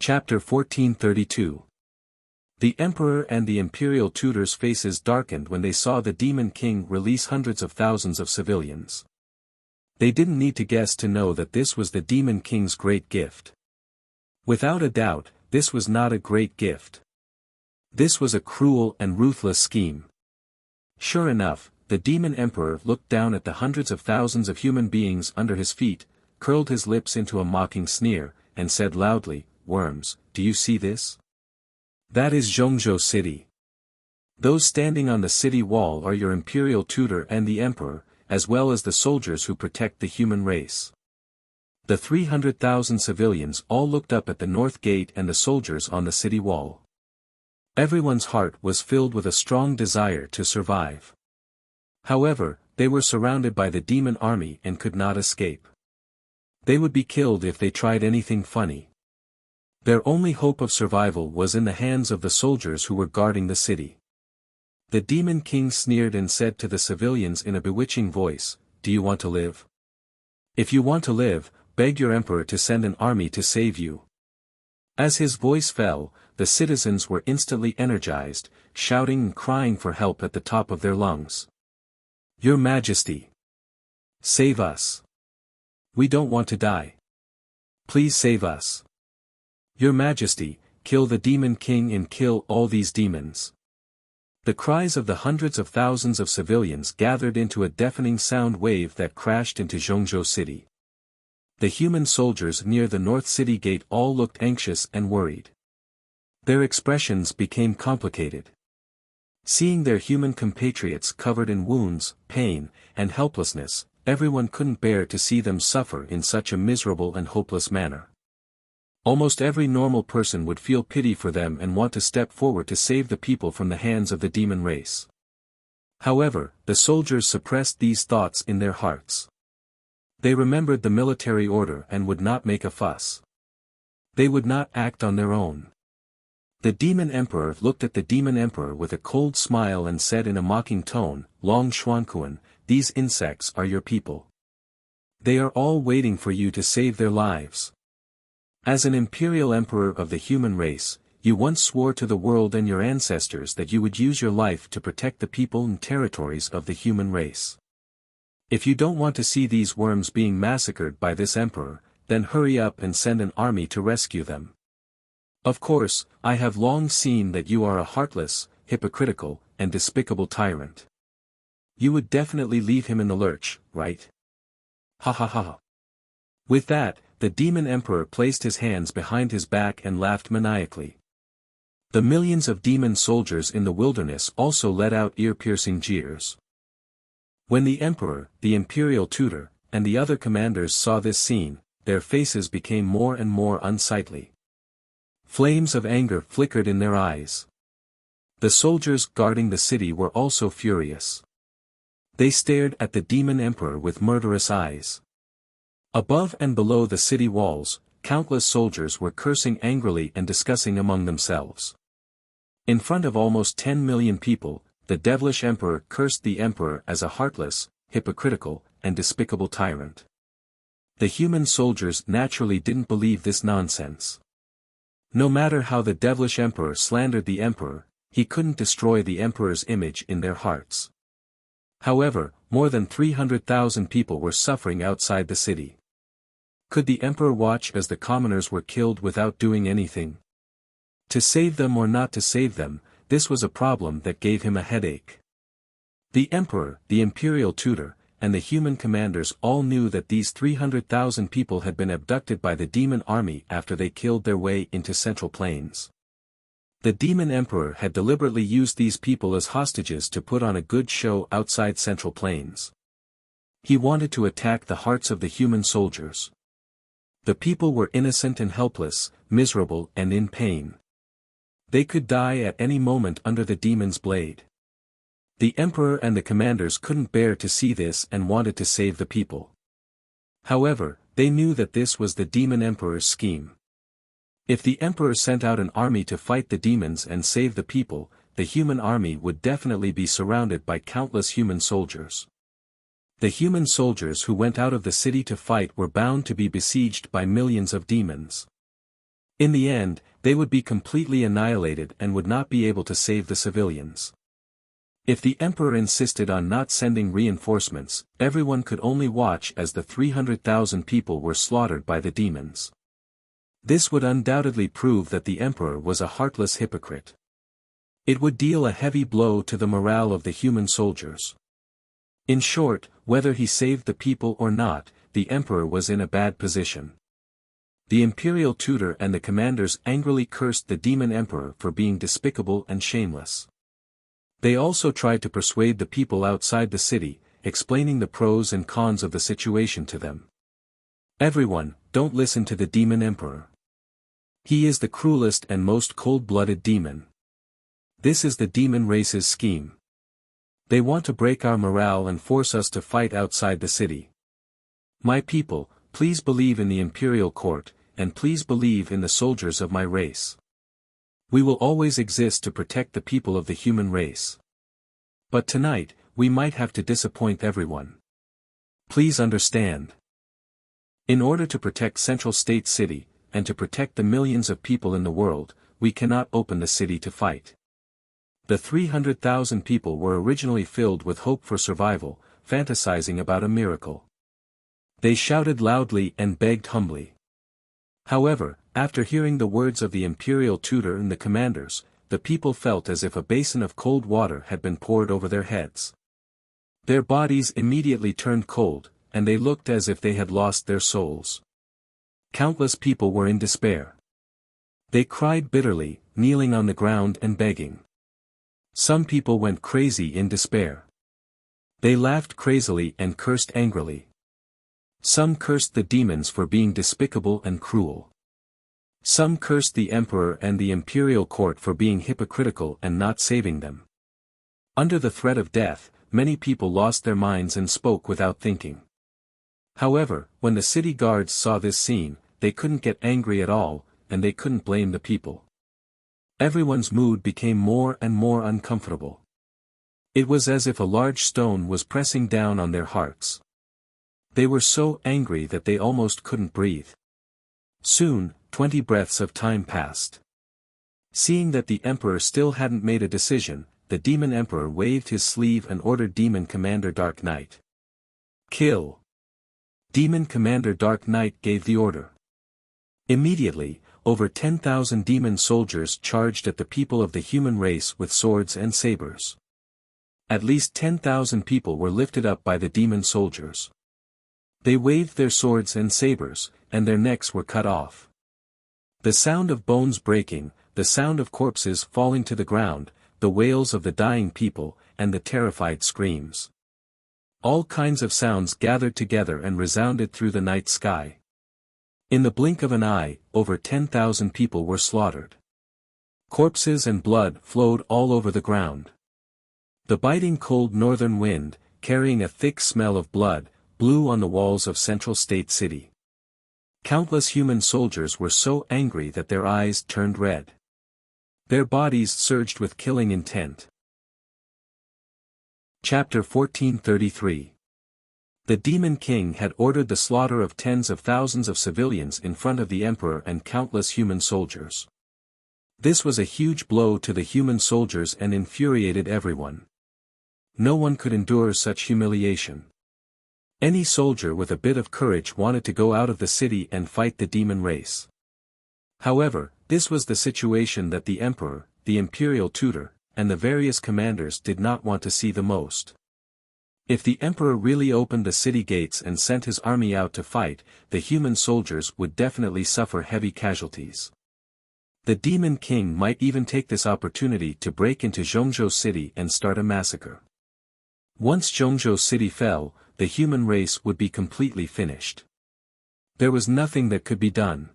Chapter 1432. The Emperor and the Imperial tutors' faces darkened when they saw the Demon King release hundreds of thousands of civilians. They didn't need to guess to know that this was the Demon King's great gift. Without a doubt, this was not a great gift. This was a cruel and ruthless scheme. Sure enough, the Demon Emperor looked down at the hundreds of thousands of human beings under his feet, curled his lips into a mocking sneer, and said loudly, "Worms, do you see this? That is Zhongzhou City. Those standing on the city wall are your imperial tutor and the emperor, as well as the soldiers who protect the human race." The 300,000 civilians all looked up at the north gate and the soldiers on the city wall. Everyone's heart was filled with a strong desire to survive. However, they were surrounded by the demon army and could not escape. They would be killed if they tried anything funny. Their only hope of survival was in the hands of the soldiers who were guarding the city. The Demon King sneered and said to the civilians in a bewitching voice, "Do you want to live? If you want to live, beg your emperor to send an army to save you." As his voice fell, the citizens were instantly energized, shouting and crying for help at the top of their lungs. "Your Majesty! Save us! We don't want to die. Please save us! Your Majesty, kill the Demon King and kill all these demons." The cries of the hundreds of thousands of civilians gathered into a deafening sound wave that crashed into Zhongzhou City. The human soldiers near the North City gate all looked anxious and worried. Their expressions became complicated. Seeing their human compatriots covered in wounds, pain, and helplessness, everyone couldn't bear to see them suffer in such a miserable and hopeless manner. Almost every normal person would feel pity for them and want to step forward to save the people from the hands of the demon race. However, the soldiers suppressed these thoughts in their hearts. They remembered the military order and would not make a fuss. They would not act on their own. The Demon Emperor looked at the Demon Emperor with a cold smile and said in a mocking tone, "Long Xuanquan, these insects are your people. They are all waiting for you to save their lives. As an imperial emperor of the human race, you once swore to the world and your ancestors that you would use your life to protect the people and territories of the human race. If you don't want to see these worms being massacred by this emperor, then hurry up and send an army to rescue them. Of course, I have long seen that you are a heartless, hypocritical, and despicable tyrant. You would definitely leave him in the lurch, right? Ha ha ha." With that, the Demon Emperor placed his hands behind his back and laughed maniacally. The millions of demon soldiers in the wilderness also let out ear-piercing jeers. When the Emperor, the Imperial Tutor, and the other commanders saw this scene, their faces became more and more unsightly. Flames of anger flickered in their eyes. The soldiers guarding the city were also furious. They stared at the Demon Emperor with murderous eyes. Above and below the city walls, countless soldiers were cursing angrily and discussing among themselves. In front of almost 10 million people, the devilish emperor cursed the emperor as a heartless, hypocritical, and despicable tyrant. The human soldiers naturally didn't believe this nonsense. No matter how the devilish emperor slandered the emperor, he couldn't destroy the emperor's image in their hearts. However, more than 300,000 people were suffering outside the city. Could the emperor watch as the commoners were killed without doing anything? To save them or not to save them, this was a problem that gave him a headache. The emperor, the imperial tutor, and the human commanders all knew that these 300,000 people had been abducted by the demon army after they killed their way into Central Plains. The Demon Emperor had deliberately used these people as hostages to put on a good show outside Central Plains. He wanted to attack the hearts of the human soldiers. The people were innocent and helpless, miserable and in pain. They could die at any moment under the demon's blade. The emperor and the commanders couldn't bear to see this and wanted to save the people. However, they knew that this was the Demon Emperor's scheme. If the emperor sent out an army to fight the demons and save the people, the human army would definitely be surrounded by countless human soldiers. The human soldiers who went out of the city to fight were bound to be besieged by millions of demons. In the end, they would be completely annihilated and would not be able to save the civilians. If the emperor insisted on not sending reinforcements, everyone could only watch as the 300,000 people were slaughtered by the demons. This would undoubtedly prove that the emperor was a heartless hypocrite. It would deal a heavy blow to the morale of the human soldiers. In short, whether he saved the people or not, the emperor was in a bad position. The imperial tutor and the commanders angrily cursed the demon emperor for being despicable and shameless. They also tried to persuade the people outside the city, explaining the pros and cons of the situation to them. Everyone, don't listen to the demon emperor. He is the cruelest and most cold-blooded demon. This is the demon race's scheme. They want to break our morale and force us to fight outside the city. My people, please believe in the imperial court, and please believe in the soldiers of my race. We will always exist to protect the people of the human race. But tonight, we might have to disappoint everyone. Please understand. In order to protect Central State City, and to protect the millions of people in the world, we cannot open the city to fight. The 300,000 people were originally filled with hope for survival, fantasizing about a miracle. They shouted loudly and begged humbly. However, after hearing the words of the imperial tutor and the commanders, the people felt as if a basin of cold water had been poured over their heads. Their bodies immediately turned cold, and they looked as if they had lost their souls. Countless people were in despair. They cried bitterly, kneeling on the ground and begging. Some people went crazy in despair. They laughed crazily and cursed angrily. Some cursed the demons for being despicable and cruel. Some cursed the emperor and the imperial court for being hypocritical and not saving them. Under the threat of death, many people lost their minds and spoke without thinking. However, when the city guards saw this scene, they couldn't get angry at all, and they couldn't blame the people. Everyone's mood became more and more uncomfortable. It was as if a large stone was pressing down on their hearts. They were so angry that they almost couldn't breathe. Soon, 20 breaths of time passed. Seeing that the emperor still hadn't made a decision, the demon emperor waved his sleeve and ordered Demon Commander Dark Knight. Kill! Demon Commander Dark Knight gave the order. Immediately, over 10,000 demon soldiers charged at the people of the human race with swords and sabers. At least 10,000 people were lifted up by the demon soldiers. They waved their swords and sabers, and their necks were cut off. The sound of bones breaking, the sound of corpses falling to the ground, the wails of the dying people, and the terrified screams. All kinds of sounds gathered together and resounded through the night sky. In the blink of an eye, over 10,000 people were slaughtered. Corpses and blood flowed all over the ground. The biting cold northern wind, carrying a thick smell of blood, blew on the walls of Central State City. Countless human soldiers were so angry that their eyes turned red. Their bodies surged with killing intent. Chapter 1433. The Demon King had ordered the slaughter of tens of thousands of civilians in front of the emperor and countless human soldiers. This was a huge blow to the human soldiers and infuriated everyone. No one could endure such humiliation. Any soldier with a bit of courage wanted to go out of the city and fight the demon race. However, this was the situation that the emperor, the imperial tutor, and the various commanders did not want to see the most. If the emperor really opened the city gates and sent his army out to fight, the human soldiers would definitely suffer heavy casualties. The Demon King might even take this opportunity to break into Zhongzhou City and start a massacre. Once Zhongzhou City fell, the human race would be completely finished. There was nothing that could be done.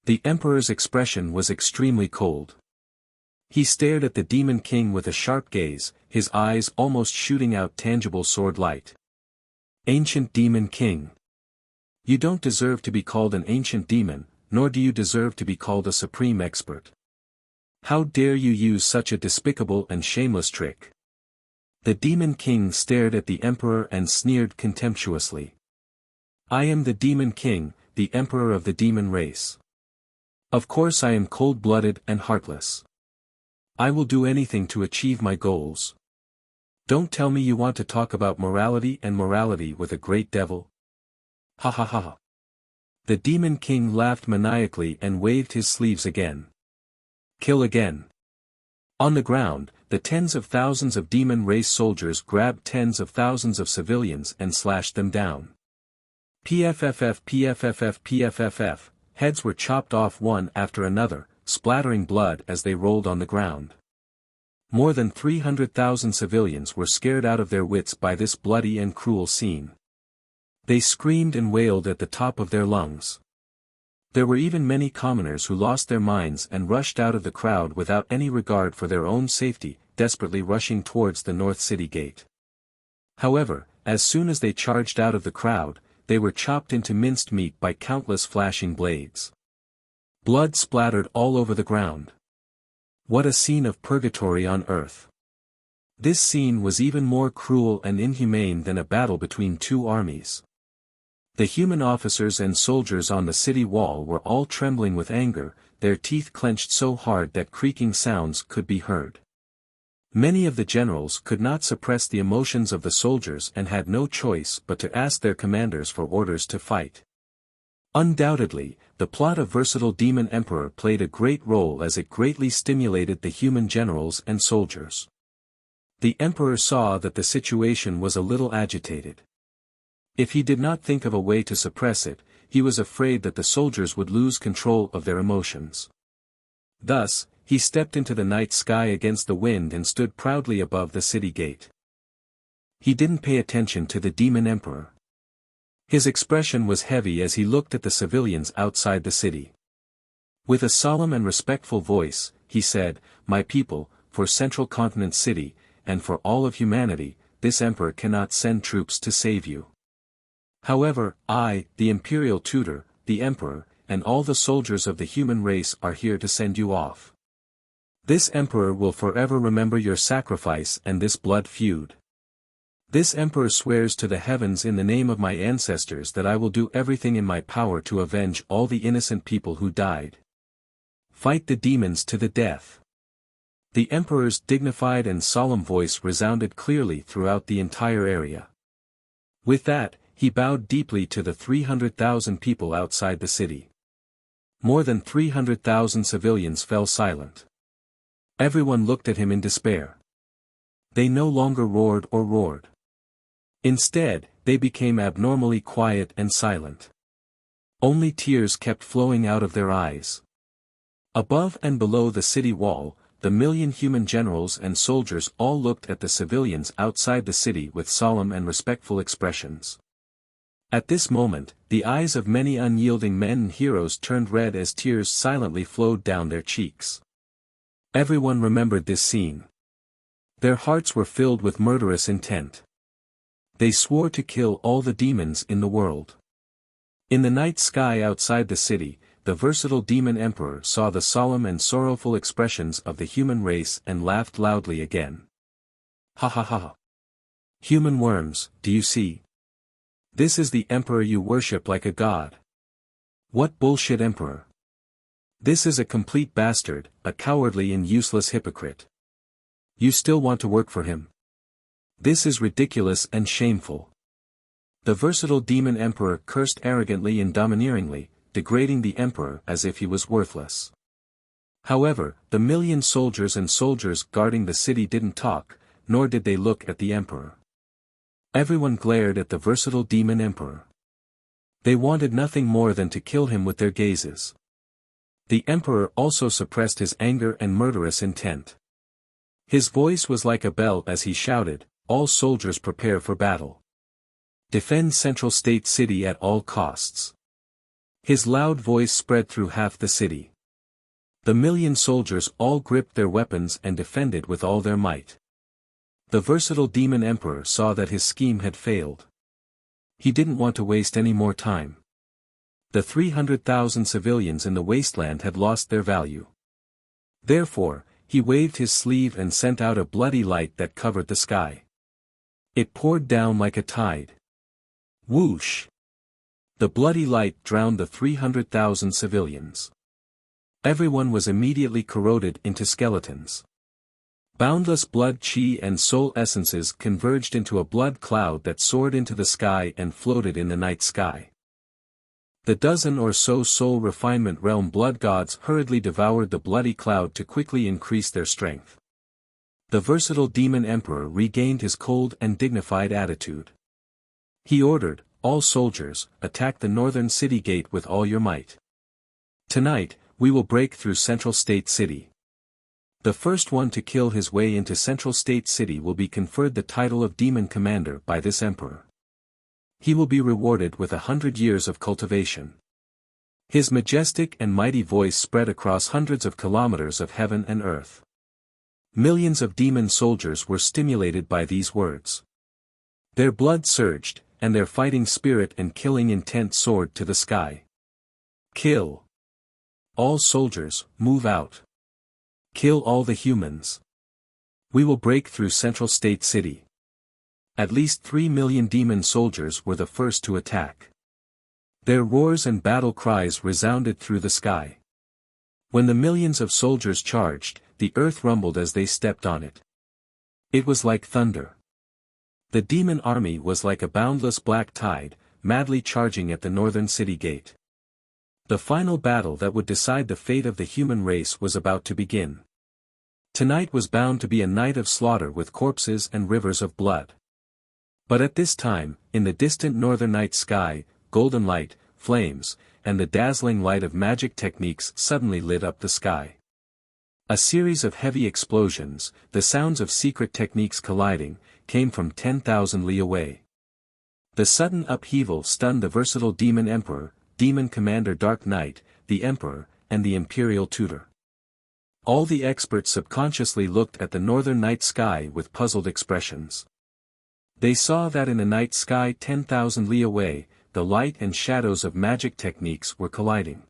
The emperor's expression was extremely cold. He stared at the Demon King with a sharp gaze, his eyes almost shooting out tangible sword light. Ancient Demon King. You don't deserve to be called an ancient demon, nor do you deserve to be called a supreme expert. How dare you use such a despicable and shameless trick? The Demon King stared at the emperor and sneered contemptuously. I am the Demon King, the emperor of the demon race. Of course I am cold-blooded and heartless. I will do anything to achieve my goals. Don't tell me you want to talk about morality and morality with a great devil. Ha ha ha ha. The Demon King laughed maniacally and waved his sleeves again. Kill again. On the ground, the tens of thousands of demon race soldiers grabbed tens of thousands of civilians and slashed them down. PFFF PFFF PFFF, heads were chopped off one after another, splattering blood as they rolled on the ground. More than 300,000 civilians were scared out of their wits by this bloody and cruel scene. They screamed and wailed at the top of their lungs. There were even many commoners who lost their minds and rushed out of the crowd without any regard for their own safety, desperately rushing towards the North City gate. However, as soon as they charged out of the crowd, they were chopped into minced meat by countless flashing blades. Blood splattered all over the ground. What a scene of purgatory on earth. This scene was even more cruel and inhumane than a battle between two armies. The human officers and soldiers on the city wall were all trembling with anger, their teeth clenched so hard that creaking sounds could be heard. Many of the generals could not suppress the emotions of the soldiers and had no choice but to ask their commanders for orders to fight. Undoubtedly, the plot of Versatile Demon Emperor played a great role as it greatly stimulated the human generals and soldiers. The emperor saw that the situation was a little agitated. If he did not think of a way to suppress it, he was afraid that the soldiers would lose control of their emotions. Thus, he stepped into the night sky against the wind and stood proudly above the city gate. He didn't pay attention to the demon emperor. His expression was heavy as he looked at the civilians outside the city. With a solemn and respectful voice, he said, "My people, for Central Continent City, and for all of humanity, this emperor cannot send troops to save you. However, I, the imperial tutor, the emperor, and all the soldiers of the human race are here to send you off. This emperor will forever remember your sacrifice and this blood feud. This emperor swears to the heavens in the name of my ancestors that I will do everything in my power to avenge all the innocent people who died. Fight the demons to the death." The emperor's dignified and solemn voice resounded clearly throughout the entire area. With that, he bowed deeply to the 300,000 people outside the city. More than 300,000 civilians fell silent. Everyone looked at him in despair. They no longer roared or roared. Instead, they became abnormally quiet and silent. Only tears kept flowing out of their eyes. Above and below the city wall, the million human generals and soldiers all looked at the civilians outside the city with solemn and respectful expressions. At this moment, the eyes of many unyielding men and heroes turned red as tears silently flowed down their cheeks. Everyone remembered this scene. Their hearts were filled with murderous intent. They swore to kill all the demons in the world. In the night sky outside the city, the versatile demon emperor saw the solemn and sorrowful expressions of the human race and laughed loudly again. Ha ha ha. Human worms, do you see? This is the emperor you worship like a god. What bullshit emperor! This is a complete bastard, a cowardly and useless hypocrite. You still want to work for him? This is ridiculous and shameful. The versatile demon emperor cursed arrogantly and domineeringly, degrading the emperor as if he was worthless. However, the million soldiers and soldiers guarding the city didn't talk, nor did they look at the emperor. Everyone glared at the versatile demon emperor. They wanted nothing more than to kill him with their gazes. The emperor also suppressed his anger and murderous intent. His voice was like a bell as he shouted, "All soldiers prepare for battle. Defend Central State City at all costs." His loud voice spread through half the city. The million soldiers all gripped their weapons and defended with all their might. The versatile demon emperor saw that his scheme had failed. He didn't want to waste any more time. The 300,000 civilians in the wasteland had lost their value. Therefore, he waved his sleeve and sent out a bloody light that covered the sky. It poured down like a tide. Whoosh! The bloody light drowned the 300,000 civilians. Everyone was immediately corroded into skeletons. Boundless blood chi and soul essences converged into a blood cloud that soared into the sky and floated in the night sky. The dozen or so soul refinement realm blood gods hurriedly devoured the bloody cloud to quickly increase their strength. The versatile demon emperor regained his cold and dignified attitude. He ordered, "All soldiers, attack the northern city gate with all your might. Tonight, we will break through Central State City. The first one to kill his way into Central State City will be conferred the title of Demon Commander by this emperor. He will be rewarded with 100 years of cultivation." His majestic and mighty voice spread across hundreds of kilometers of heaven and earth. Millions of demon soldiers were stimulated by these words. Their blood surged, and their fighting spirit and killing intent soared to the sky. Kill. All soldiers, move out. Kill all the humans. We will break through Central State City. At least 3 million demon soldiers were the first to attack. Their roars and battle cries resounded through the sky. When the millions of soldiers charged, the earth rumbled as they stepped on it. It was like thunder. The demon army was like a boundless black tide, madly charging at the northern city gate. The final battle that would decide the fate of the human race was about to begin. Tonight was bound to be a night of slaughter with corpses and rivers of blood. But at this time, in the distant northern night sky, golden light, flames, and the dazzling light of magic techniques suddenly lit up the sky. A series of heavy explosions, the sounds of secret techniques colliding, came from 10,000 li away. The sudden upheaval stunned the versatile demon emperor, demon commander Dark Knight, the emperor, and the imperial tutor. All the experts subconsciously looked at the northern night sky with puzzled expressions. They saw that in the night sky 10,000 li away, the light and shadows of magic techniques were colliding.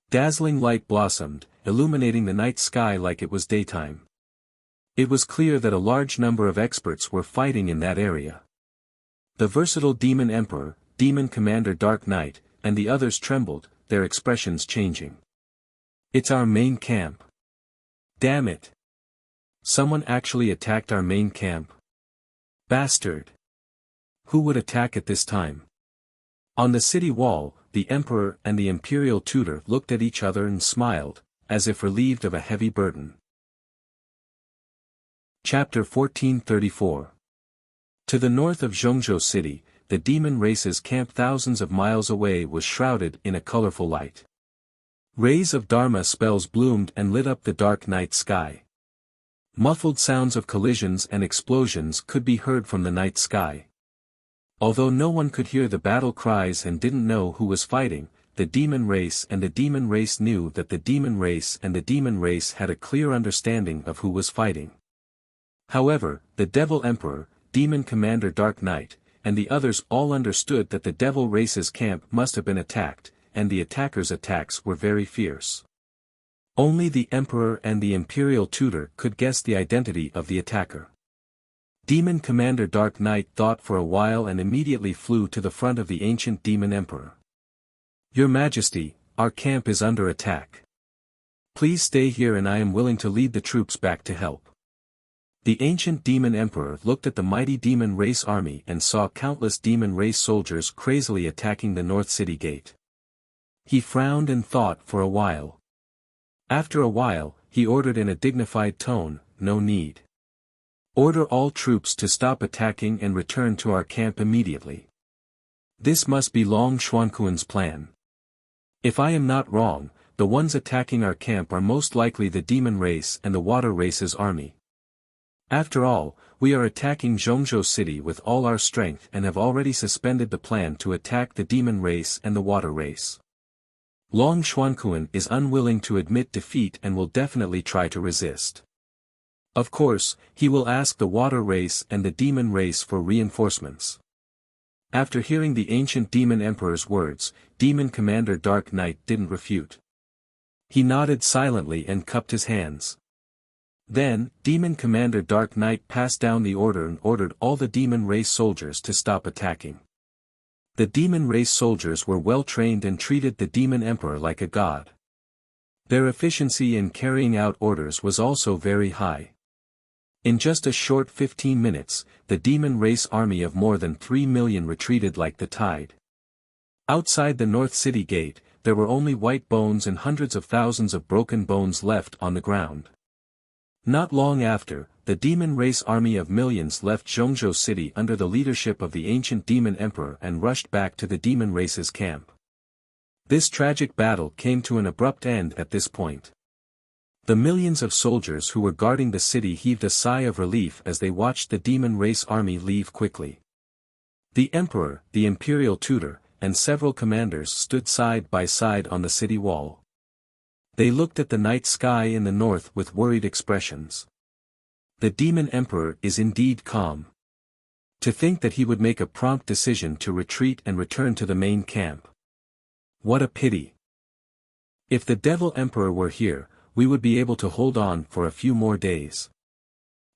Dazzling light blossomed, illuminating the night sky like it was daytime. It was clear that a large number of experts were fighting in that area. The versatile demon emperor, demon commander Dark Knight, and the others trembled, their expressions changing. It's our main camp. Damn it. Someone actually attacked our main camp. Bastard. Who would attack at this time? On the city wall, the emperor and the imperial tutor looked at each other and smiled, as if relieved of a heavy burden. Chapter 1434. To the north of Zhongzhou City, the demon race's camp thousands of miles away was shrouded in a colorful light. Rays of Dharma spells bloomed and lit up the dark night sky. Muffled sounds of collisions and explosions could be heard from the night sky. Although no one could hear the battle cries and didn't know who was fighting, the demon race and the demon race knew that the demon race and the demon race had a clear understanding of who was fighting. However, the Devil Emperor, Demon Commander Dark Knight, and the others all understood that the Devil race's camp must have been attacked, and the attackers' attacks were very fierce. Only the Emperor and the Imperial Tutor could guess the identity of the attacker. Demon Commander Dark Knight thought for a while and immediately flew to the front of the ancient Demon Emperor. Your Majesty, our camp is under attack. Please stay here and I am willing to lead the troops back to help. The ancient Demon Emperor looked at the mighty Demon Race army and saw countless Demon Race soldiers crazily attacking the North City Gate. He frowned and thought for a while. After a while, he ordered in a dignified tone, "No need. Order all troops to stop attacking and return to our camp immediately. This must be Long Xuanquan's plan. If I am not wrong, the ones attacking our camp are most likely the Demon Race and the Water Race's army. After all, we are attacking Zhongzhou City with all our strength and have already suspended the plan to attack the Demon Race and the Water Race. Long Xuanquan is unwilling to admit defeat and will definitely try to resist. Of course, he will ask the Water Race and the Demon Race for reinforcements." After hearing the ancient Demon Emperor's words, Demon Commander Dark Knight didn't refute. He nodded silently and cupped his hands. Then, Demon Commander Dark Knight passed down the order and ordered all the Demon Race soldiers to stop attacking. The Demon Race soldiers were well trained and treated the Demon Emperor like a god. Their efficiency in carrying out orders was also very high. In just a short 15 minutes, the demon race army of more than 3 million retreated like the tide. Outside the North City gate, there were only white bones and hundreds of thousands of broken bones left on the ground. Not long after, the demon race army of millions left Zhongzhou City under the leadership of the ancient demon emperor and rushed back to the demon race's camp. This tragic battle came to an abrupt end at this point. The millions of soldiers who were guarding the city heaved a sigh of relief as they watched the demon race army leave quickly. The emperor, the imperial tutor, and several commanders stood side by side on the city wall. They looked at the night sky in the north with worried expressions. The demon emperor is indeed calm. To think that he would make a prompt decision to retreat and return to the main camp. What a pity. If the devil emperor were here, we would be able to hold on for a few more days.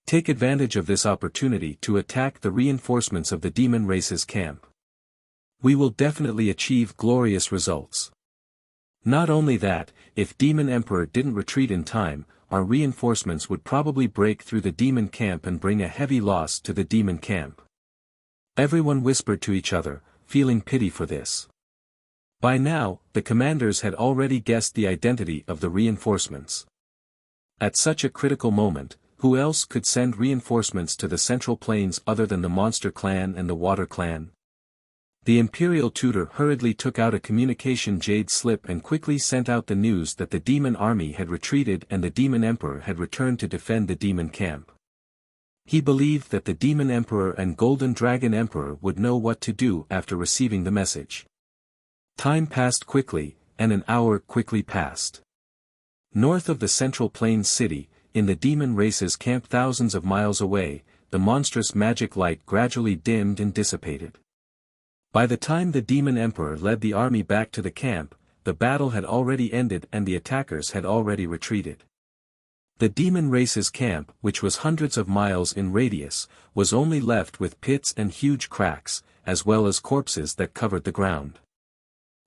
Take advantage of this opportunity to attack the reinforcements of the demon race's camp. We will definitely achieve glorious results. Not only that, if Demon Emperor didn't retreat in time, our reinforcements would probably break through the demon camp and bring a heavy loss to the demon camp. Everyone whispered to each other, feeling pity for this. By now, the commanders had already guessed the identity of the reinforcements. At such a critical moment, who else could send reinforcements to the Central Plains other than the Monster Clan and the Water Clan? The imperial tutor hurriedly took out a communication jade slip and quickly sent out the news that the demon army had retreated and the demon emperor had returned to defend the demon camp. He believed that the demon emperor and golden dragon emperor would know what to do after receiving the message. Time passed quickly, and an hour quickly passed. North of the Central Plains city, in the demon race's camp thousands of miles away, the monstrous magic light gradually dimmed and dissipated. By the time the demon emperor led the army back to the camp, the battle had already ended and the attackers had already retreated. The demon race's camp, which was hundreds of miles in radius, was only left with pits and huge cracks, as well as corpses that covered the ground.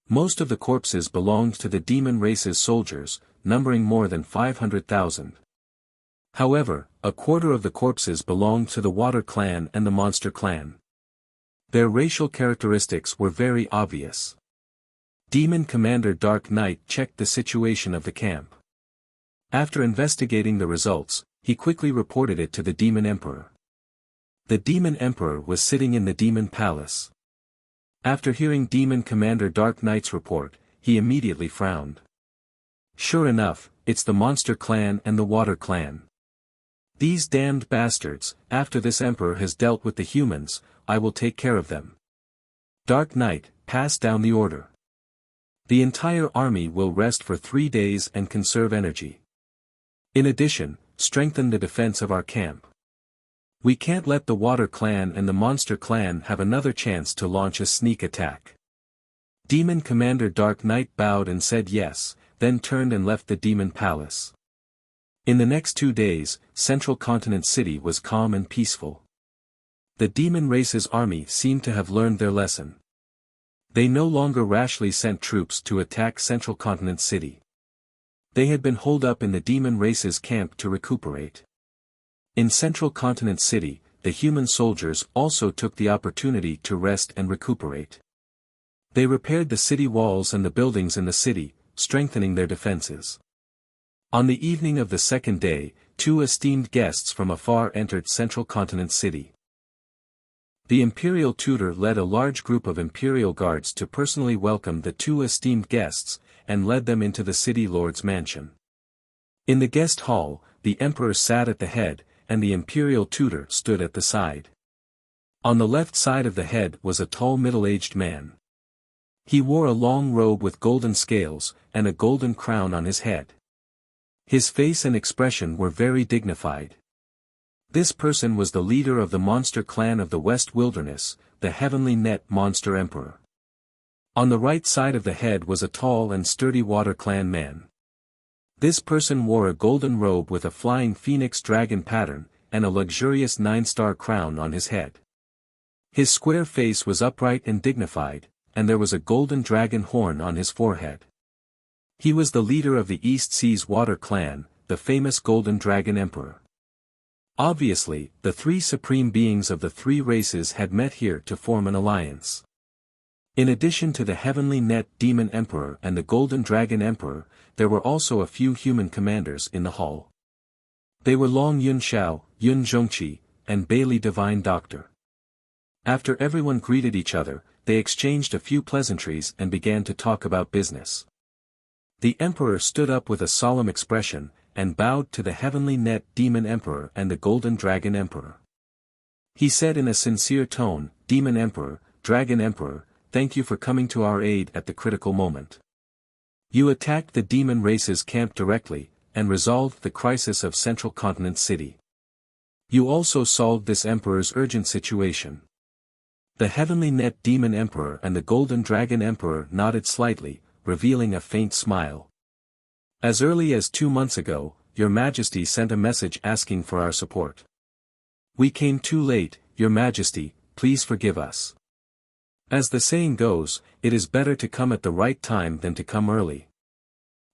Most of the corpses belonged to the demon race's soldiers, numbering more than 500,000. However, a quarter of the corpses belonged to the Water Clan and the Monster Clan. Their racial characteristics were very obvious. Demon Commander Dark Knight checked the situation of the camp. After investigating the results, he quickly reported it to the Demon Emperor. The Demon Emperor was sitting in the Demon Palace. After hearing Demon Commander Dark Knight's report, he immediately frowned. Sure enough, it's the Monster Clan and the Water Clan. These damned bastards, after this emperor has dealt with the humans, I will take care of them. Dark Knight, pass down the order. The entire army will rest for 3 days and conserve energy. In addition, strengthen the defense of our camp. We can't let the Water Clan and the Monster Clan have another chance to launch a sneak attack. Demon Commander Dark Knight bowed and said yes, then turned and left the Demon Palace. In the next 2 days, Central Continent City was calm and peaceful. The demon race's army seemed to have learned their lesson. They no longer rashly sent troops to attack Central Continent City. They had been holed up in the demon race's camp to recuperate. In Central Continent City, the human soldiers also took the opportunity to rest and recuperate. They repaired the city walls and the buildings in the city, strengthening their defenses. On the evening of the second day, 2 esteemed guests from afar entered Central Continent City. The imperial tutor led a large group of imperial guards to personally welcome the 2 esteemed guests, and led them into the city lord's mansion. In the guest hall, the emperor sat at the head, and the imperial tutor stood at the side. On the left side of the head was a tall middle-aged man. He wore a long robe with golden scales, and a golden crown on his head. His face and expression were very dignified. This person was the leader of the Monster Clan of the West Wilderness, the Heavenly Net Monster Emperor. On the right side of the head was a tall and sturdy Water Clan man. This person wore a golden robe with a flying phoenix dragon pattern, and a luxurious 9-star crown on his head. His square face was upright and dignified, and there was a golden dragon horn on his forehead. He was the leader of the East Seas Water Clan, the famous Golden Dragon Emperor. Obviously, the three supreme beings of the three races had met here to form an alliance. In addition to the Heavenly Net Demon Emperor and the Golden Dragon Emperor, there were also a few human commanders in the hall. They were Long Yun Xiao, Yun Zhongqi, and Bailey Divine Doctor. After everyone greeted each other, they exchanged a few pleasantries and began to talk about business. The Emperor stood up with a solemn expression, and bowed to the Heavenly Net Demon Emperor and the Golden Dragon Emperor. He said in a sincere tone, "Demon Emperor, Dragon Emperor, thank you for coming to our aid at the critical moment. You attacked the demon race's camp directly, and resolved the crisis of Central Continent City. You also solved this Emperor's urgent situation." The Heavenly Net Demon Emperor and the Golden Dragon Emperor nodded slightly, revealing a faint smile. "As early as 2 months ago, Your Majesty sent a message asking for our support. We came too late, Your Majesty, please forgive us. As the saying goes, it is better to come at the right time than to come early.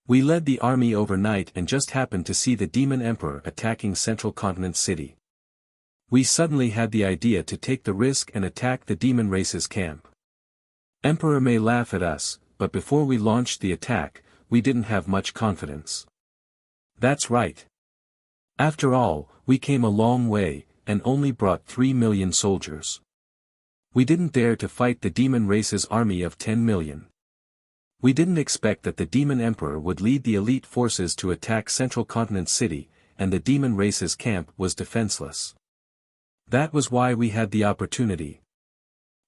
We led the army overnight and just happened to see the Demon Emperor attacking Central Continent City. We suddenly had the idea to take the risk and attack the demon race's camp. Emperor may laugh at us, but before we launched the attack, we didn't have much confidence. That's right. After all, we came a long way, and only brought 3 million soldiers. We didn't dare to fight the demon race's army of 10 million. We didn't expect that the Demon Emperor would lead the elite forces to attack Central Continent City, and the demon race's camp was defenseless. That was why we had the opportunity."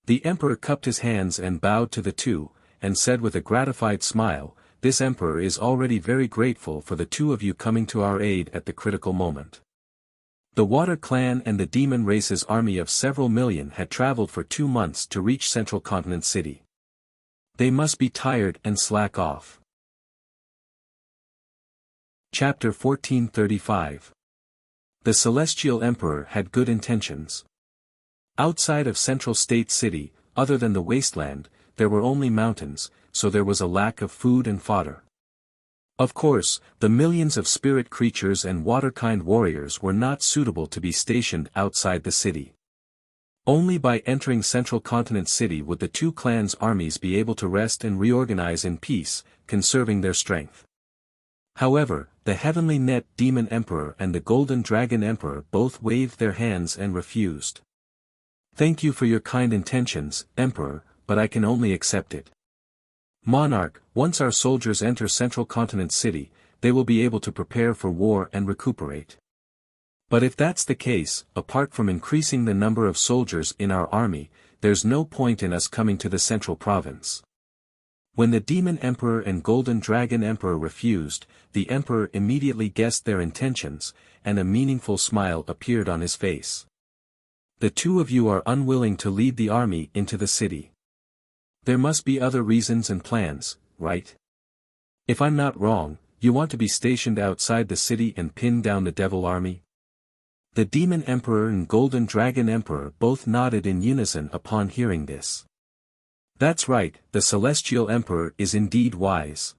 The Emperor cupped his hands and bowed to the two, and said with a gratified smile, "This Emperor is already very grateful for the two of you coming to our aid at the critical moment." The Water Clan and the demon race's army of several million had traveled for 2 months to reach Central Continent City. They must be tired and slack off. Chapter 1435. The Celestial Emperor had good intentions. Outside of Central State City, other than the wasteland, there were only mountains, so there was a lack of food and fodder. Of course, the millions of spirit creatures and water-kind warriors were not suitable to be stationed outside the city. Only by entering Central Continent City would the two clans' armies be able to rest and reorganize in peace, conserving their strength. However, the Heavenly Net Demon Emperor and the Golden Dragon Emperor both waved their hands and refused. "Thank you for your kind intentions, Emperor, but I can only accept it. Monarch, once our soldiers enter Central Continent City, they will be able to prepare for war and recuperate. But if that's the case, apart from increasing the number of soldiers in our army, there's no point in us coming to the Central Province." When the Demon Emperor and Golden Dragon Emperor refused, the Emperor immediately guessed their intentions, and a meaningful smile appeared on his face. "The two of you are unwilling to lead the army into the city. There must be other reasons and plans, right? If I'm not wrong, you want to be stationed outside the city and pin down the Devil Army?" The Demon Emperor and Golden Dragon Emperor both nodded in unison upon hearing this. "That's right, the Celestial Emperor is indeed wise.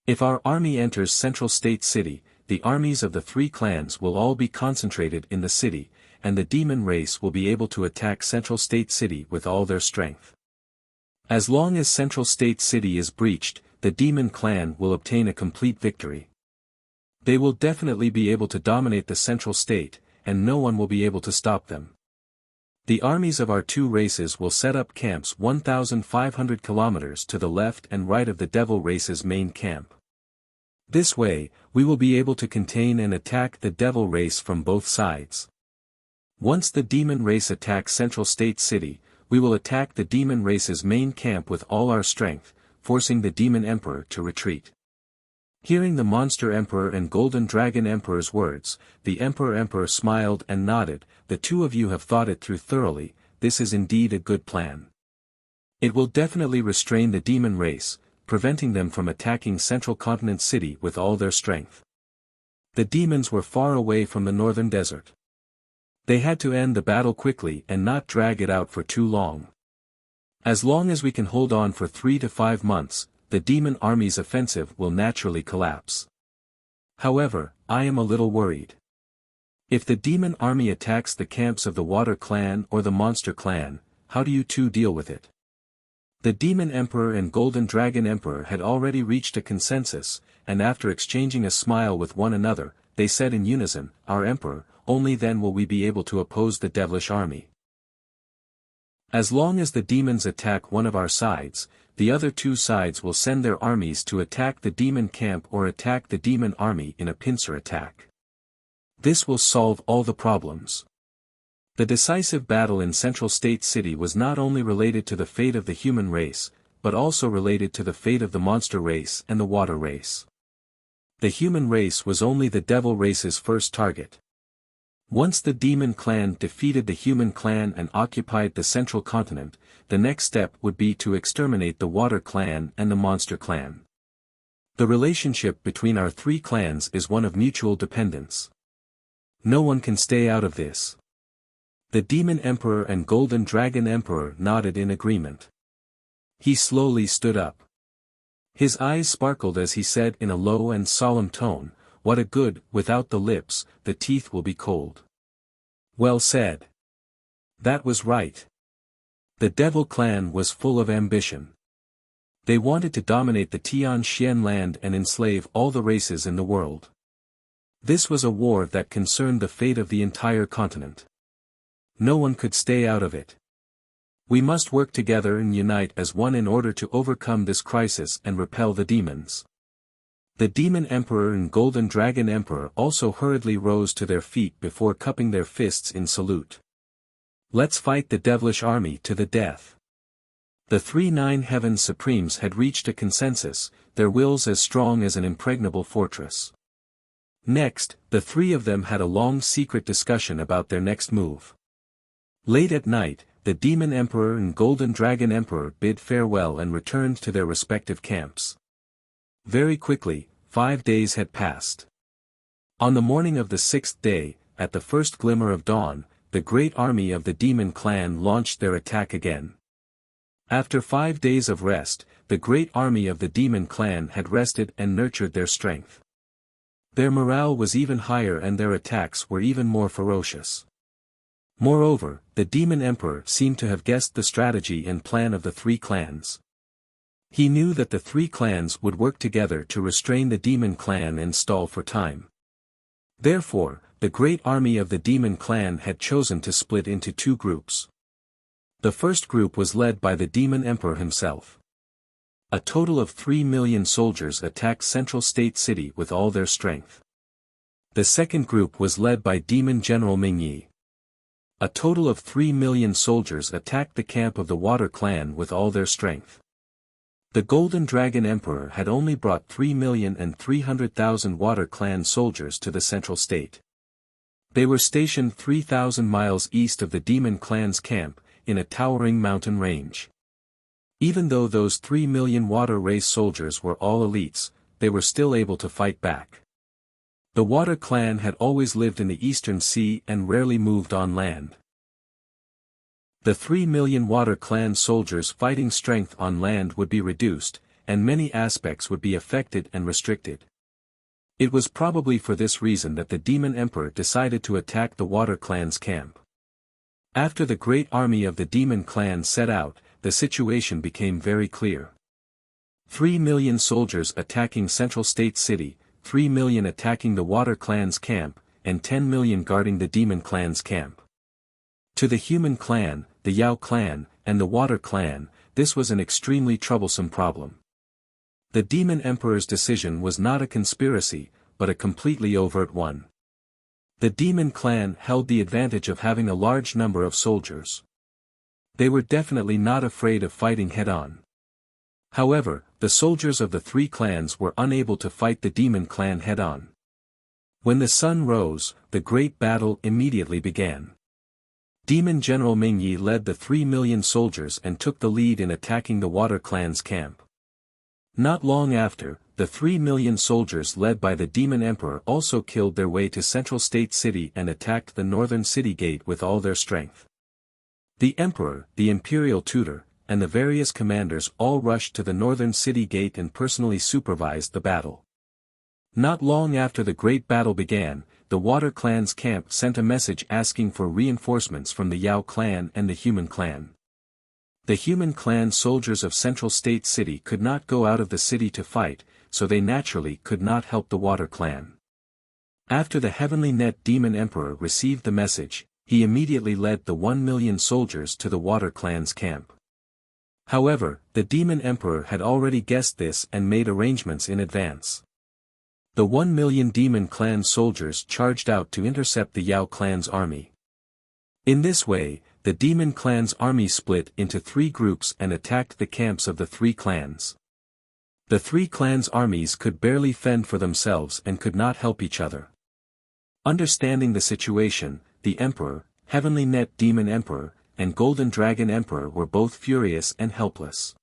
If our army enters Central State City, the armies of the three clans will all be concentrated in the city, and the demon race will be able to attack Central State City with all their strength. As long as Central State City is breached, the demon clan will obtain a complete victory. They will definitely be able to dominate the Central State, and no one will be able to stop them. The armies of our two races will set up camps 1,500 kilometers to the left and right of the Devil race's main camp. This way, we will be able to contain and attack the Devil race from both sides. Once the demon race attacks Central State City, we will attack the demon race's main camp with all our strength, forcing the Demon Emperor to retreat." Hearing the Monster Emperor and Golden Dragon Emperor's words, the Emperor smiled and nodded. "The two of you have thought it through thoroughly, this is indeed a good plan. It will definitely restrain the demon race, preventing them from attacking Central Continent City with all their strength." The demons were far away from the northern desert. They had to end the battle quickly and not drag it out for too long. As long as we can hold on for 3 to 5 months, the demon army's offensive will naturally collapse. However, I am a little worried. If the demon army attacks the camps of the Water Clan or the Monster Clan, how do you two deal with it? The Demon Emperor and Golden Dragon Emperor had already reached a consensus, and after exchanging a smile with one another, they said in unison, "Our Emperor, only then will we be able to oppose the devilish army. As long as the demons attack one of our sides, the other two sides will send their armies to attack the demon camp or attack the demon army in a pincer attack. This will solve all the problems." The decisive battle in Central State City was not only related to the fate of the human race, but also related to the fate of the monster race and the water race. The human race was only the devil race's first target. Once the demon clan defeated the human clan and occupied the central continent, the next step would be to exterminate the water clan and the monster clan. The relationship between our three clans is one of mutual dependence. No one can stay out of this. The Demon Emperor and Golden Dragon Emperor nodded in agreement. He slowly stood up. His eyes sparkled as he said in a low and solemn tone, "What a good, without the lips, the teeth will be cold." Well said. That was right. The Devil Clan was full of ambition. They wanted to dominate the Tian Xian land and enslave all the races in the world. This was a war that concerned the fate of the entire continent. No one could stay out of it. We must work together and unite as one in order to overcome this crisis and repel the demons. The Demon Emperor and Golden Dragon Emperor also hurriedly rose to their feet before cupping their fists in salute. Let's fight the devilish army to the death. The 3 Nine Heaven Supremes had reached a consensus, their wills as strong as an impregnable fortress. Next, the three of them had a long secret discussion about their next move. Late at night, the Demon Emperor and Golden Dragon Emperor bid farewell and returned to their respective camps. Very quickly, 5 days had passed. On the morning of the 6th day, at the first glimmer of dawn, the great army of the Demon Clan launched their attack again. After 5 days of rest, the great army of the Demon Clan had rested and nurtured their strength. Their morale was even higher and their attacks were even more ferocious. Moreover, the Demon Emperor seemed to have guessed the strategy and plan of the three clans. He knew that the three clans would work together to restrain the Demon Clan and stall for time. Therefore, the great army of the Demon Clan had chosen to split into two groups. The first group was led by the Demon Emperor himself. A total of 3 million soldiers attacked Central State City with all their strength. The second group was led by Demon General Mingyi. A total of 3 million soldiers attacked the camp of the Water Clan with all their strength. The Golden Dragon Emperor had only brought 3,300,000 Water Clan soldiers to the Central State. They were stationed 3,000 miles east of the Demon Clan's camp, in a towering mountain range. Even though those 3 million Water Race soldiers were all elites, they were still able to fight back. The Water Clan had always lived in the Eastern Sea and rarely moved on land. The 3 million Water Clan soldiers' fighting strength on land would be reduced, and many aspects would be affected and restricted. It was probably for this reason that the Demon Emperor decided to attack the Water Clan's camp. After the great army of the Demon Clan set out, the situation became very clear. 3 million soldiers attacking Central State City, 3 million attacking the Water Clan's camp, and 10 million guarding the Demon Clan's camp. To the Human Clan, the Yao Clan, and the Water Clan, this was an extremely troublesome problem. The Demon Emperor's decision was not a conspiracy, but a completely overt one. The Demon Clan held the advantage of having a large number of soldiers. They were definitely not afraid of fighting head-on. However, the soldiers of the three clans were unable to fight the Demon Clan head-on. When the sun rose, the great battle immediately began. Demon General Mingyi led the 3 million soldiers and took the lead in attacking the Water Clan's camp. Not long after, the 3 million soldiers led by the Demon Emperor also killed their way to Central State City and attacked the northern city gate with all their strength. The Emperor, the Imperial Tutor, and the various commanders all rushed to the northern city gate and personally supervised the battle. Not long after the great battle began, the Water Clan's camp sent a message asking for reinforcements from the Yao clan and the Human clan. The Human clan soldiers of Central State City could not go out of the city to fight, so they naturally could not help the Water Clan. After the Heavenly Net Demon Emperor received the message, he immediately led the 1,000,000 soldiers to the Water Clan's camp. However, the Demon Emperor had already guessed this and made arrangements in advance. The 1,000,000 Demon Clan soldiers charged out to intercept the Yao Clan's army. In this way, the Demon Clan's army split into 3 groups and attacked the camps of the 3 clans. The 3 clans' armies could barely fend for themselves and could not help each other. Understanding the situation, the Emperor, Heavenly Net Demon Emperor, and Golden Dragon Emperor were both furious and helpless.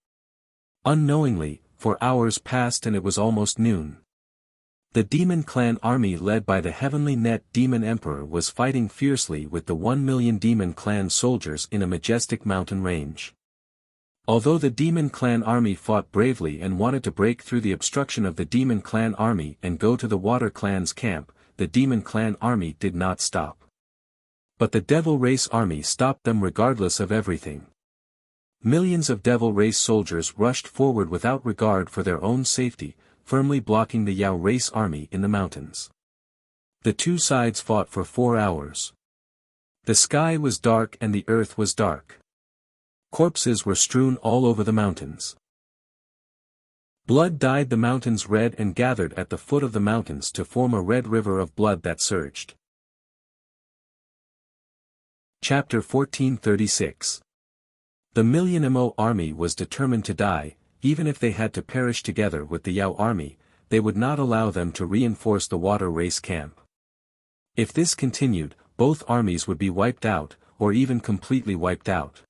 Unknowingly, for hours passed and it was almost noon. The Demon Clan army led by the Heavenly Net Demon Emperor was fighting fiercely with the 1,000,000 Demon Clan soldiers in a majestic mountain range. Although the Demon Clan army fought bravely and wanted to break through the obstruction of the Demon Clan army and go to the Water Clan's camp, the Demon Clan army did not stop. But the Devil Race army stopped them regardless of everything. Millions of Devil Race soldiers rushed forward without regard for their own safety, firmly blocking the Yao Race army in the mountains. The 2 sides fought for 4 hours. The sky was dark and the earth was dark. Corpses were strewn all over the mountains. Blood dyed the mountains red and gathered at the foot of the mountains to form a red river of blood that surged. Chapter 1436. The 1,000,000 Mo army was determined to die, even if they had to perish together with the Yao army, they would not allow them to reinforce the Water Race camp. If this continued, both armies would be wiped out, or even completely wiped out.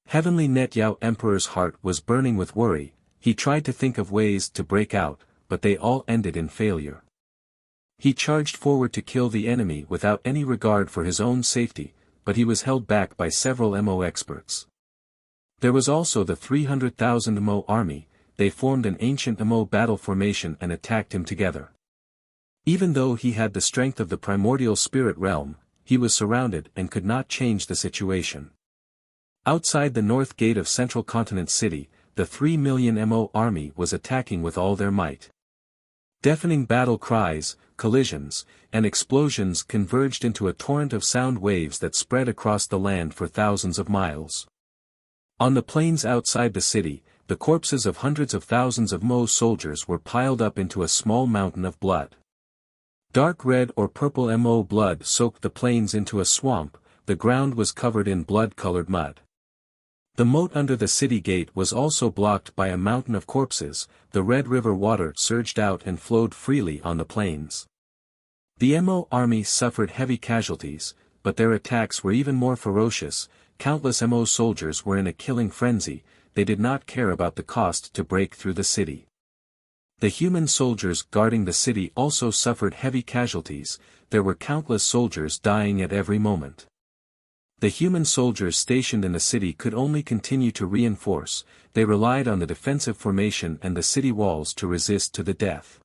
Heavenly Net Yao Emperor's heart was burning with worry. He tried to think of ways to break out, but they all ended in failure. He charged forward to kill the enemy without any regard for his own safety, but he was held back by several Mo experts. There was also the 300,000 Mo army. They formed an ancient Mo battle formation and attacked him together. Even though he had the strength of the primordial spirit realm, he was surrounded and could not change the situation. Outside the north gate of Central Continent City, the 3,000,000 Mo army was attacking with all their might. Deafening battle cries, collisions, and explosions converged into a torrent of sound waves that spread across the land for thousands of miles. On the plains outside the city, the corpses of hundreds of thousands of Mo soldiers were piled up into a small mountain of blood. Dark red or purple Mo blood soaked the plains into a swamp. The ground was covered in blood-colored mud. The moat under the city gate was also blocked by a mountain of corpses. The Red River water surged out and flowed freely on the plains. The Mo army suffered heavy casualties, but their attacks were even more ferocious. Countless Mo soldiers were in a killing frenzy. They did not care about the cost to break through the city. The human soldiers guarding the city also suffered heavy casualties. There were countless soldiers dying at every moment. The human soldiers stationed in the city could only continue to reinforce. They relied on the defensive formation and the city walls to resist to the death.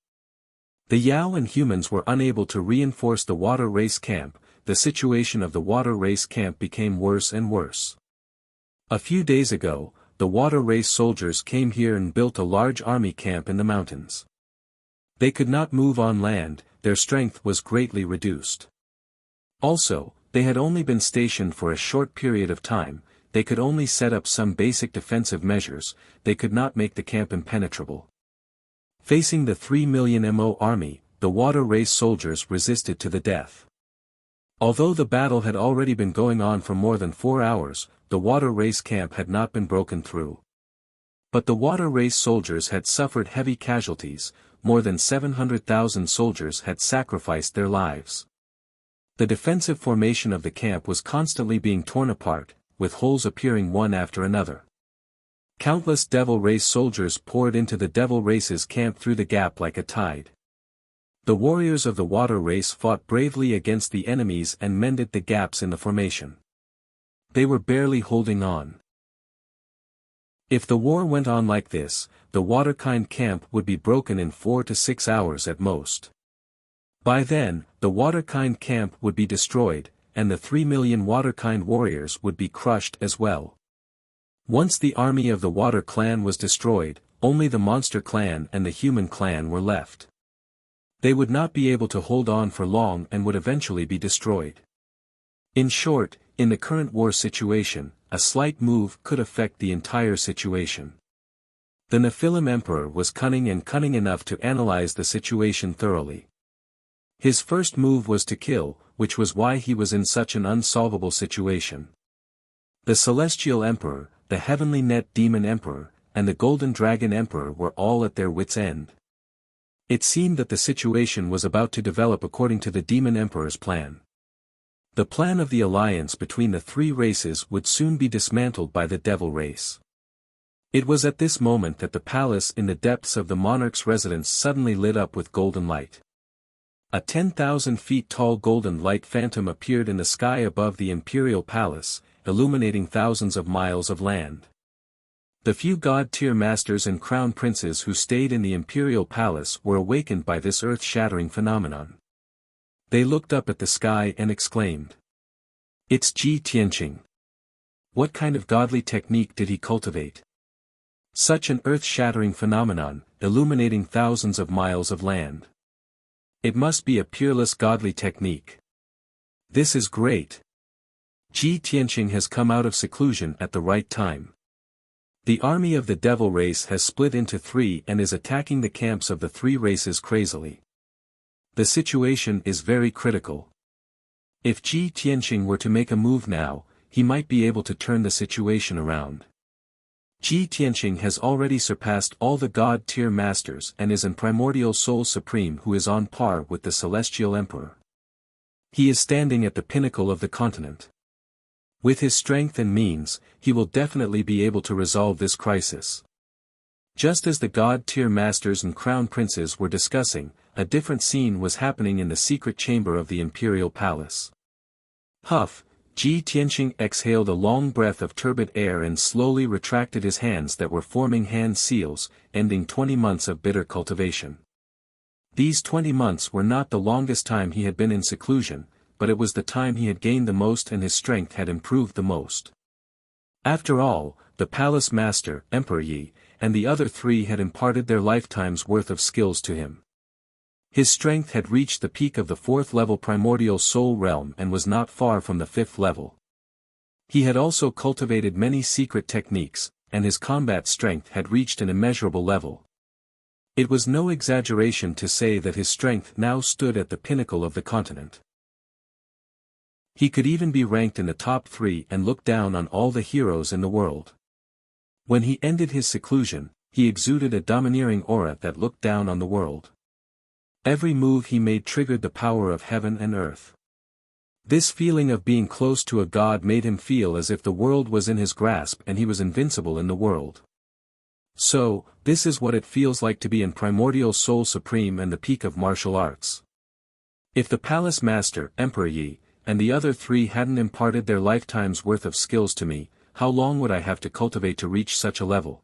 The Yao and humans were unable to reinforce the Water Race camp. The situation of the Water Race camp became worse and worse. A few days ago, the Water Race soldiers came here and built a large army camp in the mountains. They could not move on land, their strength was greatly reduced. Also, they had only been stationed for a short period of time. They could only set up some basic defensive measures. They could not make the camp impenetrable. Facing the 3,000,000 Mo army, the Water Race soldiers resisted to the death. Although the battle had already been going on for more than 4 hours, the Water Race camp had not been broken through. But the Water Race soldiers had suffered heavy casualties. More than 700,000 soldiers had sacrificed their lives. The defensive formation of the camp was constantly being torn apart, with holes appearing one after another. Countless Devil Race soldiers poured into the Devil Race's camp through the gap like a tide. The warriors of the Water Race fought bravely against the enemies and mended the gaps in the formation. They were barely holding on. If the war went on like this, the Waterkind camp would be broken in 4 to 6 hours at most. By then, the Waterkind camp would be destroyed, and the 3 million Waterkind warriors would be crushed as well. Once the army of the Water clan was destroyed, only the Monster clan and the Human clan were left. They would not be able to hold on for long and would eventually be destroyed. In short, in the current war situation, a slight move could affect the entire situation. The Nephilim Emperor was cunning enough to analyze the situation thoroughly. His first move was to kill, which was why he was in such an unsolvable situation. The Celestial Emperor, the Heavenly Net Demon Emperor, and the Golden Dragon Emperor were all at their wits' end. It seemed that the situation was about to develop according to the Demon Emperor's plan. The plan of the alliance between the three races would soon be dismantled by the Devil race. It was at this moment that the palace in the depths of the monarch's residence suddenly lit up with golden light. A 10,000 feet tall golden light phantom appeared in the sky above the imperial palace, illuminating thousands of miles of land. The few god-tier masters and crown princes who stayed in the imperial palace were awakened by this earth-shattering phenomenon. They looked up at the sky and exclaimed, "It's Ji Tianqing. What kind of godly technique did he cultivate? Such an earth-shattering phenomenon, illuminating thousands of miles of land. It must be a peerless godly technique. This is great. Ji Tianqing has come out of seclusion at the right time. The army of the Devil race has split into three and is attacking the camps of the three races crazily. The situation is very critical. If Ji Tianqing were to make a move now, he might be able to turn the situation around. Ji Tianqing has already surpassed all the god-tier masters and is an primordial soul supreme who is on par with the Celestial Emperor. He is standing at the pinnacle of the continent. With his strength and means, he will definitely be able to resolve this crisis." Just as the god-tier masters and crown princes were discussing, a different scene was happening in the secret chamber of the imperial palace. Huff, Ji Tianqing exhaled a long breath of turbid air and slowly retracted his hands that were forming hand seals, ending 20 months of bitter cultivation. These 20 months were not the longest time he had been in seclusion, but it was the time he had gained the most and his strength had improved the most. After all, the palace master, Emperor Yi, and the other three had imparted their lifetime's worth of skills to him. His strength had reached the peak of the 4th level primordial soul realm and was not far from the 5th level. He had also cultivated many secret techniques, and his combat strength had reached an immeasurable level. It was no exaggeration to say that his strength now stood at the pinnacle of the continent. He could even be ranked in the top 3 and look down on all the heroes in the world. When he ended his seclusion, he exuded a domineering aura that looked down on the world. Every move he made triggered the power of heaven and earth. This feeling of being close to a god made him feel as if the world was in his grasp and he was invincible in the world. So, this is what it feels like to be in primordial soul supreme and the peak of martial arts. If the palace master, Emperor Yi, and the other three hadn't imparted their lifetime's worth of skills to me, how long would I have to cultivate to reach such a level?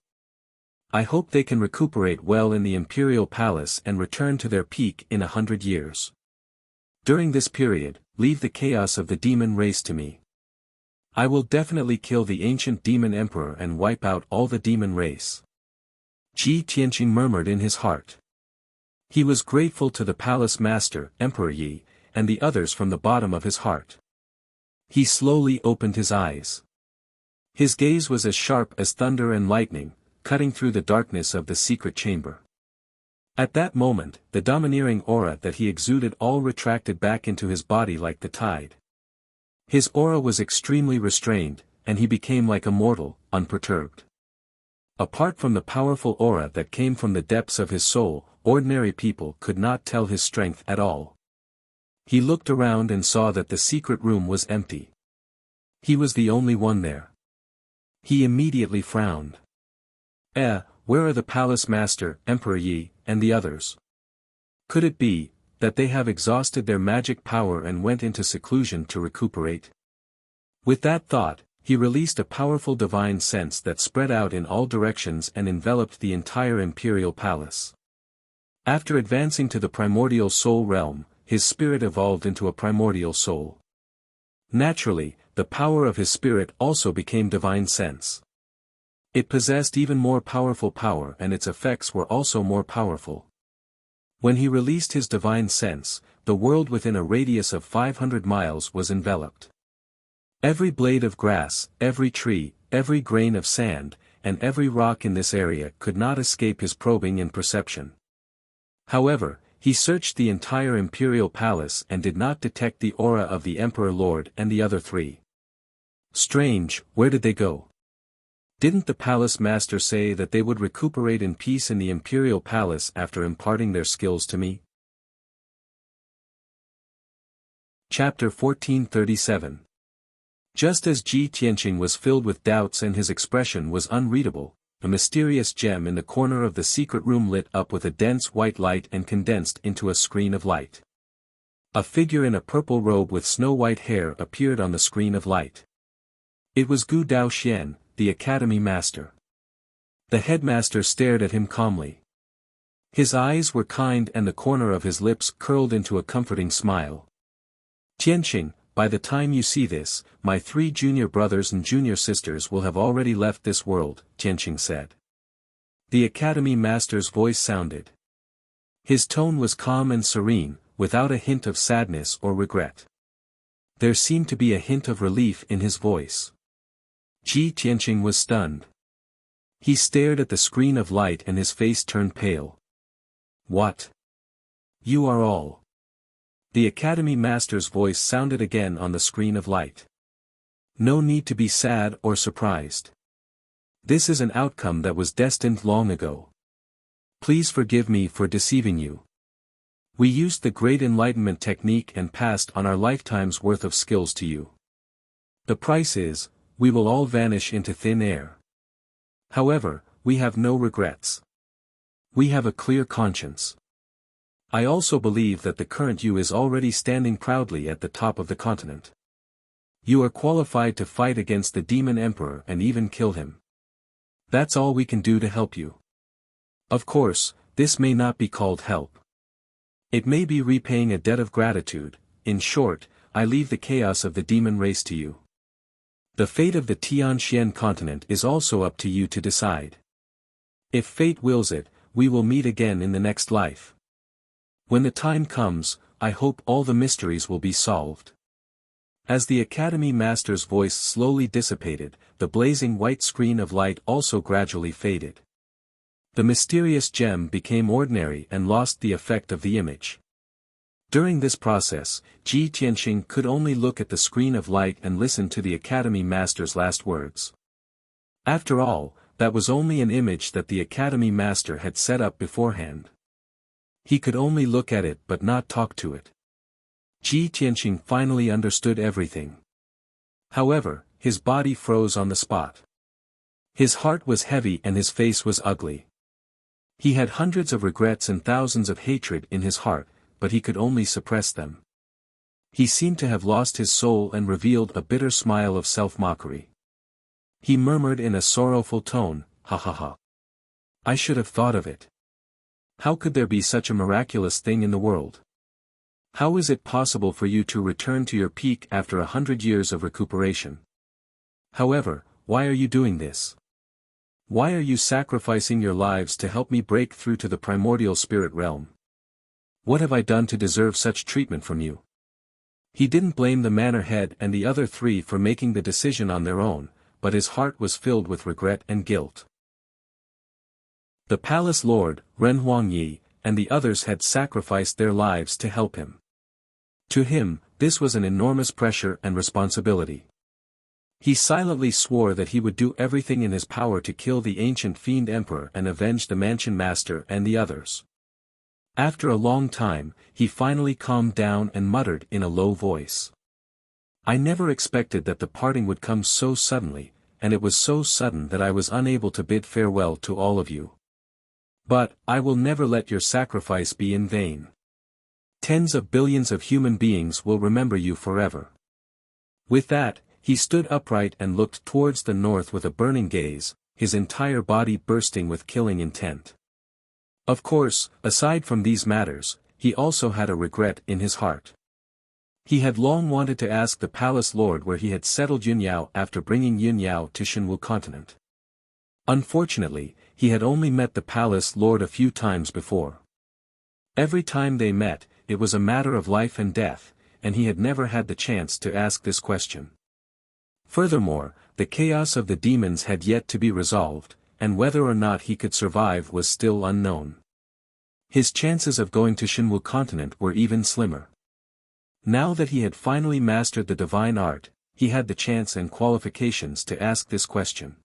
I hope they can recuperate well in the imperial palace and return to their peak in 100 years. During this period, leave the chaos of the demon race to me. I will definitely kill the ancient demon emperor and wipe out all the demon race. Ji Tianqing murmured in his heart. He was grateful to the palace master, Emperor Yi, and the others from the bottom of his heart. He slowly opened his eyes. His gaze was as sharp as thunder and lightning, cutting through the darkness of the secret chamber. At that moment, the domineering aura that he exuded all retracted back into his body like the tide. His aura was extremely restrained, and he became like a mortal, unperturbed. Apart from the powerful aura that came from the depths of his soul, ordinary people could not tell his strength at all. He looked around and saw that the secret room was empty. He was the only one there. He immediately frowned. Where are the palace master, Emperor Yi, and the others? Could it be that they have exhausted their magic power and went into seclusion to recuperate? With that thought, He released a powerful divine sense that spread out in all directions and enveloped the entire imperial palace. After advancing to the primordial soul realm, his spirit evolved into a primordial soul. Naturally, the power of his spirit also became divine sense. It possessed even more powerful power and its effects were also more powerful. When he released his divine sense, the world within a radius of 500 miles was enveloped. Every blade of grass, every tree, every grain of sand, and every rock in this area could not escape his probing and perception. However, he searched the entire imperial palace and did not detect the aura of the Emperor Lord and the other three. Strange, where did they go? Didn't the palace master say that they would recuperate in peace in the imperial palace after imparting their skills to me? Chapter 1437. Just as Ji Tianqing was filled with doubts and his expression was unreadable, a mysterious gem in the corner of the secret room lit up with a dense white light and condensed into a screen of light. A figure in a purple robe with snow-white hair appeared on the screen of light. It was Gu Daoxian, the academy master. The headmaster stared at him calmly. His eyes were kind and the corner of his lips curled into a comforting smile. Tianqing, by the time you see this, my 3 junior brothers and junior sisters will have already left this world, Tianqing said. The academy master's voice sounded. His tone was calm and serene, without a hint of sadness or regret. There seemed to be a hint of relief in his voice. Ji Tianqing was stunned. He stared at the screen of light and his face turned pale. What? You are all. The academy master's voice sounded again on the screen of light. No need to be sad or surprised. This is an outcome that was destined long ago. Please forgive me for deceiving you. We used the great enlightenment technique and passed on our lifetime's worth of skills to you. The price is, we will all vanish into thin air. However, we have no regrets. We have a clear conscience. I also believe that the current you is already standing proudly at the top of the continent. You are qualified to fight against the demon emperor and even kill him. That's all we can do to help you. Of course, this may not be called help. It may be repaying a debt of gratitude. In short, I leave the chaos of the demon race to you. The fate of the Tianxian continent is also up to you to decide. If fate wills it, we will meet again in the next life. When the time comes, I hope all the mysteries will be solved. As the academy master's voice slowly dissipated, the blazing white screen of light also gradually faded. The mysterious gem became ordinary and lost the effect of the image. During this process, Ji Tianqing could only look at the screen of light and listen to the academy master's last words. After all, that was only an image that the academy master had set up beforehand. He could only look at it but not talk to it. Ji Tianqing finally understood everything. However, his body froze on the spot. His heart was heavy and his face was ugly. He had hundreds of regrets and thousands of hatred in his heart, but he could only suppress them. He seemed to have lost his soul and revealed a bitter smile of self-mockery. He murmured in a sorrowful tone, "Ha ha ha. I should have thought of it. How could there be such a miraculous thing in the world? How is it possible for you to return to your peak after 100 years of recuperation? However, why are you doing this? Why are you sacrificing your lives to help me break through to the primordial spirit realm? What have I done to deserve such treatment from you?" He didn't blame the manor head and the other 3 for making the decision on their own, but his heart was filled with regret and guilt. The palace lord, Ren Huangyi, and the others had sacrificed their lives to help him. To him, this was an enormous pressure and responsibility. He silently swore that he would do everything in his power to kill the ancient fiend emperor and avenge the mansion master and the others. After a long time, he finally calmed down and muttered in a low voice. "I never expected that the parting would come so suddenly, and it was so sudden that I was unable to bid farewell to all of you. But, I will never let your sacrifice be in vain. Tens of billions of human beings will remember you forever." With that, He stood upright and looked towards the north with a burning gaze, his entire body bursting with killing intent. Of course, aside from these matters, he also had a regret in his heart. He had long wanted to ask the palace lord where he had settled Yunyao after bringing Yunyao to Shenwu continent. Unfortunately, he had only met the palace lord a few times before. Every time they met, it was a matter of life and death, and he had never had the chance to ask this question. Furthermore, the chaos of the demons had yet to be resolved, and whether or not he could survive was still unknown. His chances of going to Shenwu continent were even slimmer. Now that he had finally mastered the divine art, he had the chance and qualifications to ask this question.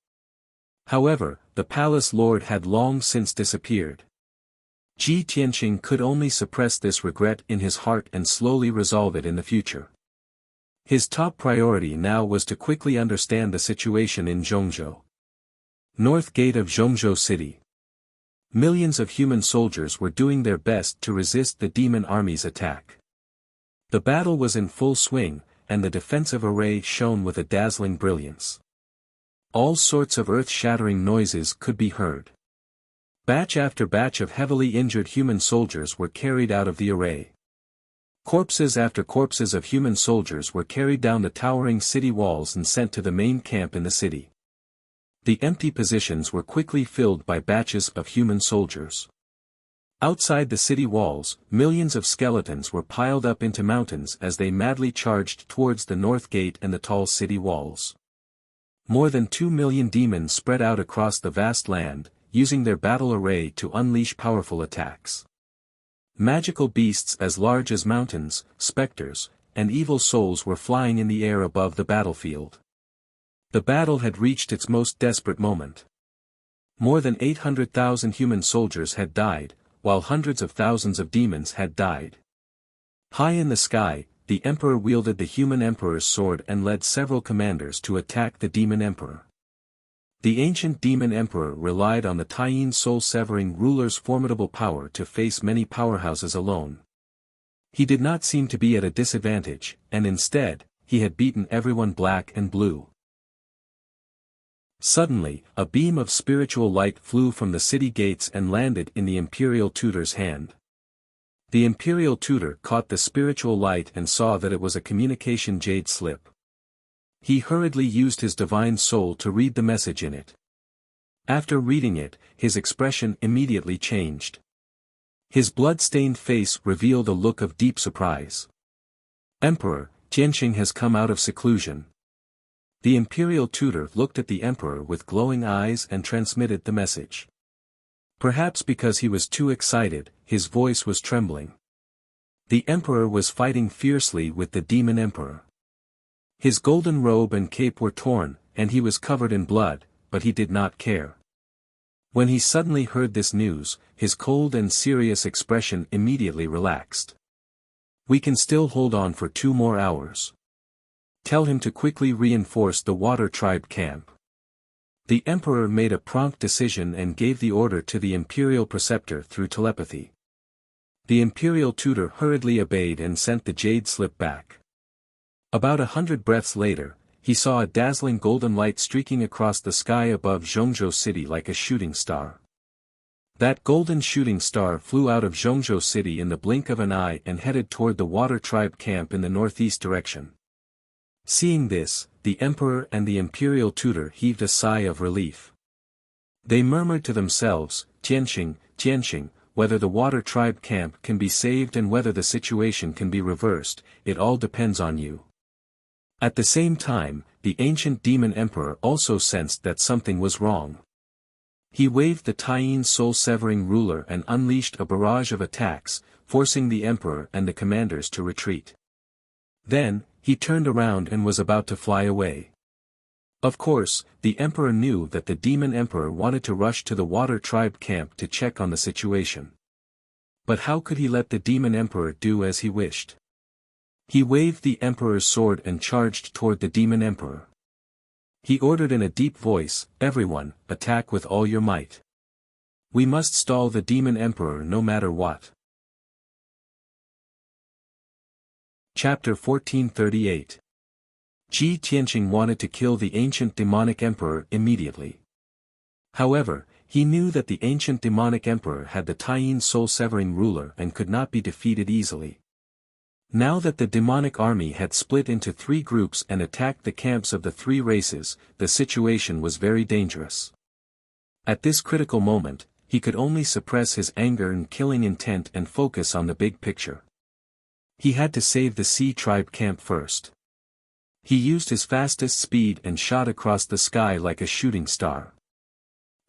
However, the palace lord had long since disappeared. Ji Tianqing could only suppress this regret in his heart and slowly resolve it in the future. His top priority now was to quickly understand the situation in Zhongzhou. North Gate of Zhongzhou City. Millions of human soldiers were doing their best to resist the demon army's attack. The battle was in full swing, and the defensive array shone with a dazzling brilliance. All sorts of earth-shattering noises could be heard. Batch after batch of heavily injured human soldiers were carried out of the array. Corpses after corpses of human soldiers were carried down the towering city walls and sent to the main camp in the city. The empty positions were quickly filled by batches of human soldiers. Outside the city walls, millions of skeletons were piled up into mountains as they madly charged towards the north gate and the tall city walls. More than 2 million demons spread out across the vast land, using their battle array to unleash powerful attacks. Magical beasts as large as mountains, specters, and evil souls were flying in the air above the battlefield. The battle had reached its most desperate moment. More than 800,000 human soldiers had died, while hundreds of thousands of demons had died. High in the sky, the emperor wielded the human emperor's sword and led several commanders to attack the demon emperor. The ancient demon emperor relied on the Taiyin soul-severing ruler's formidable power to face many powerhouses alone. He did not seem to be at a disadvantage, and instead, he had beaten everyone black and blue. Suddenly, a beam of spiritual light flew from the city gates and landed in the imperial tutor's hand. The imperial tutor caught the spiritual light and saw that it was a communication jade slip. He hurriedly used his divine soul to read the message in it. After reading it, his expression immediately changed. His blood-stained face revealed a look of deep surprise. Emperor, Tianqing has come out of seclusion. The imperial tutor looked at the emperor with glowing eyes and transmitted the message. Perhaps because he was too excited, his voice was trembling. The emperor was fighting fiercely with the demon emperor. His golden robe and cape were torn, and he was covered in blood, but he did not care. When he suddenly heard this news, his cold and serious expression immediately relaxed. We can still hold on for 2 more hours. Tell him to quickly reinforce the water tribe camp. The emperor made a prompt decision and gave the order to the imperial preceptor through telepathy. The imperial tutor hurriedly obeyed and sent the jade slip back. About 100 breaths later, he saw a dazzling golden light streaking across the sky above Zhongzhou city like a shooting star. That golden shooting star flew out of Zhongzhou city in the blink of an eye and headed toward the water tribe camp in the northeast direction. Seeing this, the emperor and the imperial tutor heaved a sigh of relief. They murmured to themselves, Tianqing, Tianqing, whether the water tribe camp can be saved and whether the situation can be reversed, it all depends on you. At the same time, the ancient demon emperor also sensed that something was wrong. He waved the Taiyin soul-severing ruler and unleashed a barrage of attacks, forcing the emperor and the commanders to retreat. Then, he turned around and was about to fly away. Of course, the emperor knew that the demon emperor wanted to rush to the water tribe camp to check on the situation. But how could he let the demon emperor do as he wished? He waved the emperor's sword and charged toward the demon emperor. He ordered in a deep voice, "Everyone, attack with all your might. We must stall the demon emperor no matter what." Chapter 1438. Ji Tianqing wanted to kill the ancient demonic emperor immediately. However, he knew that the ancient demonic emperor had the Taiyin soul-severing ruler and could not be defeated easily. Now that the demonic army had split into 3 groups and attacked the camps of the 3 races, the situation was very dangerous. At this critical moment, he could only suppress his anger and killing intent and focus on the big picture. He had to save the Sea tribe camp first. He used his fastest speed and shot across the sky like a shooting star.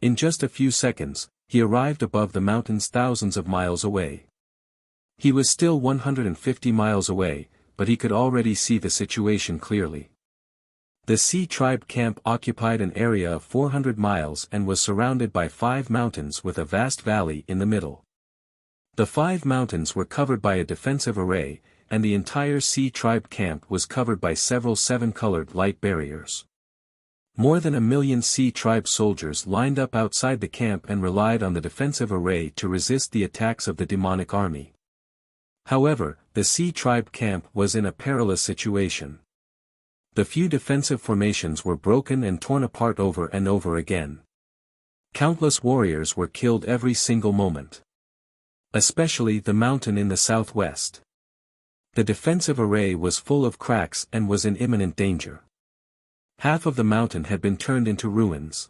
In just a few seconds, he arrived above the mountains thousands of miles away. He was still 150 miles away, but he could already see the situation clearly. The Sea tribe camp occupied an area of 400 miles and was surrounded by 5 mountains with a vast valley in the middle. The 5 mountains were covered by a defensive array, and the entire Sea tribe camp was covered by several 7-colored light barriers. More than 1 million Sea tribe soldiers lined up outside the camp and relied on the defensive array to resist the attacks of the demonic army. However, the Sea tribe camp was in a perilous situation. The few defensive formations were broken and torn apart over and over again. Countless warriors were killed every single moment. Especially the mountain in the southwest. The defensive array was full of cracks and was in imminent danger. Half of the mountain had been turned into ruins.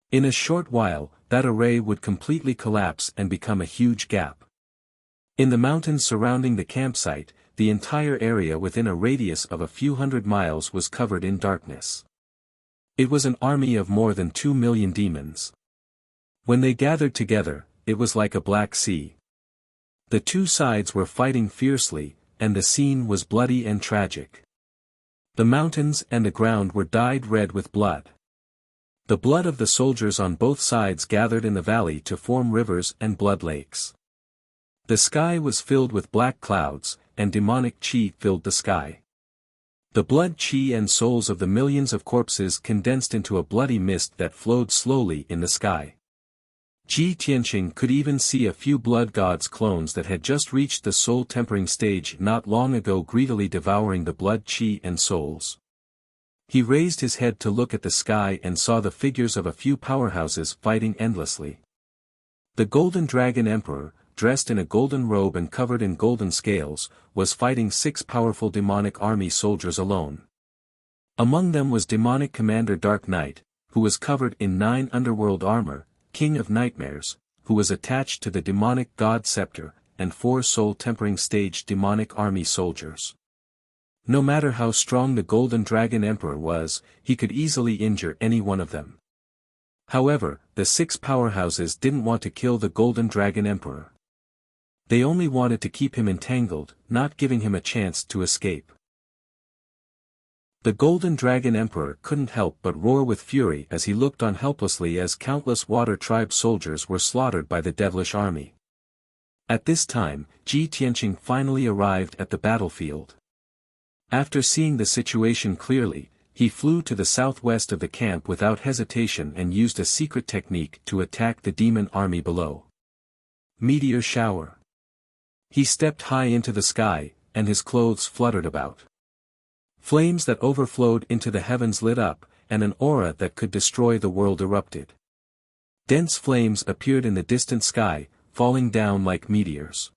In a short while, that array would completely collapse and become a huge gap. In the mountains surrounding the campsite, the entire area within a radius of a few hundred miles was covered in darkness. It was an army of more than 2 million demons. When they gathered together, it was like a black sea. The 2 sides were fighting fiercely, and the scene was bloody and tragic. The mountains and the ground were dyed red with blood. The blood of the soldiers on both sides gathered in the valley to form rivers and blood lakes. The sky was filled with black clouds, and demonic chi filled the sky. The blood chi and souls of the millions of corpses condensed into a bloody mist that flowed slowly in the sky. Ji Tianqing could even see a few blood gods clones that had just reached the soul-tempering stage not long ago greedily devouring the blood chi and souls. He raised his head to look at the sky and saw the figures of a few powerhouses fighting endlessly. The Golden Dragon Emperor, dressed in a golden robe and covered in golden scales, was fighting 6 powerful demonic army soldiers alone. Among them was demonic commander Dark Knight, who was covered in 9 underworld armor, King of Nightmares, who was attached to the demonic god scepter, and 4 soul-tempering stage demonic army soldiers. No matter how strong the Golden Dragon Emperor was, he could easily injure any one of them. However, the 6 powerhouses didn't want to kill the Golden Dragon Emperor. They only wanted to keep him entangled, not giving him a chance to escape. The Golden Dragon Emperor couldn't help but roar with fury as he looked on helplessly as countless Water Tribe soldiers were slaughtered by the devilish army. At this time, Ji Tianqing finally arrived at the battlefield. After seeing the situation clearly, he flew to the southwest of the camp without hesitation and used a secret technique to attack the demon army below. Meteor shower. He stepped high into the sky, and his clothes fluttered about. Flames that overflowed into the heavens lit up, and an aura that could destroy the world erupted. Dense flames appeared in the distant sky, falling down like meteors.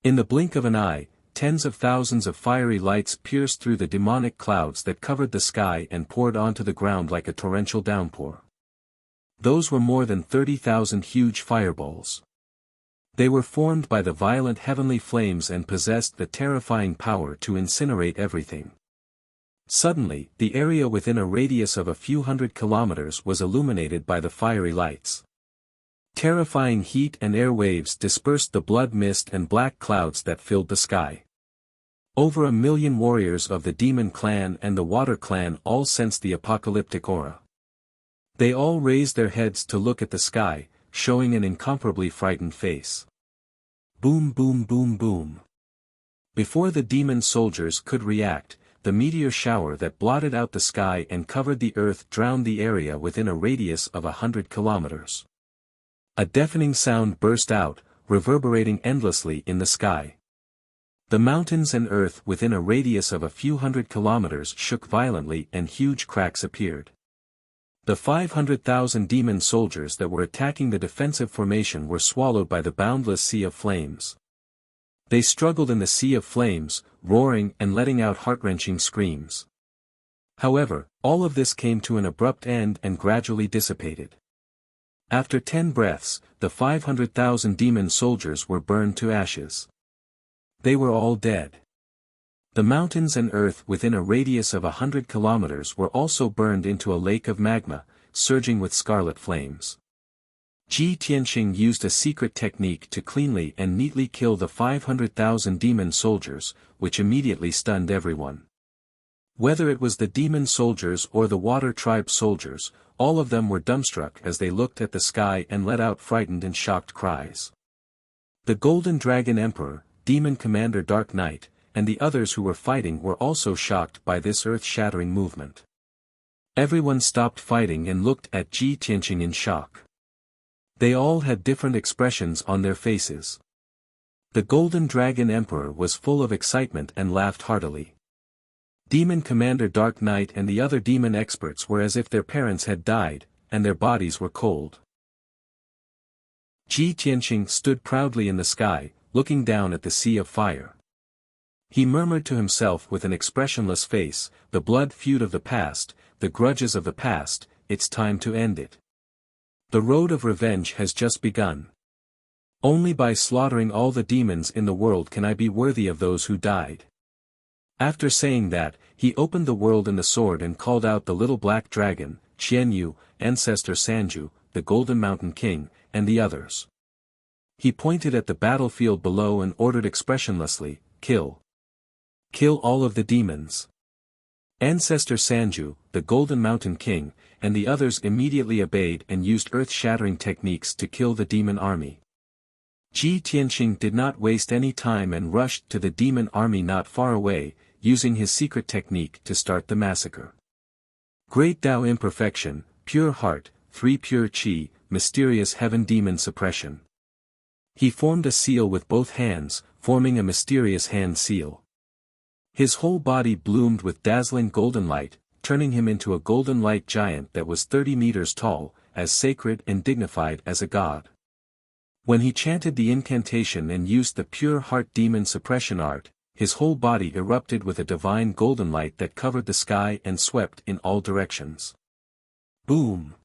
In the blink of an eye, tens of thousands of fiery lights pierced through the demonic clouds that covered the sky and poured onto the ground like a torrential downpour. Those were more than 30,000 huge fireballs. They were formed by the violent heavenly flames and possessed the terrifying power to incinerate everything. Suddenly, the area within a radius of a few hundred kilometers was illuminated by the fiery lights. Terrifying heat and air waves dispersed the blood mist and black clouds that filled the sky. Over 1 million warriors of the Demon Clan and the Water Clan all sensed the apocalyptic aura. They all raised their heads to look at the sky, showing an incomparably frightened face. Boom boom boom boom. Before the demon soldiers could react, the meteor shower that blotted out the sky and covered the earth drowned the area within a radius of 100 kilometers. A deafening sound burst out, reverberating endlessly in the sky. The mountains and earth within a radius of a few hundred kilometers shook violently and huge cracks appeared. The 500,000 demon soldiers that were attacking the defensive formation were swallowed by the boundless sea of flames. They struggled in the sea of flames, roaring and letting out heart-wrenching screams. However, all of this came to an abrupt end and gradually dissipated. After 10 breaths, the 500,000 demon soldiers were burned to ashes. They were all dead. The mountains and earth within a radius of 100 kilometers were also burned into a lake of magma, surging with scarlet flames. Ji Tianqing used a secret technique to cleanly and neatly kill the 500,000 demon soldiers, which immediately stunned everyone. Whether it was the demon soldiers or the water tribe soldiers, all of them were dumbstruck as they looked at the sky and let out frightened and shocked cries. The Golden Dragon Emperor, Demon Commander Dark Knight, and the others who were fighting were also shocked by this earth-shattering movement. Everyone stopped fighting and looked at Ji Tianqing in shock. They all had different expressions on their faces. The Golden Dragon Emperor was full of excitement and laughed heartily. Demon Commander Dark Knight and the other demon experts were as if their parents had died, and their bodies were cold. Ji Tianqing stood proudly in the sky, looking down at the sea of fire. He murmured to himself with an expressionless face, "The blood feud of the past, the grudges of the past, it's time to end it. The road of revenge has just begun. Only by slaughtering all the demons in the world can I be worthy of those who died." After saying that, he opened the world in the sword and called out the little black dragon, Qianyu, Ancestor Sanju, the Golden Mountain King, and the others. He pointed at the battlefield below and ordered expressionlessly, "Kill. Kill all of the demons." Ancestor Sanju, the Golden Mountain King, and the others immediately obeyed and used earth-shattering techniques to kill the demon army. Ji Tianqing did not waste any time and rushed to the demon army not far away, using his secret technique to start the massacre. Great Tao Imperfection, Pure Heart, 3 Pure Qi, Mysterious Heaven Demon Suppression. He formed a seal with both hands, forming a mysterious hand seal. His whole body bloomed with dazzling golden light, turning him into a golden light giant that was 30 meters tall, as sacred and dignified as a god. When he chanted the incantation and used the Pure Heart Demon Suppression art, his whole body erupted with a divine golden light that covered the sky and swept in all directions. Boom!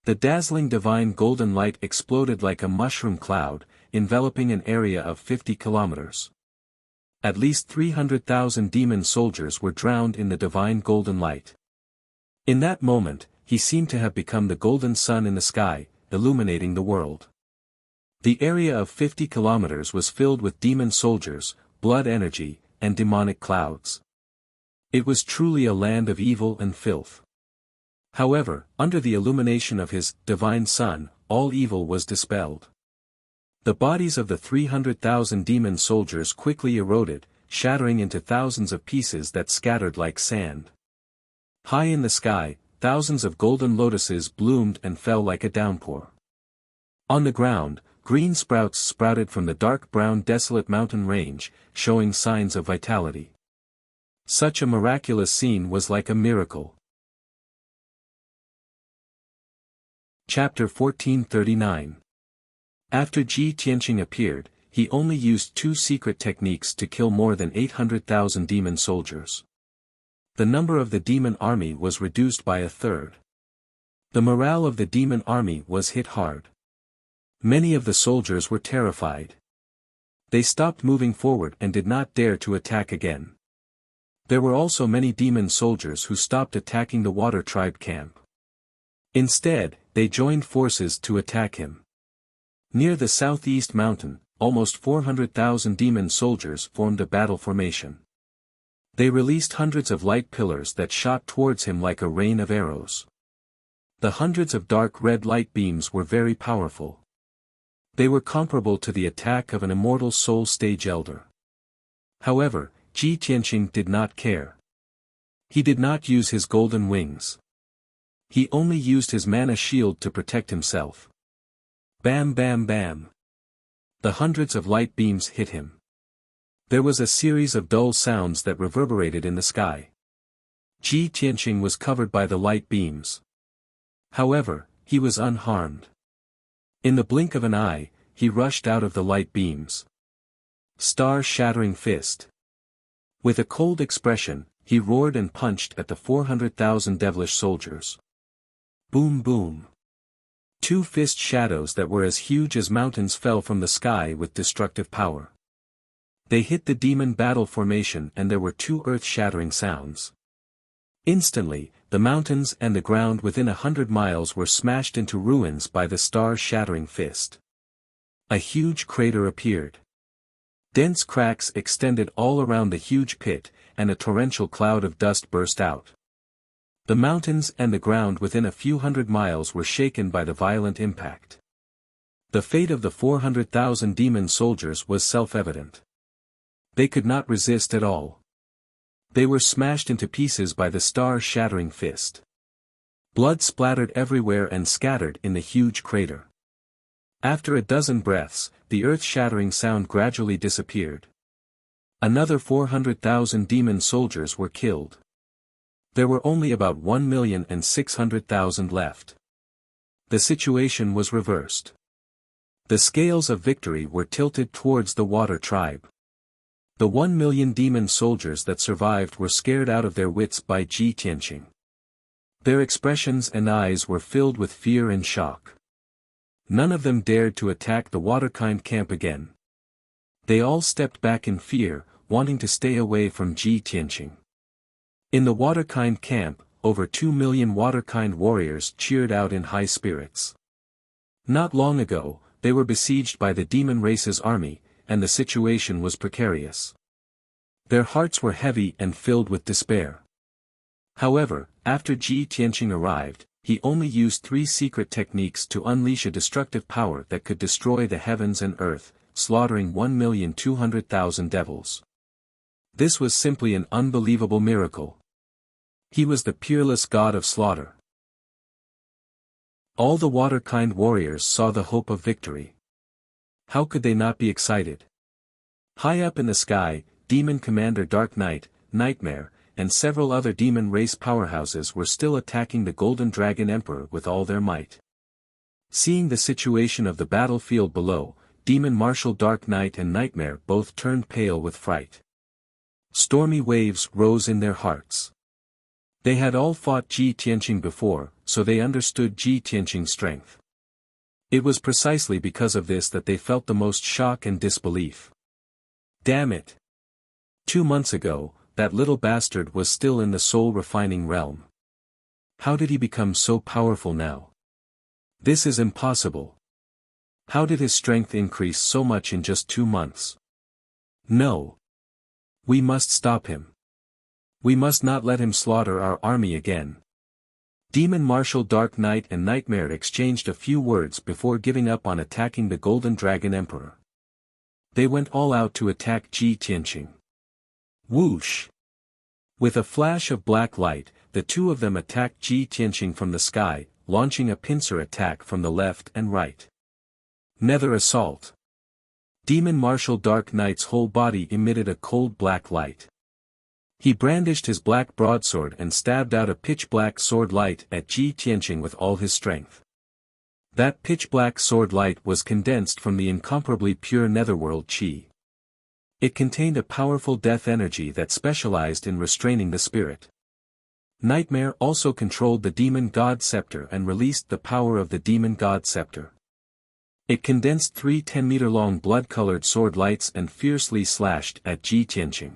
The dazzling divine golden light exploded like a mushroom cloud, enveloping an area of 50 kilometers. At least 300,000 demon soldiers were drowned in the divine golden light. In that moment, he seemed to have become the golden sun in the sky, illuminating the world. The area of 50 kilometers was filled with demon soldiers, blood energy, and demonic clouds. It was truly a land of evil and filth. However, under the illumination of his divine sun, all evil was dispelled. The bodies of the 300,000 demon soldiers quickly eroded, shattering into thousands of pieces that scattered like sand. High in the sky, thousands of golden lotuses bloomed and fell like a downpour. On the ground, green sprouts sprouted from the dark brown desolate mountain range, showing signs of vitality. Such a miraculous scene was like a miracle. Chapter 1439. After Ji Tianqing appeared, he only used 2 secret techniques to kill more than 800,000 demon soldiers. The number of the demon army was reduced by a third. The morale of the demon army was hit hard. Many of the soldiers were terrified. They stopped moving forward and did not dare to attack again. There were also many demon soldiers who stopped attacking the water tribe camp. Instead, they joined forces to attack him. Near the southeast mountain, almost 400,000 demon soldiers formed a battle formation. They released hundreds of light pillars that shot towards him like a rain of arrows. The hundreds of dark red light beams were very powerful. They were comparable to the attack of an immortal soul stage elder. However, Ji Tianqing did not care. He did not use his golden wings. He only used his mana shield to protect himself. Bam bam bam. The hundreds of light beams hit him. There was a series of dull sounds that reverberated in the sky. Ji Tianqing was covered by the light beams. However, he was unharmed. In the blink of an eye, he rushed out of the light beams. Star-shattering fist. With a cold expression, he roared and punched at the 400,000 devilish soldiers. Boom boom. Two fist shadows that were as huge as mountains fell from the sky with destructive power. They hit the demon battle formation and there were two earth-shattering sounds. Instantly, the mountains and the ground within 100 miles were smashed into ruins by the star-shattering fist. A huge crater appeared. Dense cracks extended all around the huge pit, and a torrential cloud of dust burst out. The mountains and the ground within a few hundred miles were shaken by the violent impact. The fate of the 400,000 demon soldiers was self-evident. They could not resist at all. They were smashed into pieces by the star-shattering fist. Blood splattered everywhere and scattered in the huge crater. After a dozen breaths, the earth-shattering sound gradually disappeared. Another 400,000 demon soldiers were killed. There were only about 1,600,000 left. The situation was reversed. The scales of victory were tilted towards the water tribe. The 1 million demon soldiers that survived were scared out of their wits by Ji Tianqing. Their expressions and eyes were filled with fear and shock. None of them dared to attack the Waterkind camp again. They all stepped back in fear, wanting to stay away from Ji Tianqing. In the Waterkind camp, over 2 million Waterkind warriors cheered out in high spirits. Not long ago, they were besieged by the demon race's army, and the situation was precarious. Their hearts were heavy and filled with despair. However, after Ji Tianqing arrived, he only used 3 secret techniques to unleash a destructive power that could destroy the heavens and earth, slaughtering 1,200,000 devils. This was simply an unbelievable miracle. He was the peerless god of slaughter. All the Waterkind warriors saw the hope of victory. How could they not be excited? High up in the sky, Demon Commander Dark Knight, Nightmare, and several other demon race powerhouses were still attacking the Golden Dragon Emperor with all their might. Seeing the situation of the battlefield below, Demon Marshal Dark Knight and Nightmare both turned pale with fright. Stormy waves rose in their hearts. They had all fought Ji Tianqing before, so they understood Ji Tianqing's strength. It was precisely because of this that they felt the most shock and disbelief. Damn it! 2 months ago, that little bastard was still in the soul-refining realm. How did he become so powerful now? This is impossible. How did his strength increase so much in just 2 months? No. We must stop him. We must not let him slaughter our army again. Demon Marshal Dark Knight and Nightmare exchanged a few words before giving up on attacking the Golden Dragon Emperor. They went all out to attack Ji Tianqing. Whoosh! With a flash of black light, the two of them attacked Ji Tianqing from the sky, launching a pincer attack from the left and right. Nether assault. Demon Marshal Dark Knight's whole body emitted a cold black light. He brandished his black broadsword and stabbed out a pitch-black sword light at Ji Tianqing with all his strength. That pitch-black sword light was condensed from the incomparably pure netherworld chi. It contained a powerful death energy that specialized in restraining the spirit. Nightmare also controlled the Demon God Scepter and released the power of the Demon God Scepter. It condensed 3 10-meter-long blood-colored sword lights and fiercely slashed at Ji Tianqing.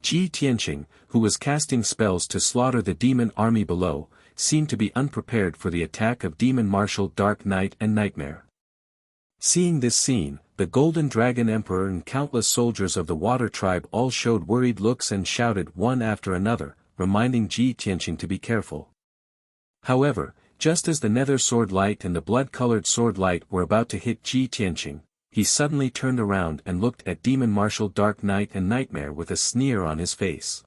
Ji Tianqing, who was casting spells to slaughter the demon army below, seemed to be unprepared for the attack of Demon Marshal Dark Knight and Nightmare. Seeing this scene, the Golden Dragon Emperor and countless soldiers of the Water Tribe all showed worried looks and shouted one after another, reminding Ji Tianqing to be careful. However, just as the Nether Sword Light and the Blood-Colored Sword Light were about to hit Ji Tianqing, he suddenly turned around and looked at Demon Marshal Dark Knight and Nightmare with a sneer on his face.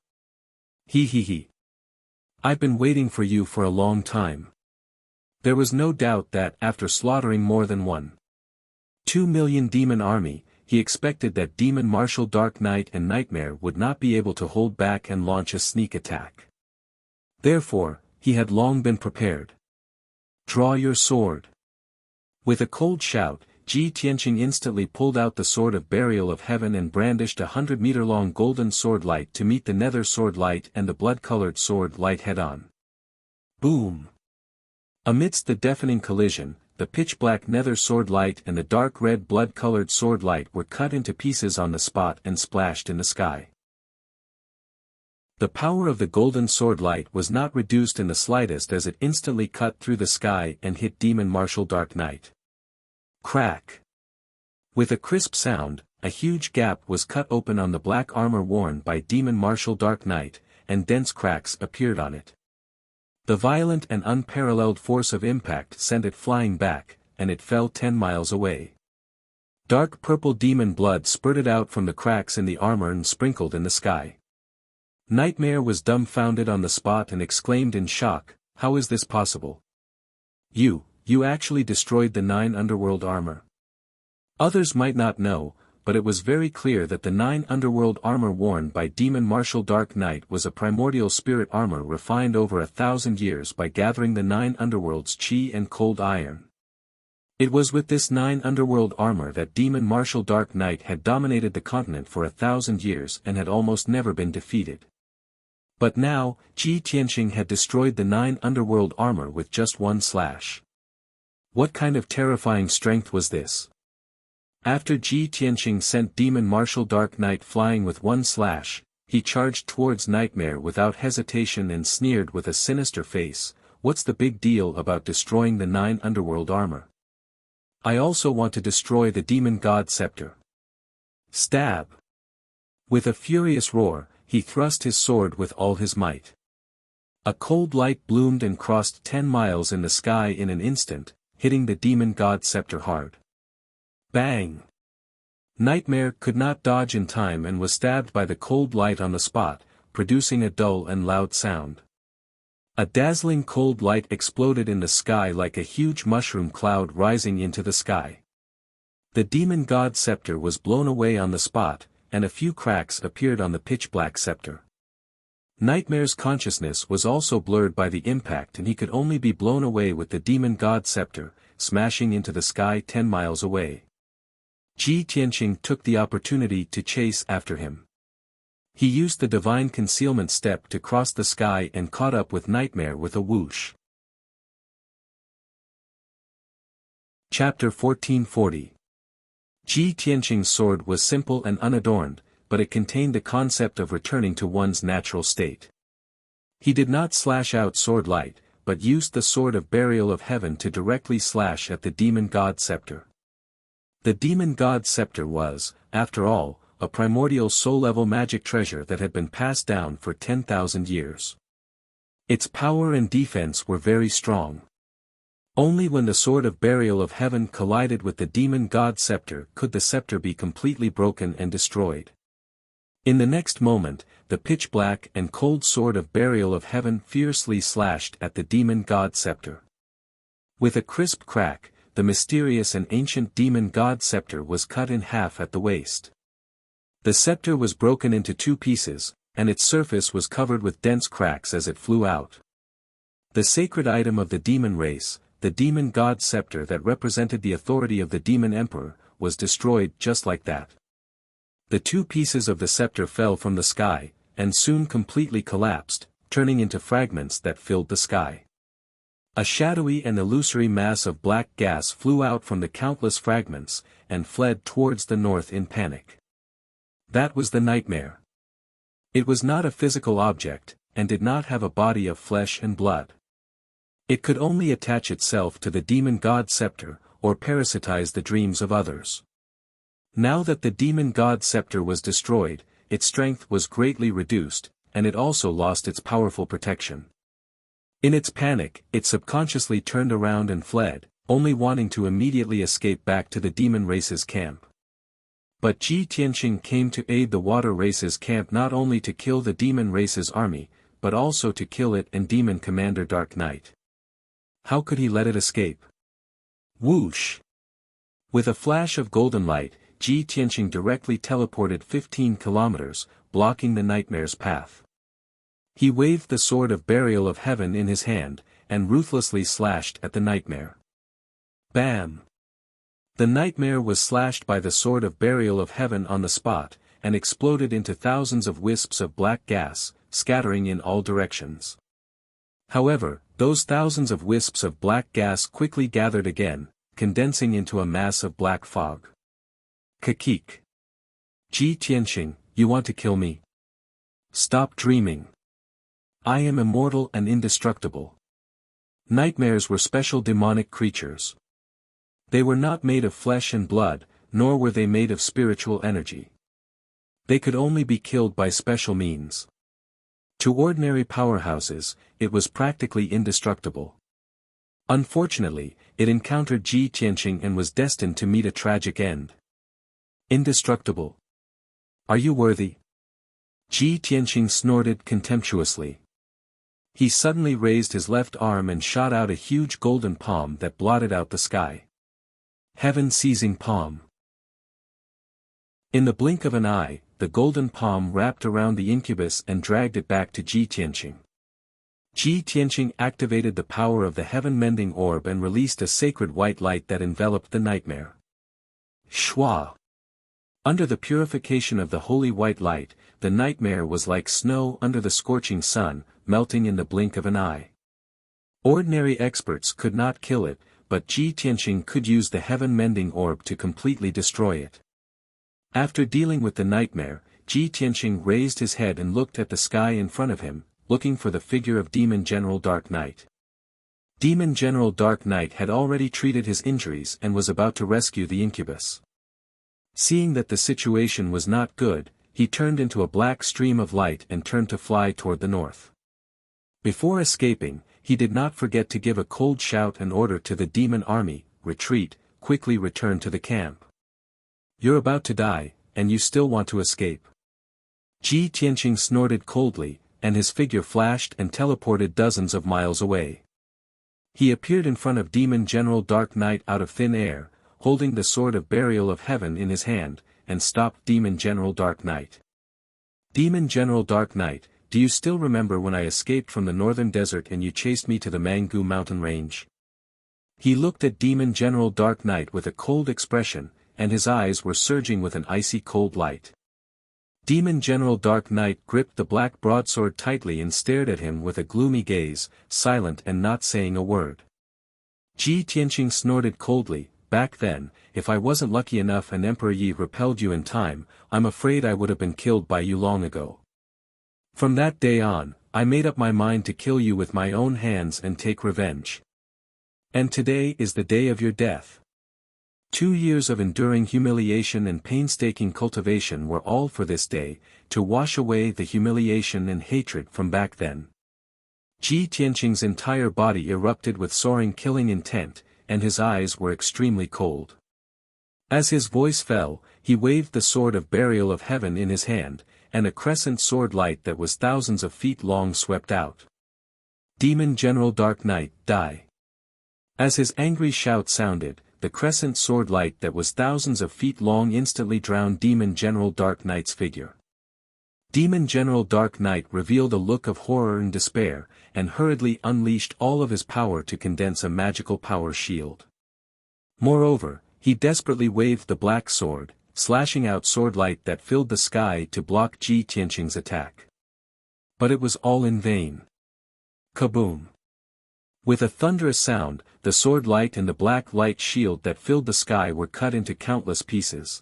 He. I've been waiting for you for a long time. There was no doubt that, after slaughtering more than 1.2 million demon army, he expected that Demon Marshal Dark Knight and Nightmare would not be able to hold back and launch a sneak attack. Therefore, he had long been prepared. "Draw your sword." With a cold shout, Ji Tianqing instantly pulled out the Sword of Burial of Heaven and brandished a 100-meter-long golden sword light to meet the nether sword light and the blood-colored sword light head-on. Boom! Amidst the deafening collision, the pitch-black nether sword light and the dark red blood-colored sword light were cut into pieces on the spot and splashed in the sky. The power of the golden sword light was not reduced in the slightest as it instantly cut through the sky and hit Demon Marshal Dark Knight. Crack! With a crisp sound, a huge gap was cut open on the black armor worn by Demon Marshal Dark Knight, and dense cracks appeared on it. The violent and unparalleled force of impact sent it flying back, and it fell 10 miles away. Dark purple demon blood spurted out from the cracks in the armor and sprinkled in the sky. Nightmare was dumbfounded on the spot and exclaimed in shock, "How is this possible? You actually destroyed the 9 underworld armor." Others might not know, but it was very clear that the 9 underworld armor worn by Demon Marshal Dark Knight was a primordial spirit armor refined over 1,000 years by gathering the 9 underworld's chi and cold iron. It was with this 9 underworld armor that Demon Marshal Dark Knight had dominated the continent for 1,000 years and had almost never been defeated. But now, Ji Tianqing had destroyed the 9 underworld armor with just one slash. What kind of terrifying strength was this? After Ji Tianqing sent Demon Marshal Dark Knight flying with one slash, he charged towards Nightmare without hesitation and sneered with a sinister face, "What's the big deal about destroying the 9 underworld armor? I also want to destroy the Demon God Scepter." Stab! With a furious roar, he thrust his sword with all his might. A cold light bloomed and crossed 10 miles in the sky in an instant, hitting the Demon God Scepter hard. Bang! Nightmare could not dodge in time and was stabbed by the cold light on the spot, producing a dull and loud sound. A dazzling cold light exploded in the sky like a huge mushroom cloud rising into the sky. The Demon God Scepter was blown away on the spot, and a few cracks appeared on the pitch-black scepter. Nightmare's consciousness was also blurred by the impact and he could only be blown away with the Demon God Scepter, smashing into the sky 10 miles away. Ji Tianqing took the opportunity to chase after him. He used the divine concealment step to cross the sky and caught up with Nightmare with a whoosh. Chapter 1440. Ji Tianqing's sword was simple and unadorned, but it contained the concept of returning to one's natural state. He did not slash out sword light, but used the Sword of Burial of Heaven to directly slash at the Demon God Scepter. The Demon God Scepter was, after all, a primordial soul-level magic treasure that had been passed down for 10,000 years. Its power and defense were very strong. Only when the Sword of Burial of Heaven collided with the Demon God Scepter could the scepter be completely broken and destroyed. In the next moment, the pitch-black and cold Sword of Burial of Heaven fiercely slashed at the Demon God Scepter. With a crisp crack, the mysterious and ancient Demon God Scepter was cut in half at the waist. The scepter was broken into 2 pieces, and its surface was covered with dense cracks as it flew out. The sacred item of the demon race, the Demon God Scepter that represented the authority of the Demon Emperor, was destroyed just like that. The 2 pieces of the scepter fell from the sky, and soon completely collapsed, turning into fragments that filled the sky. A shadowy and illusory mass of black gas flew out from the countless fragments, and fled towards the north in panic. That was the Nightmare. It was not a physical object, and did not have a body of flesh and blood. It could only attach itself to the Demon God Scepter, or parasitize the dreams of others. Now that the Demon God Scepter was destroyed, its strength was greatly reduced, and it also lost its powerful protection. In its panic, it subconsciously turned around and fled, only wanting to immediately escape back to the demon race's camp. But Ji Tianqing came to aid the water race's camp not only to kill the demon race's army, but also to kill it and Demon Commander Dark Knight. How could he let it escape? Whoosh! With a flash of golden light, Ji Tianqing directly teleported 15 kilometers, blocking the nightmare's path. He waved the sword of burial of heaven in his hand, and ruthlessly slashed at the nightmare. Bam! The nightmare was slashed by the sword of burial of heaven on the spot, and exploded into thousands of wisps of black gas, scattering in all directions. However, those thousands of wisps of black gas quickly gathered again, condensing into a mass of black fog. Kakik. Ji Tianqing, you want to kill me? Stop dreaming. I am immortal and indestructible. Nightmares were special demonic creatures. They were not made of flesh and blood, nor were they made of spiritual energy. They could only be killed by special means. To ordinary powerhouses, it was practically indestructible. Unfortunately, it encountered Ji Tianqing and was destined to meet a tragic end. Indestructible. Are you worthy? Ji Tianqing snorted contemptuously. He suddenly raised his left arm and shot out a huge golden palm that blotted out the sky. Heaven-seizing palm. In the blink of an eye, the golden palm wrapped around the incubus and dragged it back to Ji Tianqing. Ji Tianqing activated the power of the heaven-mending orb and released a sacred white light that enveloped the nightmare. Shwa! Under the purification of the holy white light, the nightmare was like snow under the scorching sun, melting in the blink of an eye. Ordinary experts could not kill it, but Ji Tianqing could use the heaven-mending orb to completely destroy it. After dealing with the nightmare, Ji Tianqing raised his head and looked at the sky in front of him, looking for the figure of Demon General Dark Knight. Demon General Dark Knight had already treated his injuries and was about to rescue the incubus. Seeing that the situation was not good, he turned into a black stream of light and turned to fly toward the north. Before escaping, he did not forget to give a cold shout and order to the demon army, retreat, quickly return to the camp. You're about to die, and you still want to escape. Ji Tianqing snorted coldly, and his figure flashed and teleported dozens of miles away. He appeared in front of Demon General Dark Knight out of thin air, holding the sword of burial of heaven in his hand, and stopped Demon General Dark Knight. Demon General Dark Knight, do you still remember when I escaped from the northern desert and you chased me to the Mangu mountain range? He looked at Demon General Dark Knight with a cold expression, and his eyes were surging with an icy cold light. Demon General Dark Knight gripped the black broadsword tightly and stared at him with a gloomy gaze, silent and not saying a word. Ji Tianqing snorted coldly, back then, if I wasn't lucky enough and Emperor Yi repelled you in time, I'm afraid I would have been killed by you long ago. From that day on, I made up my mind to kill you with my own hands and take revenge. And today is the day of your death. 2 years of enduring humiliation and painstaking cultivation were all for this day, to wash away the humiliation and hatred from back then. Ji Tianqing's entire body erupted with soaring killing intent, and his eyes were extremely cold. As his voice fell, he waved the sword of burial of heaven in his hand, and a crescent sword light that was thousands of feet long swept out. Demon General Dark Knight, die. As his angry shout sounded, the crescent sword light that was thousands of feet long instantly drowned Demon General Dark Knight's figure. Demon General Dark Knight revealed a look of horror and despair, and hurriedly unleashed all of his power to condense a magical power shield. Moreover, he desperately waved the black sword, slashing out sword light that filled the sky to block Ji Tianqing's attack. But it was all in vain. Kaboom! With a thunderous sound, the sword light and the black light shield that filled the sky were cut into countless pieces.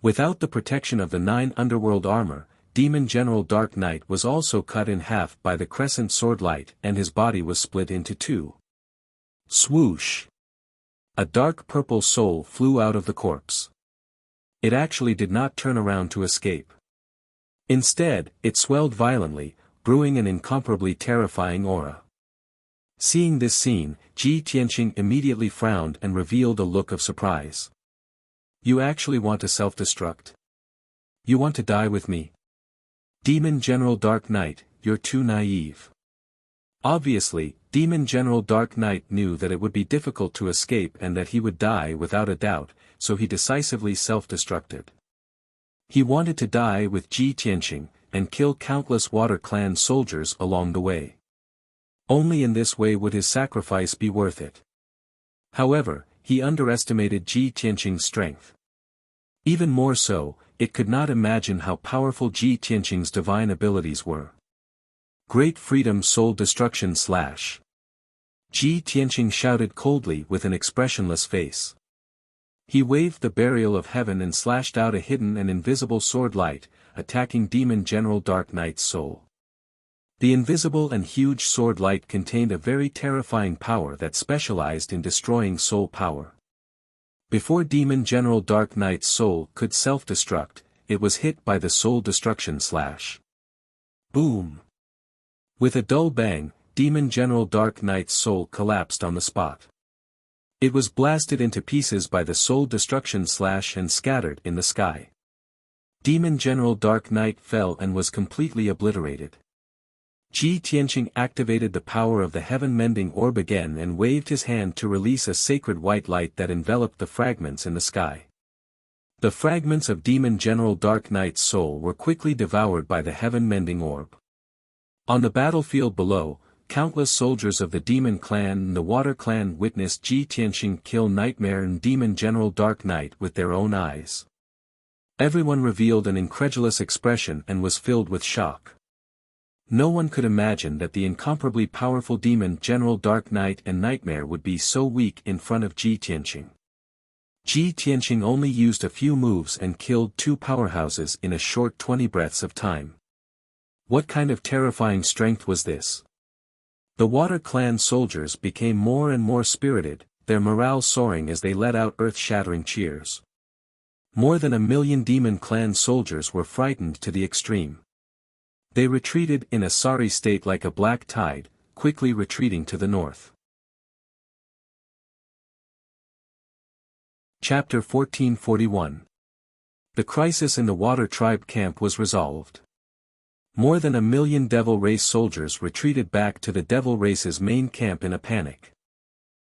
Without the protection of the 9 underworld armor, Demon General Dark Knight was also cut in half by the crescent sword light and his body was split into 2. Swoosh! A dark purple soul flew out of the corpse. It actually did not turn around to escape. Instead, it swelled violently, brewing an incomparably terrifying aura. Seeing this scene, Ji Tianqing immediately frowned and revealed a look of surprise. You actually want to self-destruct? You want to die with me? Demon General Dark Knight, you're too naive. Obviously, Demon General Dark Knight knew that it would be difficult to escape and that he would die without a doubt, so he decisively self-destructed. He wanted to die with Ji Tianqing, and kill countless Water Clan soldiers along the way. Only in this way would his sacrifice be worth it. However, he underestimated Ji Tianqing's strength. Even more so, it could not imagine how powerful Ji Tianqing's divine abilities were. Great Freedom Soul Destruction / Ji Tianqing shouted coldly with an expressionless face. He waved the Burial of Heaven and slashed out a hidden and invisible sword light, attacking Demon General Dark Knight's soul. The invisible and huge sword light contained a very terrifying power that specialized in destroying soul power. Before Demon General Dark Knight's soul could self-destruct, it was hit by the soul destruction / Boom! With a dull bang, Demon General Dark Knight's soul collapsed on the spot. It was blasted into pieces by the soul destruction / and scattered in the sky. Demon General Dark Knight fell and was completely obliterated. Ji Tianqing activated the power of the heaven-mending orb again and waved his hand to release a sacred white light that enveloped the fragments in the sky. The fragments of Demon General Dark Knight's soul were quickly devoured by the heaven-mending orb. On the battlefield below, countless soldiers of the Demon Clan and the Water Clan witnessed Ji Tianqing kill Nightmare and Demon General Dark Knight with their own eyes. Everyone revealed an incredulous expression and was filled with shock. No one could imagine that the incomparably powerful Demon General Dark Knight and Nightmare would be so weak in front of Ji Tianqing. Ji Tianqing only used a few moves and killed two powerhouses in a short 20 breaths of time. What kind of terrifying strength was this? The Water Clan soldiers became more and more spirited, their morale soaring as they let out earth-shattering cheers. More than 1 million Demon Clan soldiers were frightened to the extreme. They retreated in a sorry state like a black tide, quickly retreating to the north. Chapter 1441. The crisis in the Water Tribe camp was resolved. More than 1 million Devil Race soldiers retreated back to the Devil Race's main camp in a panic.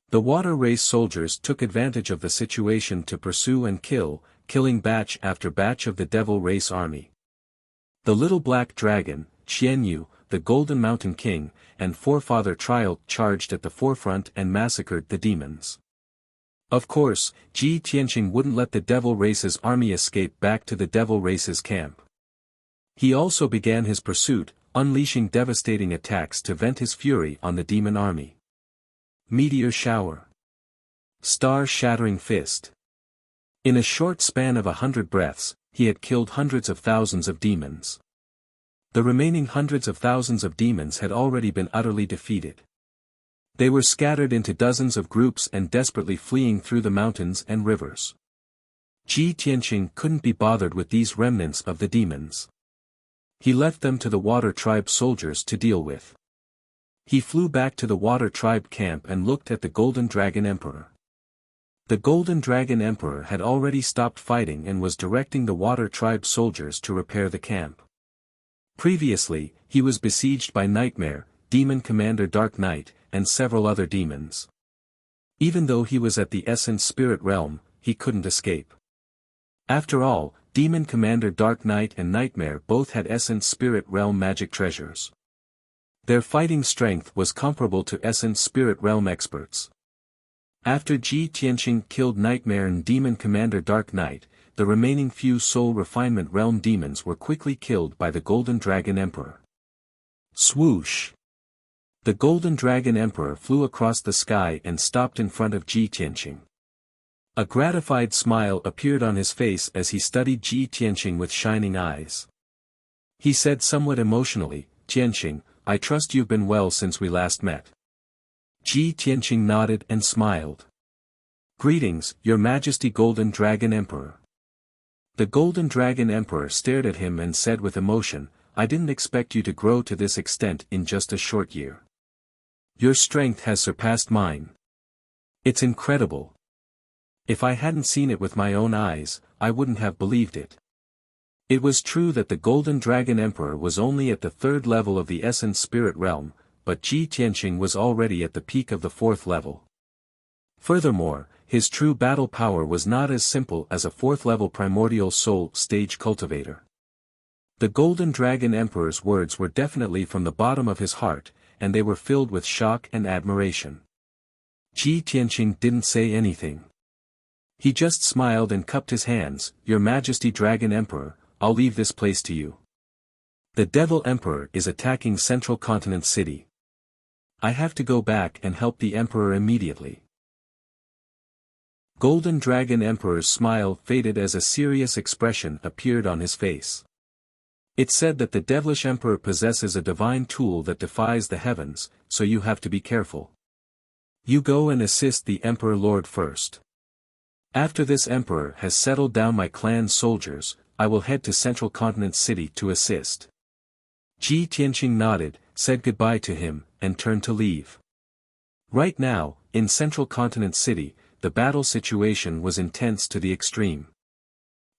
The Water Race soldiers took advantage of the situation to pursue and killing batch after batch of the Devil Race army. The Little Black Dragon, Qianyu, the Golden Mountain King, and Forefather Trial charged at the forefront and massacred the demons. Of course, Ji Tianqing wouldn't let the Devil Race's army escape back to the Devil Race's camp. He also began his pursuit, unleashing devastating attacks to vent his fury on the demon army. Meteor Shower. Star-Shattering Fist. In a short span of 100 breaths, he had killed hundreds of thousands of demons. The remaining hundreds of thousands of demons had already been utterly defeated. They were scattered into dozens of groups and desperately fleeing through the mountains and rivers. Ji Tianqing couldn't be bothered with these remnants of the demons. He left them to the Water Tribe soldiers to deal with. He flew back to the Water Tribe camp and looked at the Golden Dragon Emperor. The Golden Dragon Emperor had already stopped fighting and was directing the Water Tribe soldiers to repair the camp. Previously, he was besieged by Nightmare, Demon Commander Dark Knight, and several other demons. Even though he was at the Essence Spirit Realm, he couldn't escape. After all, Demon Commander Dark Knight and Nightmare both had Essence Spirit Realm magic treasures. Their fighting strength was comparable to Essence Spirit Realm experts. After Ji Tianqing killed Nightmare and Demon Commander Dark Knight, the remaining few Soul Refinement Realm demons were quickly killed by the Golden Dragon Emperor. Swoosh! The Golden Dragon Emperor flew across the sky and stopped in front of Ji Tianqing. A gratified smile appeared on his face as he studied Ji Tianqing with shining eyes. He said somewhat emotionally, "Tianqing, I trust you've been well since we last met." Ji Tianqing nodded and smiled. "Greetings, Your Majesty Golden Dragon Emperor." The Golden Dragon Emperor stared at him and said with emotion, "I didn't expect you to grow to this extent in just a short year. Your strength has surpassed mine. It's incredible. If I hadn't seen it with my own eyes, I wouldn't have believed it." It was true that the Golden Dragon Emperor was only at the 3rd level of the Essence Spirit Realm, but Ji Tianqing was already at the peak of the 4th level. Furthermore, his true battle power was not as simple as a 4th-level primordial soul stage cultivator. The Golden Dragon Emperor's words were definitely from the bottom of his heart, and they were filled with shock and admiration. Ji Tianqing didn't say anything. He just smiled and cupped his hands. "Your Majesty Dragon Emperor, I'll leave this place to you. The Devil Emperor is attacking Central Continent City. I have to go back and help the Emperor immediately." Golden Dragon Emperor's smile faded as a serious expression appeared on his face. "It said that the Devilish Emperor possesses a divine tool that defies the heavens, so you have to be careful. You go and assist the Emperor Lord first. After this Emperor has settled down my clan's soldiers, I will head to Central Continent City to assist." Ji Tianqing nodded, said goodbye to him, and turned to leave. Right now, in Central Continent City, the battle situation was intense to the extreme.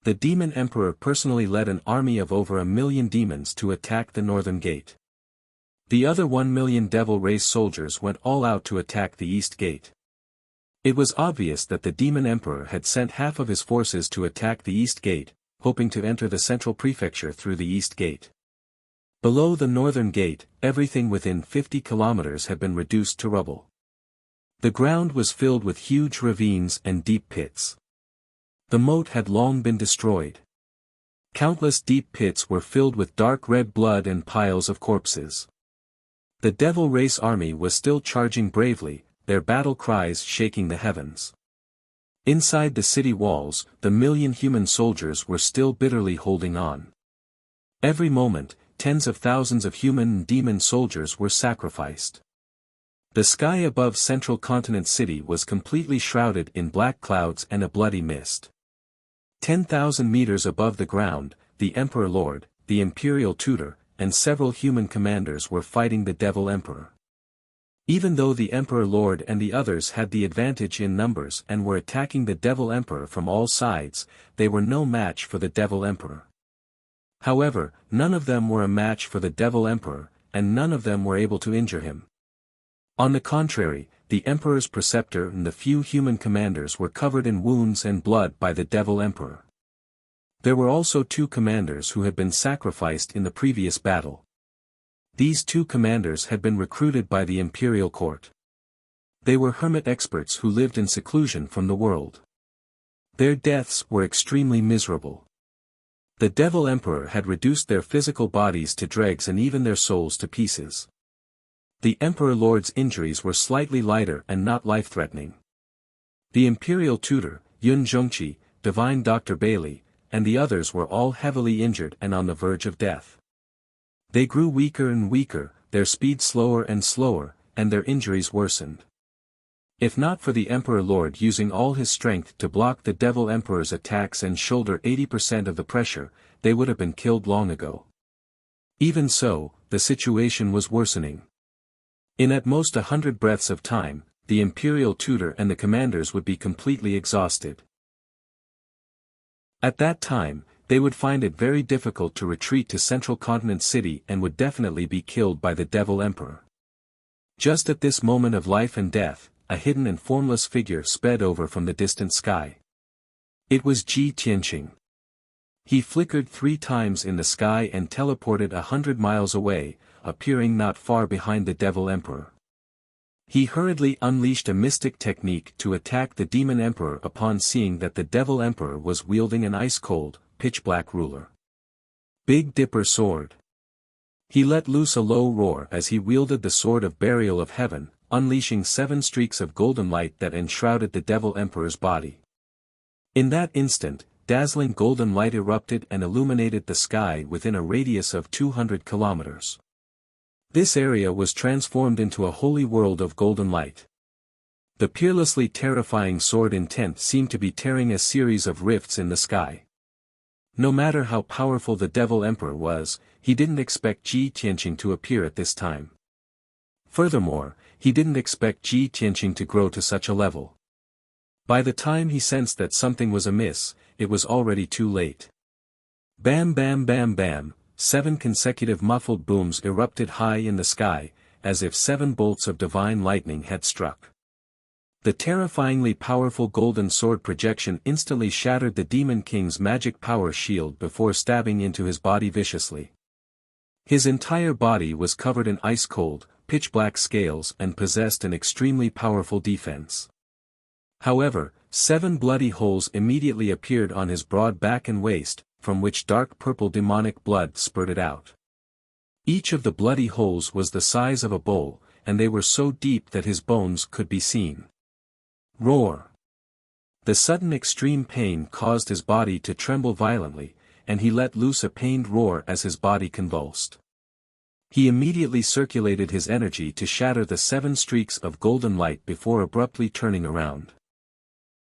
The Demon Emperor personally led an army of over 1,000,000 demons to attack the Northern Gate. The other 1,000,000 Devil Race soldiers went all out to attack the East Gate. It was obvious that the Demon Emperor had sent half of his forces to attack the East Gate, hoping to enter the Central Prefecture through the East Gate. Below the Northern Gate, everything within 50 kilometers had been reduced to rubble. The ground was filled with huge ravines and deep pits. The moat had long been destroyed. Countless deep pits were filled with dark red blood and piles of corpses. The Devil Race army was still charging bravely, their battle cries shaking the heavens. Inside the city walls, the 1,000,000 human soldiers were still bitterly holding on. Every moment, tens of thousands of human and demon soldiers were sacrificed. The sky above Central Continent City was completely shrouded in black clouds and a bloody mist. 10,000 meters above the ground, the Emperor Lord, the Imperial Tutor, and several human commanders were fighting the Devil Emperor. Even though the Emperor Lord and the others had the advantage in numbers and were attacking the Devil Emperor from all sides, they were no match for the Devil Emperor. However, none of them were a match for the Devil Emperor, and none of them were able to injure him. On the contrary, the Emperor's preceptor and the few human commanders were covered in wounds and blood by the Devil Emperor. There were also 2 commanders who had been sacrificed in the previous battle. These 2 commanders had been recruited by the Imperial Court. They were hermit experts who lived in seclusion from the world. Their deaths were extremely miserable. The Devil Emperor had reduced their physical bodies to dregs and even their souls to pieces. The Emperor Lord's injuries were slightly lighter and not life-threatening. The Imperial Tutor, Yun Zhongqi, Divine Dr. Bailey, and the others were all heavily injured and on the verge of death. They grew weaker and weaker, their speed slower and slower, and their injuries worsened. If not for the Emperor Lord using all his strength to block the Devil Emperor's attacks and shoulder 80% of the pressure, they would have been killed long ago. Even so, the situation was worsening. In at most 100 breaths of time, the Imperial Tutor and the commanders would be completely exhausted. At that time, they would find it very difficult to retreat to Central Continent City and would definitely be killed by the Devil Emperor. Just at this moment of life and death, a hidden and formless figure sped over from the distant sky. It was Ji Tianqing. He flickered 3 times in the sky and teleported 100 miles away, appearing not far behind the Devil Emperor. He hurriedly unleashed a mystic technique to attack the Demon Emperor upon seeing that the Devil Emperor was wielding an ice-cold, pitch-black ruler. Big Dipper Sword. He let loose a low roar as he wielded the Sword of Burial of Heaven, unleashing 7 streaks of golden light that enshrouded the Devil Emperor's body. In that instant, dazzling golden light erupted and illuminated the sky within a radius of 200 kilometers. This area was transformed into a holy world of golden light. The peerlessly terrifying sword intent seemed to be tearing a series of rifts in the sky. No matter how powerful the Devil Emperor was, he didn't expect Ji Tianqing to appear at this time. Furthermore, he didn't expect Ji Tianqing to grow to such a level. By the time he sensed that something was amiss, it was already too late. Bam bam bam bam, 7 consecutive muffled booms erupted high in the sky, as if 7 bolts of divine lightning had struck. The terrifyingly powerful golden sword projection instantly shattered the Demon King's magic power shield before stabbing into his body viciously. His entire body was covered in ice-cold, pitch-black scales and possessed an extremely powerful defense. However, 7 bloody holes immediately appeared on his broad back and waist, from which dark purple demonic blood spurted out. Each of the bloody holes was the size of a bowl, and they were so deep that his bones could be seen. Roar! The sudden extreme pain caused his body to tremble violently, and he let loose a pained roar as his body convulsed. He immediately circulated his energy to shatter the 7 streaks of golden light before abruptly turning around.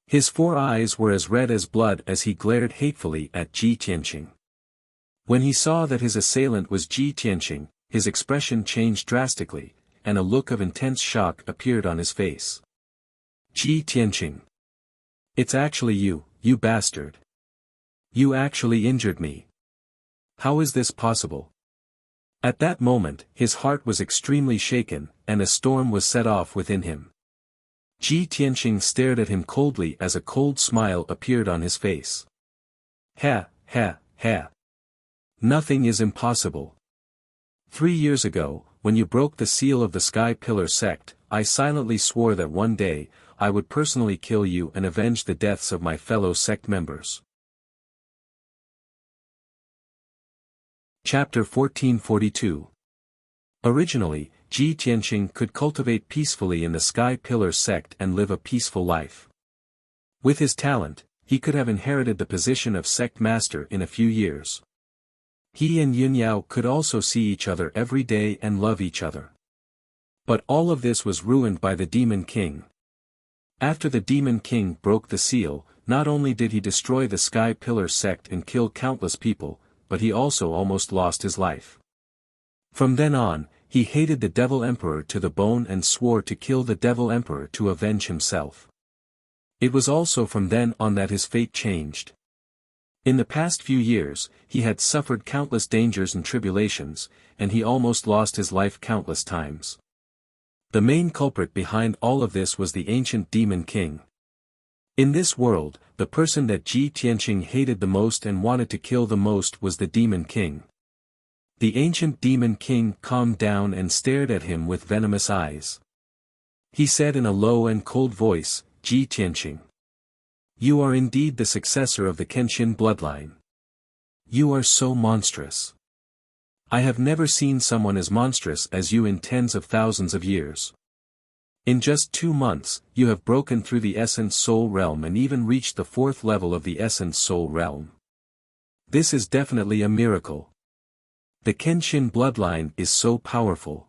His 4 eyes were as red as blood as he glared hatefully at Ji Tianqing. When he saw that his assailant was Ji Tianqing, his expression changed drastically, and a look of intense shock appeared on his face. Ji Tianqing. It's actually you, you bastard. You actually injured me. How is this possible? At that moment, his heart was extremely shaken, and a storm was set off within him. Ji Tianqing stared at him coldly as a cold smile appeared on his face. Ha, ha, ha. Nothing is impossible. 3 years ago, when you broke the seal of the Sky Pillar sect, I silently swore that one day, I would personally kill you and avenge the deaths of my fellow sect members. Chapter 1442. Originally, Ji Tianqing could cultivate peacefully in the Sky Pillar sect and live a peaceful life. With his talent, he could have inherited the position of sect master in a few years. He and Yunyao could also see each other every day and love each other. But all of this was ruined by the Demon King. After the Demon King broke the seal, not only did he destroy the Sky Pillar sect and kill countless people, but he also almost lost his life. From then on, he hated the Devil Emperor to the bone and swore to kill the Devil Emperor to avenge himself. It was also from then on that his fate changed. In the past few years, he had suffered countless dangers and tribulations, and he almost lost his life countless times. The main culprit behind all of this was the ancient Demon King. In this world, the person that Ji Tianqing hated the most and wanted to kill the most was the Demon King. The ancient Demon King calmed down and stared at him with venomous eyes. He said in a low and cold voice, Ji Tianqing. You are indeed the successor of the Kenshin bloodline. You are so monstrous. I have never seen someone as monstrous as you in tens of thousands of years. In just 2 months, you have broken through the Essence Soul Realm and even reached the 4th level of the Essence Soul Realm. This is definitely a miracle. The Kenshin bloodline is so powerful.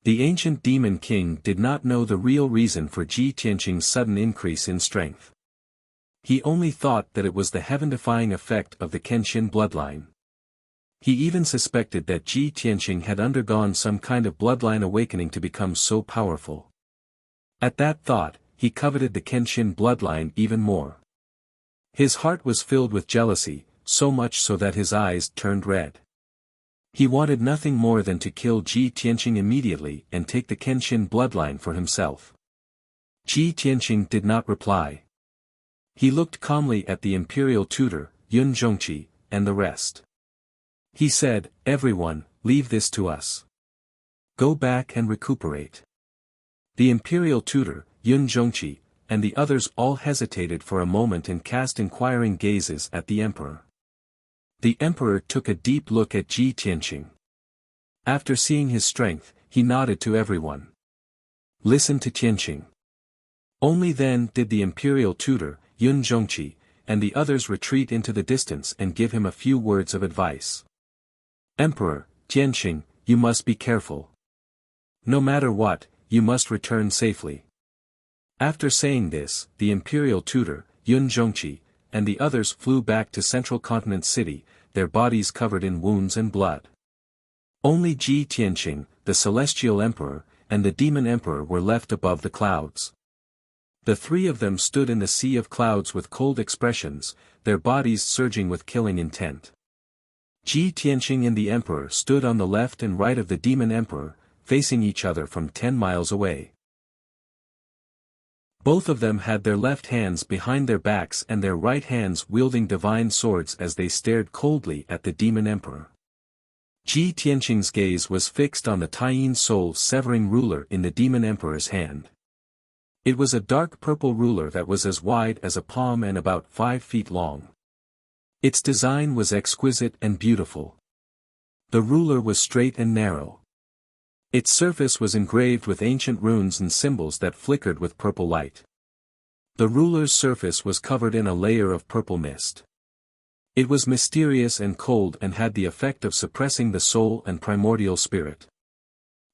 The ancient Demon King did not know the real reason for Ji Tianqing's sudden increase in strength. He only thought that it was the heaven-defying effect of the Kenshin bloodline. He even suspected that Ji Tianqing had undergone some kind of bloodline awakening to become so powerful. At that thought, he coveted the Kenshin bloodline even more. His heart was filled with jealousy, so much so that his eyes turned red. He wanted nothing more than to kill Ji Tianqing immediately and take the Kenshin bloodline for himself. Ji Tianqing did not reply. He looked calmly at the imperial tutor, Yun Zhongqi, and the rest. He said, everyone, leave this to us. Go back and recuperate. The imperial tutor, Yun Zhongqi, and the others all hesitated for a moment and cast inquiring gazes at the emperor. The emperor took a deep look at Ji Tianqing. After seeing his strength, he nodded to everyone. Listen to Tianqing. Only then did the imperial tutor, Yun Zhongqi, and the others retreat into the distance and give him a few words of advice. Emperor, Tianqing, you must be careful. No matter what, you must return safely. After saying this, the imperial tutor, Yun Zhongqi, and the others flew back to Central Continent City, their bodies covered in wounds and blood. Only Ji Tianqing, the celestial emperor, and the demon emperor were left above the clouds. The 3 of them stood in the sea of clouds with cold expressions, their bodies surging with killing intent. Ji Tianqing and the emperor stood on the left and right of the demon emperor, facing each other from 10 miles away. Both of them had their left hands behind their backs and their right hands wielding divine swords as they stared coldly at the demon emperor. Ji Tianqing's gaze was fixed on the Taiyin soul-severing ruler in the demon emperor's hand. It was a dark purple ruler that was as wide as a palm and about 5 feet long. Its design was exquisite and beautiful. The ruler was straight and narrow. Its surface was engraved with ancient runes and symbols that flickered with purple light. The ruler's surface was covered in a layer of purple mist. It was mysterious and cold and had the effect of suppressing the soul and primordial spirit.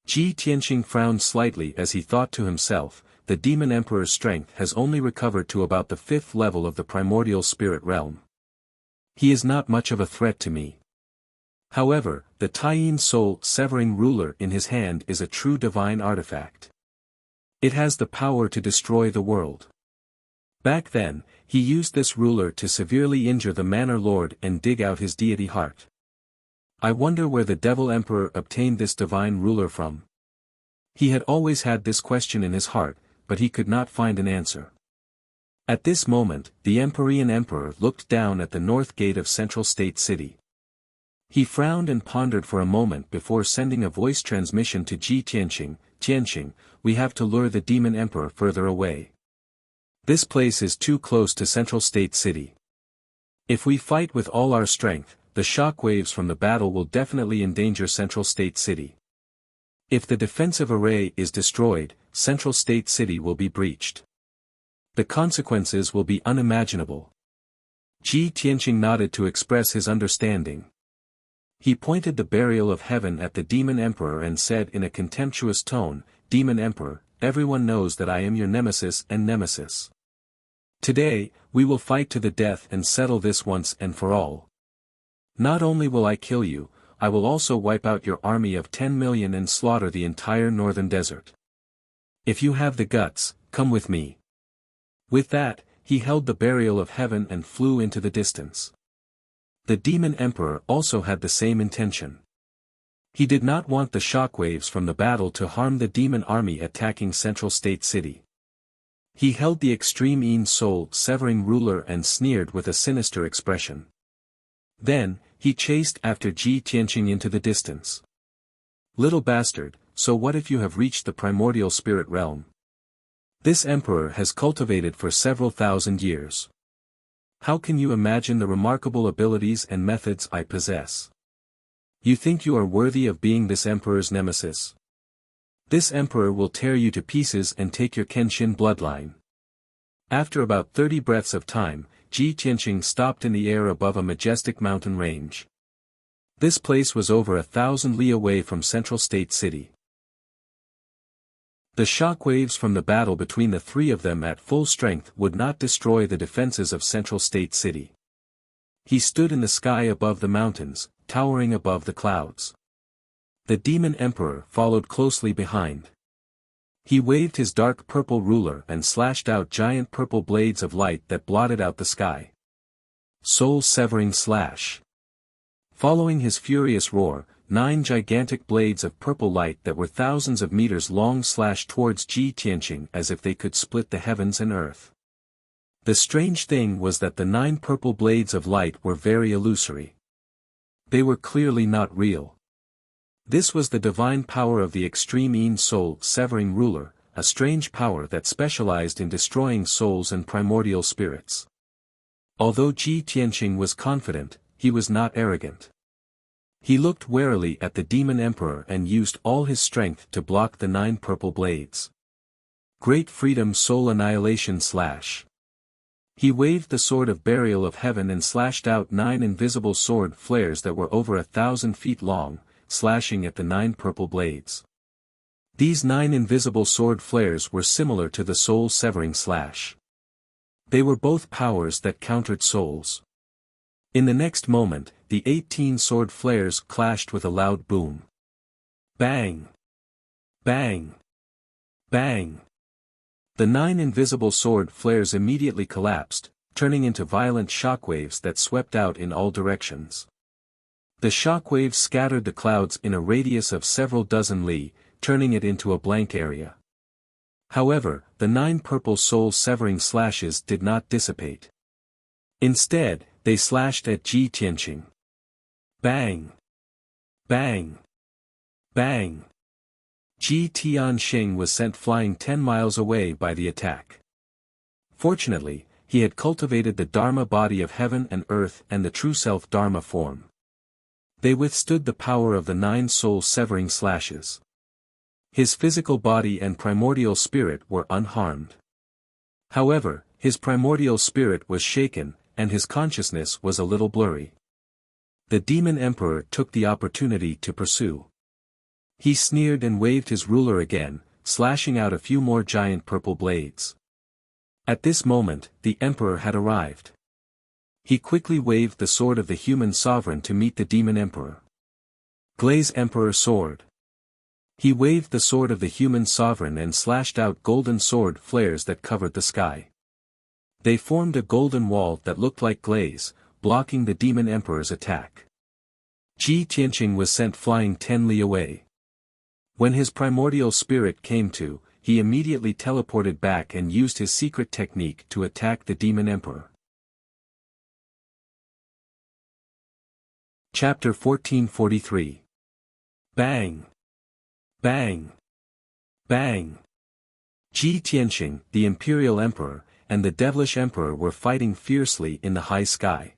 Ji Tianqing frowned slightly as he thought to himself, the demon emperor's strength has only recovered to about the 5th level of the primordial spirit realm. He is not much of a threat to me. However, the Taiyin soul-severing ruler in his hand is a true divine artifact. It has the power to destroy the world. Back then, he used this ruler to severely injure the Manor Lord and dig out his deity heart. I wonder where the Devil Emperor obtained this divine ruler from. He had always had this question in his heart, but he could not find an answer. At this moment, the Empyrean Emperor looked down at the north gate of Central State City. He frowned and pondered for a moment before sending a voice transmission to Ji Tianqing, "Tianqing, we have to lure the Demon Emperor further away. This place is too close to Central State City. If we fight with all our strength, the shockwaves from the battle will definitely endanger Central State City. If the defensive array is destroyed, Central State City will be breached. The consequences will be unimaginable." Ji Tianqing nodded to express his understanding. He pointed the burial of heaven at the Demon Emperor and said in a contemptuous tone, "Demon Emperor, everyone knows that I am your nemesis and nemesis. Today, we will fight to the death and settle this once and for all. Not only will I kill you, I will also wipe out your army of 10 million and slaughter the entire northern desert. If you have the guts, come with me." With that, he held the burial of heaven and flew into the distance. The Demon Emperor also had the same intention. He did not want the shockwaves from the battle to harm the demon army attacking Central State City. He held the extreme Yin soul-severing ruler and sneered with a sinister expression. Then, he chased after Ji Tianqing into the distance. "Little bastard, so what if you have reached the primordial spirit realm? This emperor has cultivated for several thousand years. How can you imagine the remarkable abilities and methods I possess? You think you are worthy of being this emperor's nemesis? This emperor will tear you to pieces and take your Kenshin bloodline." After about 30 breaths of time, Ji Tianqing stopped in the air above a majestic mountain range. This place was over 1,000 li away from Central State City. The shockwaves from the battle between the three of them at full strength would not destroy the defenses of Central State City. He stood in the sky above the mountains, towering above the clouds. The Demon Emperor followed closely behind. He waved his dark purple ruler and slashed out giant purple blades of light that blotted out the sky. Soul-severing slash. Following his furious roar, 9 gigantic blades of purple light that were thousands of meters long slashed towards Ji Tianqing as if they could split the heavens and earth. The strange thing was that the 9 purple blades of light were very illusory. They were clearly not real. This was the divine power of the extreme Yin soul-severing ruler, a strange power that specialized in destroying souls and primordial spirits. Although Ji Tianqing was confident, he was not arrogant. He looked warily at the Demon Emperor and used all his strength to block the 9 purple blades. Great Freedom Soul Annihilation Slash. He waved the sword of burial of heaven and slashed out 9 invisible sword flares that were over 1,000 feet long, slashing at the 9 purple blades. These 9 invisible sword flares were similar to the soul-severing slash. They were both powers that countered souls. In the next moment, the 18 sword flares clashed with a loud boom. Bang! Bang! Bang! The 9 invisible sword flares immediately collapsed, turning into violent shockwaves that swept out in all directions. The shockwaves scattered the clouds in a radius of several dozen li, turning it into a blank area. However, the 9 purple soul-severing slashes did not dissipate. Instead, they slashed at Ji Tianqing. Bang! Bang! Bang! Ji Tianqing was sent flying 10 miles away by the attack. Fortunately, he had cultivated the Dharma body of heaven and earth and the true self Dharma form. They withstood the power of the 9 soul-severing slashes. His physical body and primordial spirit were unharmed. However, his primordial spirit was shaken, and his consciousness was a little blurry. The demon emperor took the opportunity to pursue. He sneered and waved his ruler again, slashing out a few more giant purple blades. At this moment, the emperor had arrived. He quickly waved the sword of the human sovereign to meet the demon emperor. Glaze Emperor Sword. He waved the sword of the human sovereign and slashed out golden sword flares that covered the sky. They formed a golden wall that looked like glaze, blocking the demon emperor's attack. Ji Tianqing was sent flying 10 li away. When his primordial spirit came to, he immediately teleported back and used his secret technique to attack the demon emperor. Chapter 1443. Bang! Bang! Bang! Ji Tianqing, the imperial emperor, and the devilish emperor were fighting fiercely in the high sky.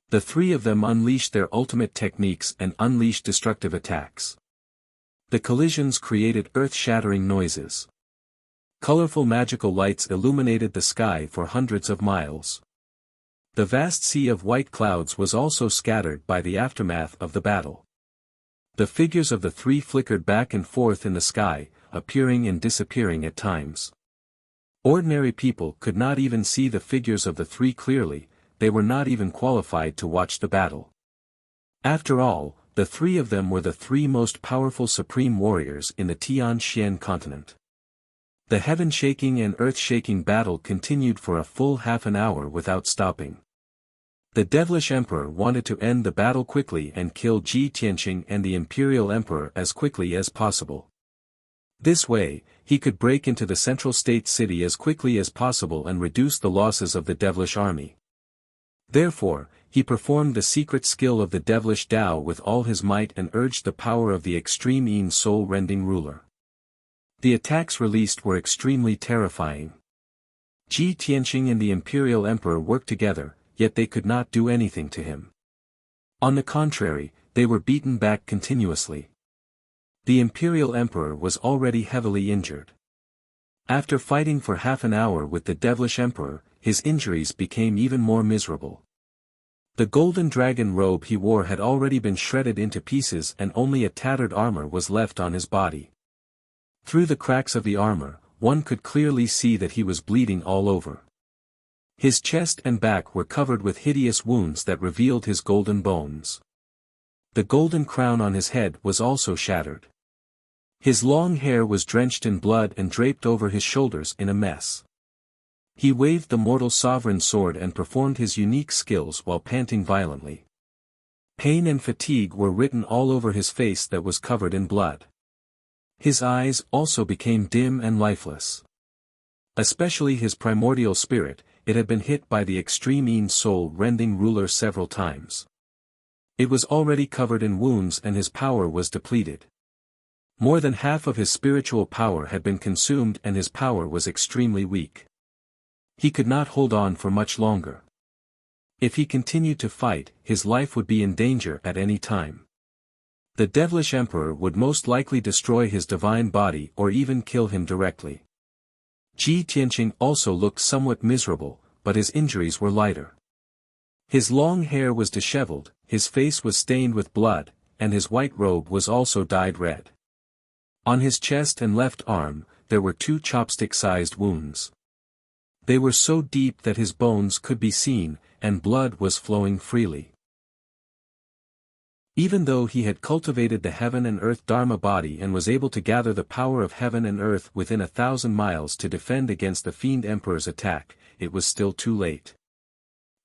The 3 of them unleashed their ultimate techniques and unleashed destructive attacks. The collisions created earth-shattering noises. Colorful magical lights illuminated the sky for hundreds of miles. The vast sea of white clouds was also scattered by the aftermath of the battle. The figures of the 3 flickered back and forth in the sky, appearing and disappearing at times. Ordinary people could not even see the figures of the 3 clearly, they were not even qualified to watch the battle. After all, the 3 of them were the 3 most powerful supreme warriors in the Tianxian continent. The heaven-shaking and earth-shaking battle continued for a full half an hour without stopping. The devilish emperor wanted to end the battle quickly and kill Ji Tianqing and the imperial emperor as quickly as possible. This way, he could break into the central state city as quickly as possible and reduce the losses of the devilish army. Therefore, he performed the secret skill of the devilish Tao with all his might and urged the power of the extreme Yin soul-rending ruler. The attacks released were extremely terrifying. Ji Tianqing and the imperial emperor worked together, yet they could not do anything to him. On the contrary, they were beaten back continuously. The imperial emperor was already heavily injured. After fighting for half an hour with the devilish emperor, his injuries became even more miserable. The golden dragon robe he wore had already been shredded into pieces and only a tattered armor was left on his body. Through the cracks of the armor, one could clearly see that he was bleeding all over. His chest and back were covered with hideous wounds that revealed his golden bones. The golden crown on his head was also shattered. His long hair was drenched in blood and draped over his shoulders in a mess. He waved the mortal sovereign sword and performed his unique skills while panting violently. Pain and fatigue were written all over his face that was covered in blood. His eyes also became dim and lifeless. Especially his primordial spirit, it had been hit by the extreme Yin soul-rending ruler several times. It was already covered in wounds and his power was depleted. More than half of his spiritual power had been consumed and his power was extremely weak. He could not hold on for much longer. If he continued to fight, his life would be in danger at any time. The devilish emperor would most likely destroy his divine body or even kill him directly. Ji Tianqing also looked somewhat miserable, but his injuries were lighter. His long hair was disheveled, his face was stained with blood, and his white robe was also dyed red. On his chest and left arm, there were 2 chopstick-sized wounds. They were so deep that his bones could be seen, and blood was flowing freely. Even though he had cultivated the heaven and earth Dharma body and was able to gather the power of heaven and earth within 1,000 miles to defend against the Fiend Emperor's attack, it was still too late.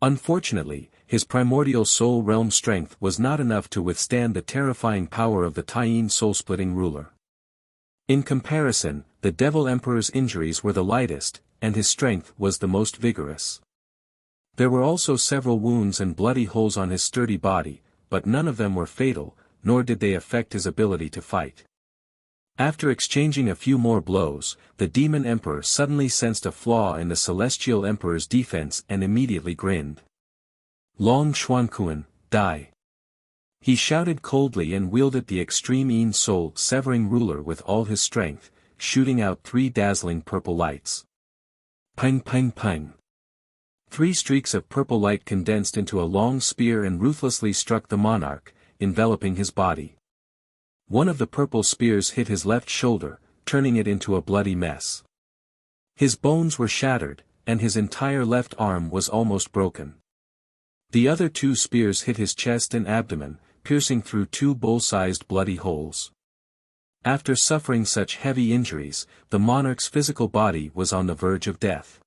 Unfortunately, his primordial soul realm strength was not enough to withstand the terrifying power of the Taiyin soul-splitting ruler. In comparison, the Devil Emperor's injuries were the lightest, and his strength was the most vigorous. There were also several wounds and bloody holes on his sturdy body, but none of them were fatal, nor did they affect his ability to fight. After exchanging a few more blows, the Demon Emperor suddenly sensed a flaw in the Celestial Emperor's defense and immediately grinned. Long Xuanquan, die! He shouted coldly and wielded the extreme soul-severing ruler with all his strength, shooting out 3 dazzling purple lights. Ping ping ping. 3 streaks of purple light condensed into a long spear and ruthlessly struck the monarch, enveloping his body. One of the purple spears hit his left shoulder, turning it into a bloody mess. His bones were shattered, and his entire left arm was almost broken. The other 2 spears hit his chest and abdomen, piercing through 2 bull-sized bloody holes. After suffering such heavy injuries, the monarch's physical body was on the verge of death.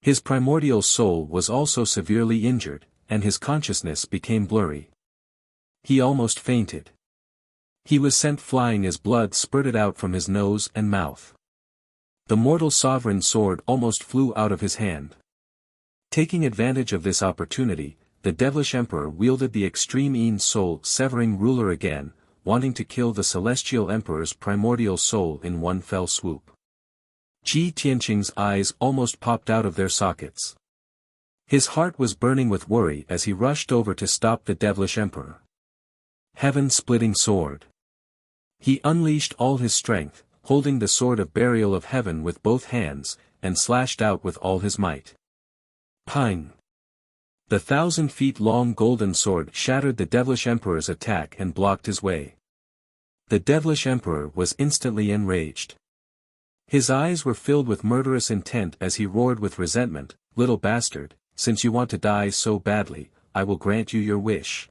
His primordial soul was also severely injured, and his consciousness became blurry. He almost fainted. He was sent flying as blood spurted out from his nose and mouth. The mortal sovereign sword almost flew out of his hand. Taking advantage of this opportunity, the Devilish Emperor wielded the extreme soul-severing ruler again, wanting to kill the Celestial Emperor's primordial soul in one fell swoop. Ji Tianqing's eyes almost popped out of their sockets. His heart was burning with worry as he rushed over to stop the Devilish Emperor. Heaven-splitting sword. He unleashed all his strength, holding the sword of burial of heaven with both hands, and slashed out with all his might. Ping! The 1,000-feet-long golden sword shattered the Devilish Emperor's attack and blocked his way. The Devilish Emperor was instantly enraged. His eyes were filled with murderous intent as he roared with resentment, "Little bastard, since you want to die so badly, I will grant you your wish."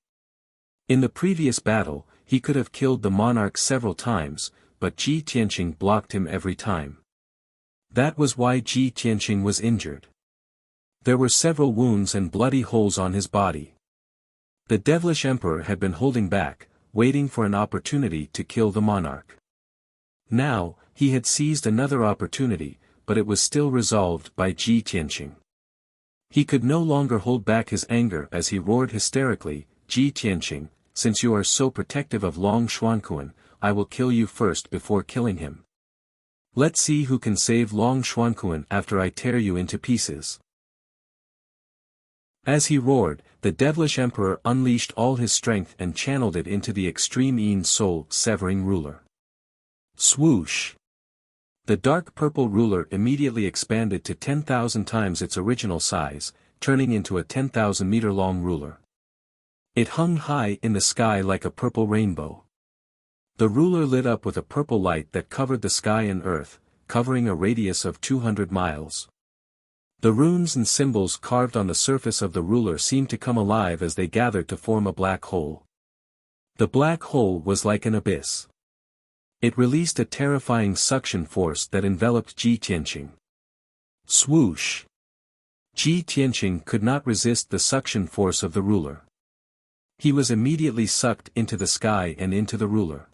In the previous battle, he could have killed the monarch several times, but Ji Tianqing blocked him every time. That was why Ji Tianqing was injured. There were several wounds and bloody holes on his body. The Devilish Emperor had been holding back, waiting for an opportunity to kill the monarch. Now, he had seized another opportunity, but it was still resolved by Ji Tianqing. He could no longer hold back his anger as he roared hysterically, "Ji Tianqing, since you are so protective of Long Xuanquan, I will kill you first before killing him. Let's see who can save Long Xuanquan after I tear you into pieces." As he roared, the Devilish Emperor unleashed all his strength and channeled it into the extreme soul-severing ruler. Swoosh! The dark purple ruler immediately expanded to 10,000 times its original size, turning into a 10,000-meter-long ruler. It hung high in the sky like a purple rainbow. The ruler lit up with a purple light that covered the sky and earth, covering a radius of 200 miles. The runes and symbols carved on the surface of the ruler seemed to come alive as they gathered to form a black hole. The black hole was like an abyss. It released a terrifying suction force that enveloped Ji Tianqing. Swoosh! Ji Tianqing could not resist the suction force of the ruler. He was immediately sucked into the sky and into the ruler.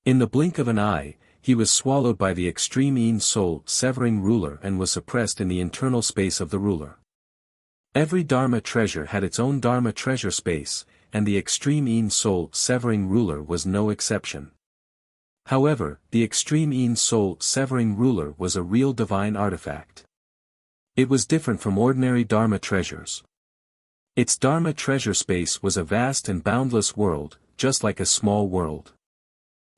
In the blink of an eye, he was swallowed by the extreme soul-severing ruler and was suppressed in the internal space of the ruler. Every Dharma treasure had its own Dharma treasure space, and the extreme soul-severing ruler was no exception. However, the extreme soul-severing ruler was a real divine artifact. It was different from ordinary Dharma treasures. Its Dharma treasure space was a vast and boundless world, just like a small world.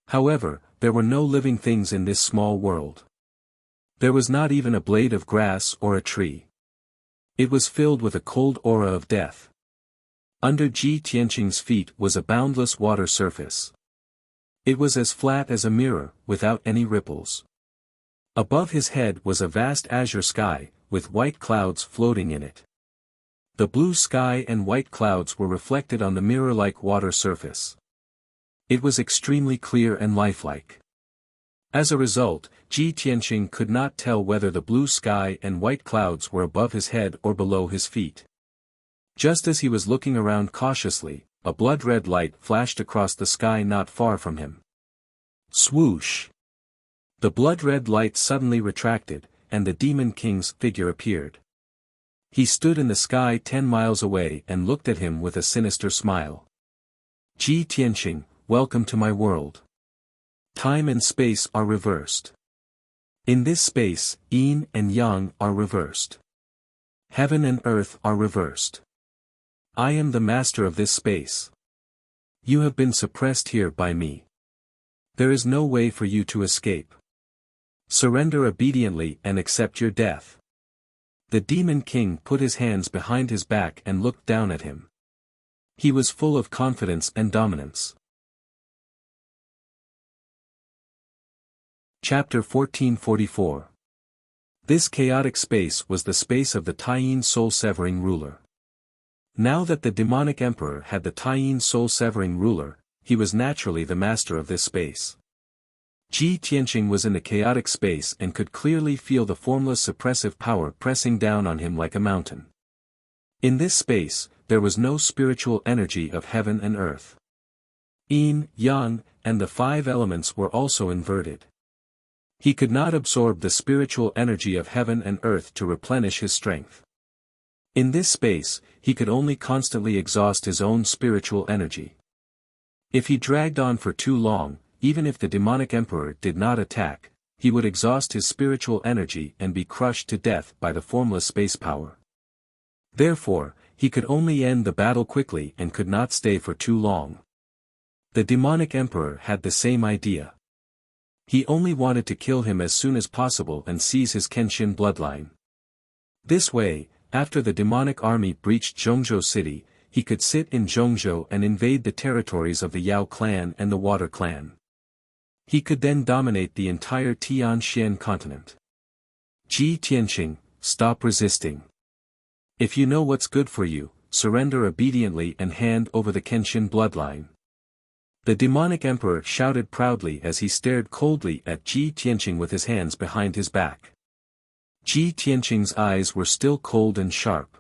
However, there were no living things in this small world. There was not even a blade of grass or a tree. It was filled with a cold aura of death. Under Ji Tianqing's feet was a boundless water surface. It was as flat as a mirror, without any ripples. Above his head was a vast azure sky, with white clouds floating in it. The blue sky and white clouds were reflected on the mirror-like water surface. It was extremely clear and lifelike. As a result, Ji Tianqing could not tell whether the blue sky and white clouds were above his head or below his feet. Just as he was looking around cautiously, a blood-red light flashed across the sky not far from him. Swoosh! The blood-red light suddenly retracted, and the demon king's figure appeared. He stood in the sky 10 miles away and looked at him with a sinister smile. Ji Tianqing, welcome to my world. Time and space are reversed. In this space, yin and yang are reversed. Heaven and earth are reversed. I am the master of this space. You have been suppressed here by me. There is no way for you to escape. Surrender obediently and accept your death. The demon king put his hands behind his back and looked down at him. He was full of confidence and dominance. Chapter 1444. This chaotic space was the space of the Taiyin soul-severing ruler. Now that the demonic emperor had the Taiyin soul-severing ruler, he was naturally the master of this space. Ji Tianqing was in the chaotic space and could clearly feel the formless suppressive power pressing down on him like a mountain. In this space, there was no spiritual energy of heaven and earth. Yin, yang, and the 5 elements were also inverted. He could not absorb the spiritual energy of heaven and earth to replenish his strength. In this space, he could only constantly exhaust his own spiritual energy. If he dragged on for too long, even if the demonic emperor did not attack, he would exhaust his spiritual energy and be crushed to death by the formless space power. Therefore, he could only end the battle quickly and could not stay for too long. The demonic emperor had the same idea. He only wanted to kill him as soon as possible and seize his Kenshin bloodline. This way, after the demonic army breached Zhongzhou city, he could sit in Zhongzhou and invade the territories of the Yao clan and the Water clan. He could then dominate the entire Tianxian continent. Ji Tianqing, stop resisting. If you know what's good for you, surrender obediently and hand over the Kenshin bloodline. The demonic emperor shouted proudly as he stared coldly at Ji Tianqing with his hands behind his back. Ji Tianqing's eyes were still cold and sharp.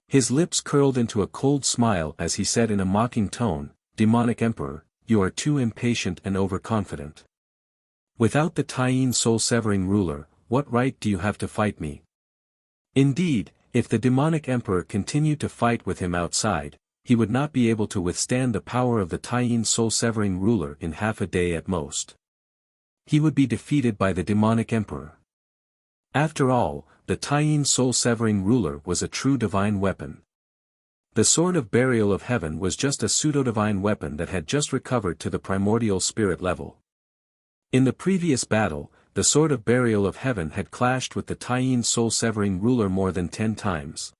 His lips curled into a cold smile as he said in a mocking tone, "Demonic emperor, you are too impatient and overconfident. Without the Taiyin soul-severing ruler, what right do you have to fight me?" Indeed, if the demonic emperor continued to fight with him outside, he would not be able to withstand the power of the Taiyin soul-severing ruler in half a day at most. He would be defeated by the demonic emperor. After all, the Taiyin soul-severing ruler was a true divine weapon. The Sword of Burial of Heaven was just a pseudo-divine weapon that had just recovered to the primordial spirit level. In the previous battle, the Sword of Burial of Heaven had clashed with the Taiyin soul-severing ruler more than 10 times.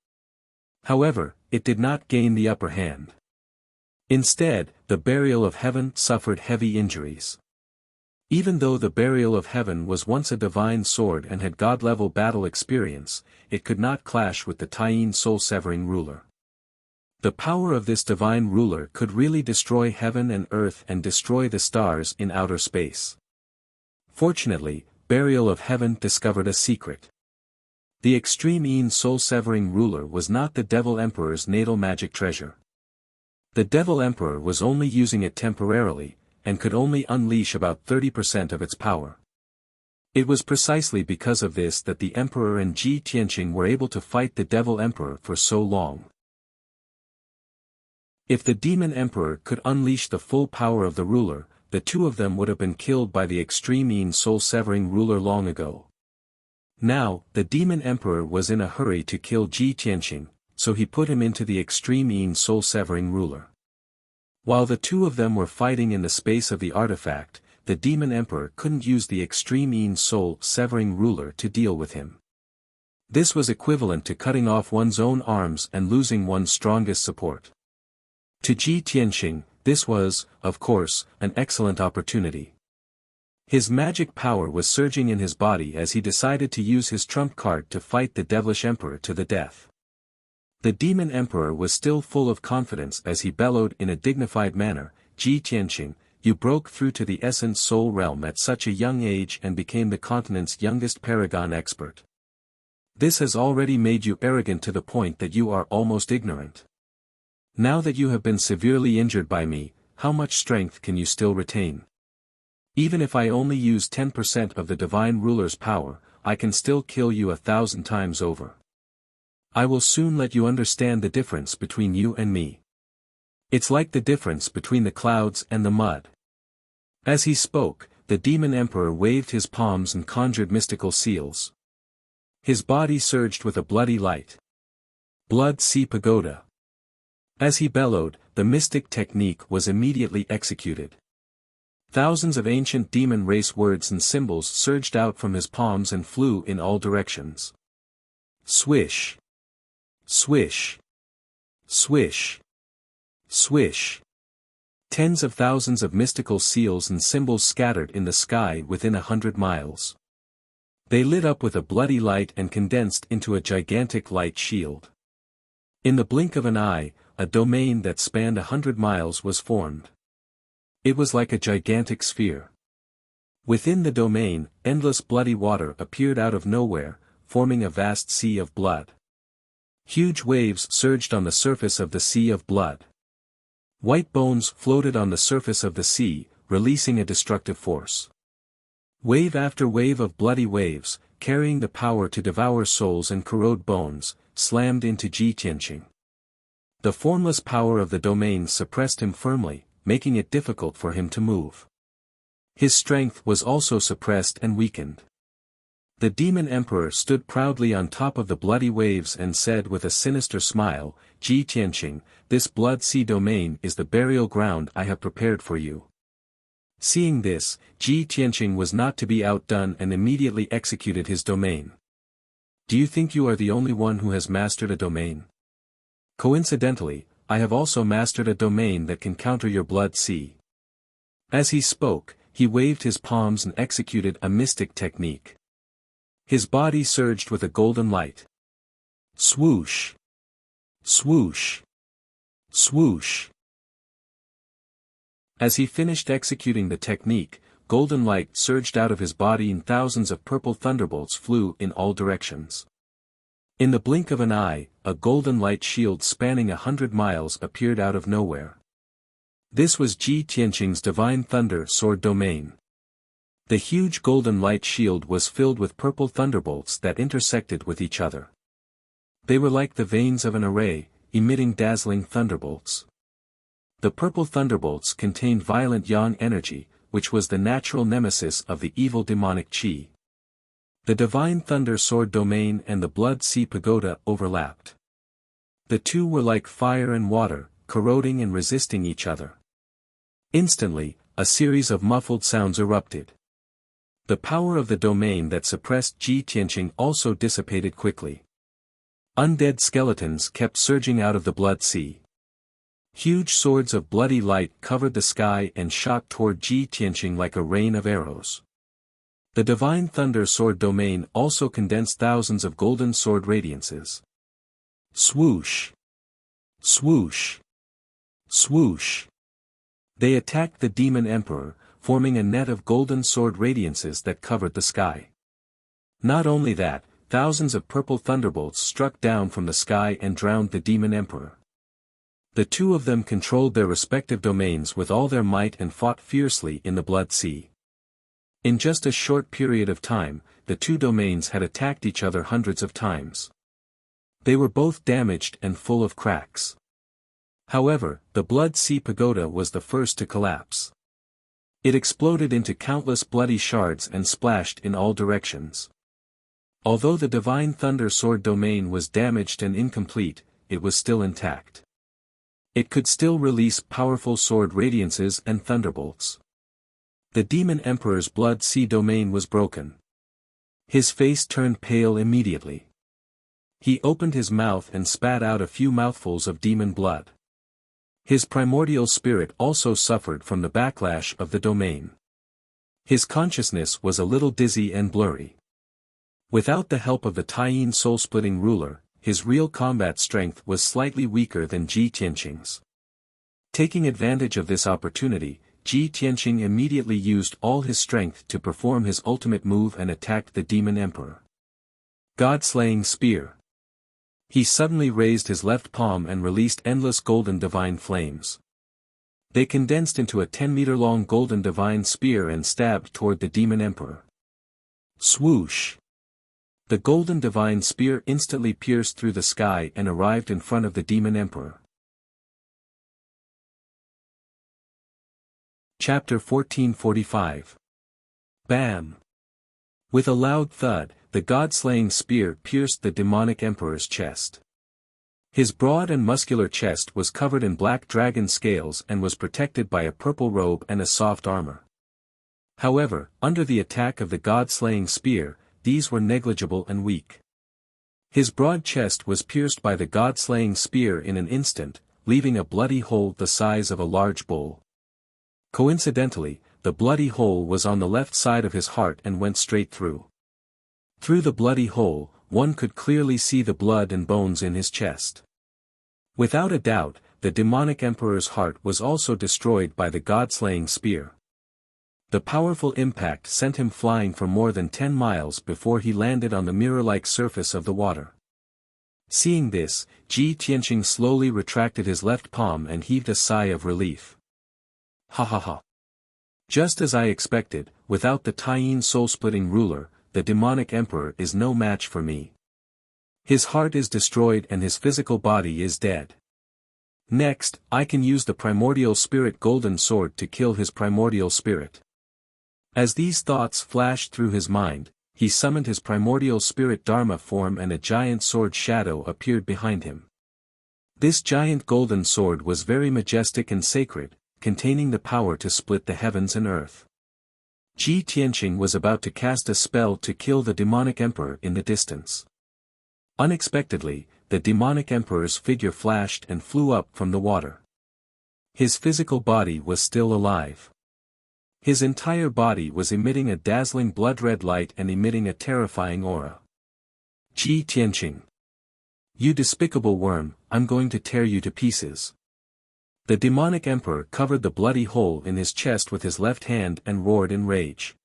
However, it did not gain the upper hand. Instead, the Burial of Heaven suffered heavy injuries. Even though the Burial of Heaven was once a divine sword and had god-level battle experience, it could not clash with the Taiyin soul-severing ruler. The power of this divine ruler could really destroy heaven and earth and destroy the stars in outer space. Fortunately, Burial of Heaven discovered a secret. The extreme Yin soul-severing ruler was not the Devil Emperor's natal magic treasure. The Devil Emperor was only using it temporarily, and could only unleash about 30% of its power. It was precisely because of this that the Emperor and Ji Tianqing were able to fight the Devil Emperor for so long. If the Demon Emperor could unleash the full power of the ruler, the two of them would have been killed by the extreme Yin soul-severing ruler long ago. Now, the Demon Emperor was in a hurry to kill Ji Tianqing, so he put him into the extreme Yin soul-severing ruler. While the two of them were fighting in the space of the artifact, the Demon Emperor couldn't use the extreme Yin soul-severing ruler to deal with him. This was equivalent to cutting off one's own arms and losing one's strongest support. To Ji Tianqing, this was, of course, an excellent opportunity. His magic power was surging in his body as he decided to use his trump card to fight the devilish emperor to the death. The demon emperor was still full of confidence as he bellowed in a dignified manner, "Ji Tianqing, you broke through to the essence soul realm at such a young age and became the continent's youngest paragon expert. This has already made you arrogant to the point that you are almost ignorant. Now that you have been severely injured by me, how much strength can you still retain? Even if I only use 10% of the divine ruler's power, I can still kill you 1,000 times over. I will soon let you understand the difference between you and me. It's like the difference between the clouds and the mud. As he spoke, the demon emperor waved his palms and conjured mystical seals. His body surged with a bloody light. Blood Sea Pagoda. As he bellowed, the mystic technique was immediately executed. Thousands of ancient demon race words and symbols surged out from his palms and flew in all directions. Swish. Swish. Swish. Swish. Tens of thousands of mystical seals and symbols scattered in the sky within 100 miles. They lit up with a bloody light and condensed into a gigantic light shield. In the blink of an eye, a domain that spanned 100 miles was formed. It was like a gigantic sphere. Within the domain, endless bloody water appeared out of nowhere, forming a vast sea of blood. Huge waves surged on the surface of the sea of blood. White bones floated on the surface of the sea, releasing a destructive force. Wave after wave of bloody waves, carrying the power to devour souls and corrode bones, slammed into Ji Tianqing. The formless power of the domain suppressed him firmly, making it difficult for him to move. His strength was also suppressed and weakened. The demon emperor stood proudly on top of the bloody waves and said with a sinister smile, Ji Tianqing, this blood sea domain is the burial ground I have prepared for you. Seeing this, Ji Tianqing was not to be outdone and immediately executed his domain. Do you think you are the only one who has mastered a domain? Coincidentally, I have also mastered a domain that can counter your blood sea. As he spoke, he waved his palms and executed a mystic technique. His body surged with a golden light. Swoosh! Swoosh! Swoosh! As he finished executing the technique, golden light surged out of his body and thousands of purple thunderbolts flew in all directions. In the blink of an eye, a golden light shield spanning 100 miles appeared out of nowhere. This was Ji Tianqing's divine thunder sword domain. The huge golden light shield was filled with purple thunderbolts that intersected with each other. They were like the veins of an array, emitting dazzling thunderbolts. The purple thunderbolts contained violent yang energy, which was the natural nemesis of the evil demonic qi. The divine thunder sword domain and the blood sea pagoda overlapped. The two were like fire and water, corroding and resisting each other. Instantly, a series of muffled sounds erupted. The power of the domain that suppressed Ji Tianqing also dissipated quickly. Undead skeletons kept surging out of the blood sea. Huge swords of bloody light covered the sky and shot toward Ji Tianqing like a rain of arrows. The divine thunder sword domain also condensed thousands of golden sword radiances. Swoosh! Swoosh! Swoosh! They attacked the demon emperor, forming a net of golden sword radiances that covered the sky. Not only that, thousands of purple thunderbolts struck down from the sky and drowned the demon emperor. The two of them controlled their respective domains with all their might and fought fiercely in the blood sea. In just a short period of time, the two domains had attacked each other hundreds of times. They were both damaged and full of cracks. However, the blood sea pagoda was the first to collapse. It exploded into countless bloody shards and splashed in all directions. Although the divine thunder sword domain was damaged and incomplete, it was still intact. It could still release powerful sword radiances and thunderbolts. The demon emperor's blood sea domain was broken. His face turned pale immediately. He opened his mouth and spat out a few mouthfuls of demon blood. His primordial spirit also suffered from the backlash of the domain. His consciousness was a little dizzy and blurry. Without the help of the Taiyin soul-splitting ruler, his real combat strength was slightly weaker than Ji Tianqing's. Taking advantage of this opportunity, Ji Tianqing immediately used all his strength to perform his ultimate move and attacked the demon emperor. God-slaying spear. He suddenly raised his left palm and released endless golden divine flames. They condensed into a 10-meter-long golden divine spear and stabbed toward the demon emperor. Swoosh! The golden divine spear instantly pierced through the sky and arrived in front of the demon emperor. Chapter 1445. Bam! With a loud thud, the god-slaying spear pierced the demonic emperor's chest. His broad and muscular chest was covered in black dragon scales and was protected by a purple robe and a soft armor. However, under the attack of the god-slaying spear, these were negligible and weak. His broad chest was pierced by the god-slaying spear in an instant, leaving a bloody hole the size of a large bowl. Coincidentally, the bloody hole was on the left side of his heart and went straight through. Through the bloody hole, one could clearly see the blood and bones in his chest. Without a doubt, the demonic emperor's heart was also destroyed by the god-slaying spear. The powerful impact sent him flying for more than 10 miles before he landed on the mirror-like surface of the water. Seeing this, Ji Tianqing slowly retracted his left palm and heaved a sigh of relief. Ha ha ha. Just as I expected, without the Taiyin soul-splitting ruler, the demonic emperor is no match for me. His heart is destroyed and his physical body is dead. Next, I can use the primordial spirit golden sword to kill his primordial spirit. As these thoughts flashed through his mind, he summoned his primordial spirit Dharma form and a giant sword shadow appeared behind him. This giant golden sword was very majestic and sacred, containing the power to split the heavens and earth. Ji Tianqing was about to cast a spell to kill the demonic emperor in the distance. Unexpectedly, the demonic emperor's figure flashed and flew up from the water. His physical body was still alive. His entire body was emitting a dazzling blood-red light and emitting a terrifying aura. Ji Tianqing. You despicable worm, I'm going to tear you to pieces. The demonic emperor covered the bloody hole in his chest with his left hand and roared in rage.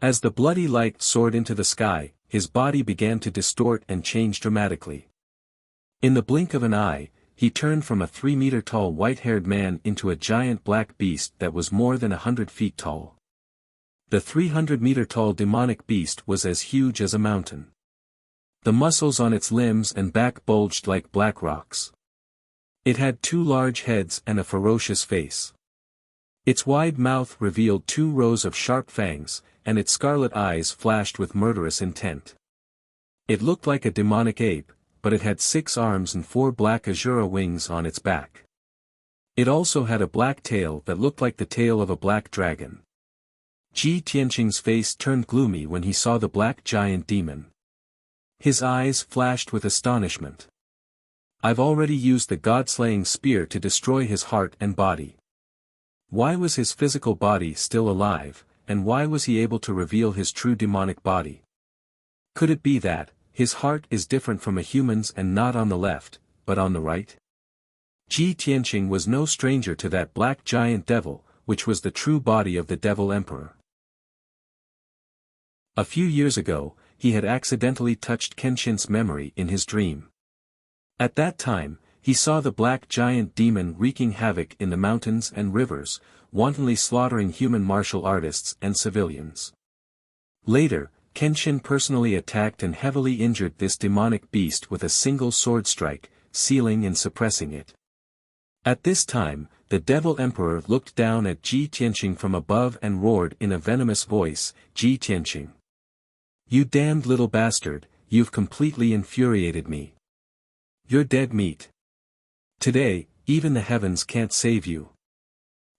As the bloody light soared into the sky, his body began to distort and change dramatically. In the blink of an eye, he turned from a 3-meter-tall white-haired man into a giant black beast that was more than 100 feet tall. The 300-meter-tall demonic beast was as huge as a mountain. The muscles on its limbs and back bulged like black rocks. It had 2 large heads and a ferocious face. Its wide mouth revealed 2 rows of sharp fangs, and its scarlet eyes flashed with murderous intent. It looked like a demonic ape, but it had 6 arms and 4 black azura wings on its back. It also had a black tail that looked like the tail of a black dragon. Ji Tianqing's face turned gloomy when he saw the black giant demon. His eyes flashed with astonishment. I've already used the god-slaying spear to destroy his heart and body. Why was his physical body still alive, and why was he able to reveal his true demonic body? Could it be that, his heart is different from a human's and not on the left, but on the right? Ji Tianqing was no stranger to that black giant devil, which was the true body of the devil emperor. A few years ago, he had accidentally touched Kenshin's memory in his dream. At that time, he saw the black giant demon wreaking havoc in the mountains and rivers, wantonly slaughtering human martial artists and civilians. Later, Kenshin personally attacked and heavily injured this demonic beast with a single sword strike, sealing and suppressing it. At this time, the devil emperor looked down at Ji Tianqing from above and roared in a venomous voice, Ji Tianqing. You damned little bastard, you've completely infuriated me. You're dead meat. Today, even the heavens can't save you.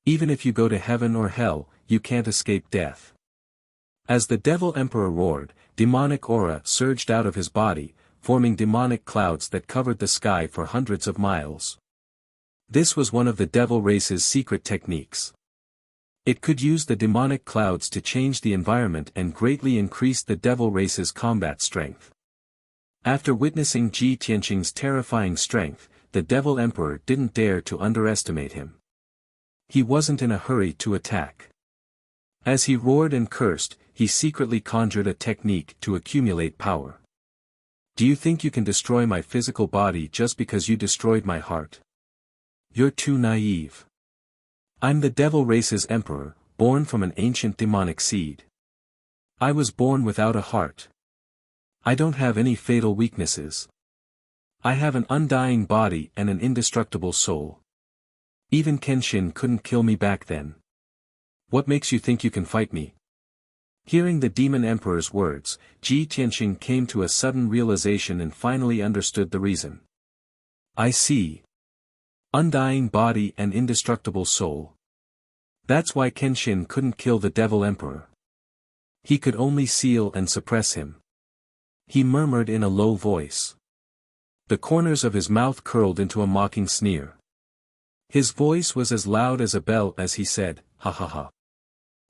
Even if you go to heaven or hell, you can't escape death. As the devil emperor roared, demonic aura surged out of his body, forming demonic clouds that covered the sky for hundreds of miles. This was one of the devil race's secret techniques. It could use the demonic clouds to change the environment and greatly increase the devil race's combat strength. After witnessing Ji Tianqing's terrifying strength, the devil emperor didn't dare to underestimate him. He wasn't in a hurry to attack. As he roared and cursed, he secretly conjured a technique to accumulate power. Do you think you can destroy my physical body just because you destroyed my heart? You're too naive. I'm the devil race's emperor, born from an ancient demonic seed. I was born without a heart. I don't have any fatal weaknesses. I have an undying body and an indestructible soul. Even Kenshin couldn't kill me back then. What makes you think you can fight me? Hearing the demon emperor's words, Ji Tianqing came to a sudden realization and finally understood the reason. I see. Undying body and indestructible soul. That's why Kenshin couldn't kill the devil emperor. He could only seal and suppress him. He murmured in a low voice. The corners of his mouth curled into a mocking sneer. His voice was as loud as a bell as he said, "Ha ha ha.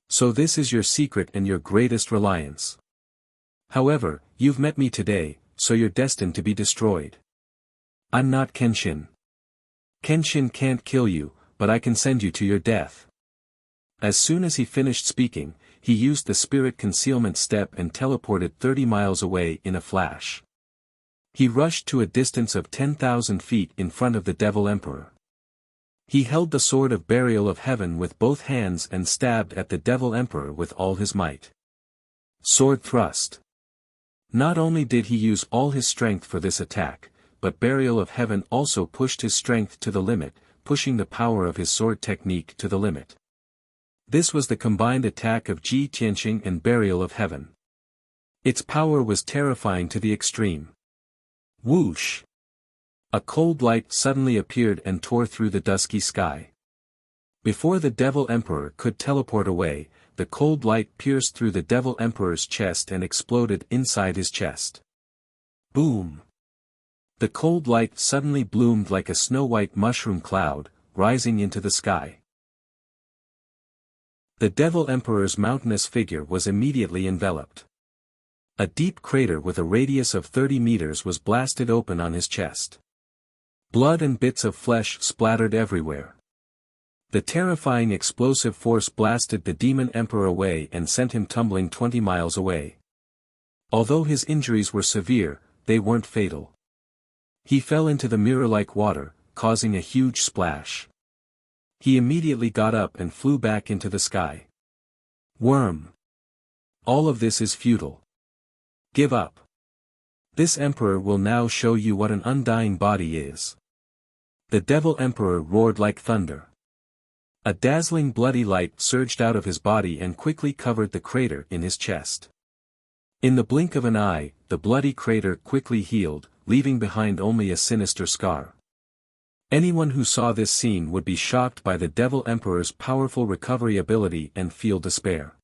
So this is your secret and your greatest reliance. However, you've met me today, so you're destined to be destroyed. I'm not Kenshin. Kenshin can't kill you, but I can send you to your death." As soon as he finished speaking, he used the spirit concealment step and teleported 30 miles away in a flash. He rushed to a distance of 10,000 feet in front of the devil emperor. He held the sword of burial of heaven with both hands and stabbed at the devil emperor with all his might. Sword thrust. Not only did he use all his strength for this attack, but burial of heaven also pushed his strength to the limit, pushing the power of his sword technique to the limit. This was the combined attack of Ji Tianqing and burial of heaven. Its power was terrifying to the extreme. Whoosh! A cold light suddenly appeared and tore through the dusky sky. Before the devil emperor could teleport away, the cold light pierced through the devil emperor's chest and exploded inside his chest. Boom! The cold light suddenly bloomed like a snow-white mushroom cloud, rising into the sky. The devil emperor's mountainous figure was immediately enveloped. A deep crater with a radius of 30 meters was blasted open on his chest. Blood and bits of flesh splattered everywhere. The terrifying explosive force blasted the demon emperor away and sent him tumbling 20 miles away. Although his injuries were severe, they weren't fatal. He fell into the mirror-like water, causing a huge splash. He immediately got up and flew back into the sky. Worm! All of this is futile. Give up. This emperor will now show you what an undying body is. The devil emperor roared like thunder. A dazzling bloody light surged out of his body and quickly covered the crater in his chest. In the blink of an eye, the bloody crater quickly healed, leaving behind only a sinister scar. Anyone who saw this scene would be shocked by the devil emperor's powerful recovery ability and feel despair.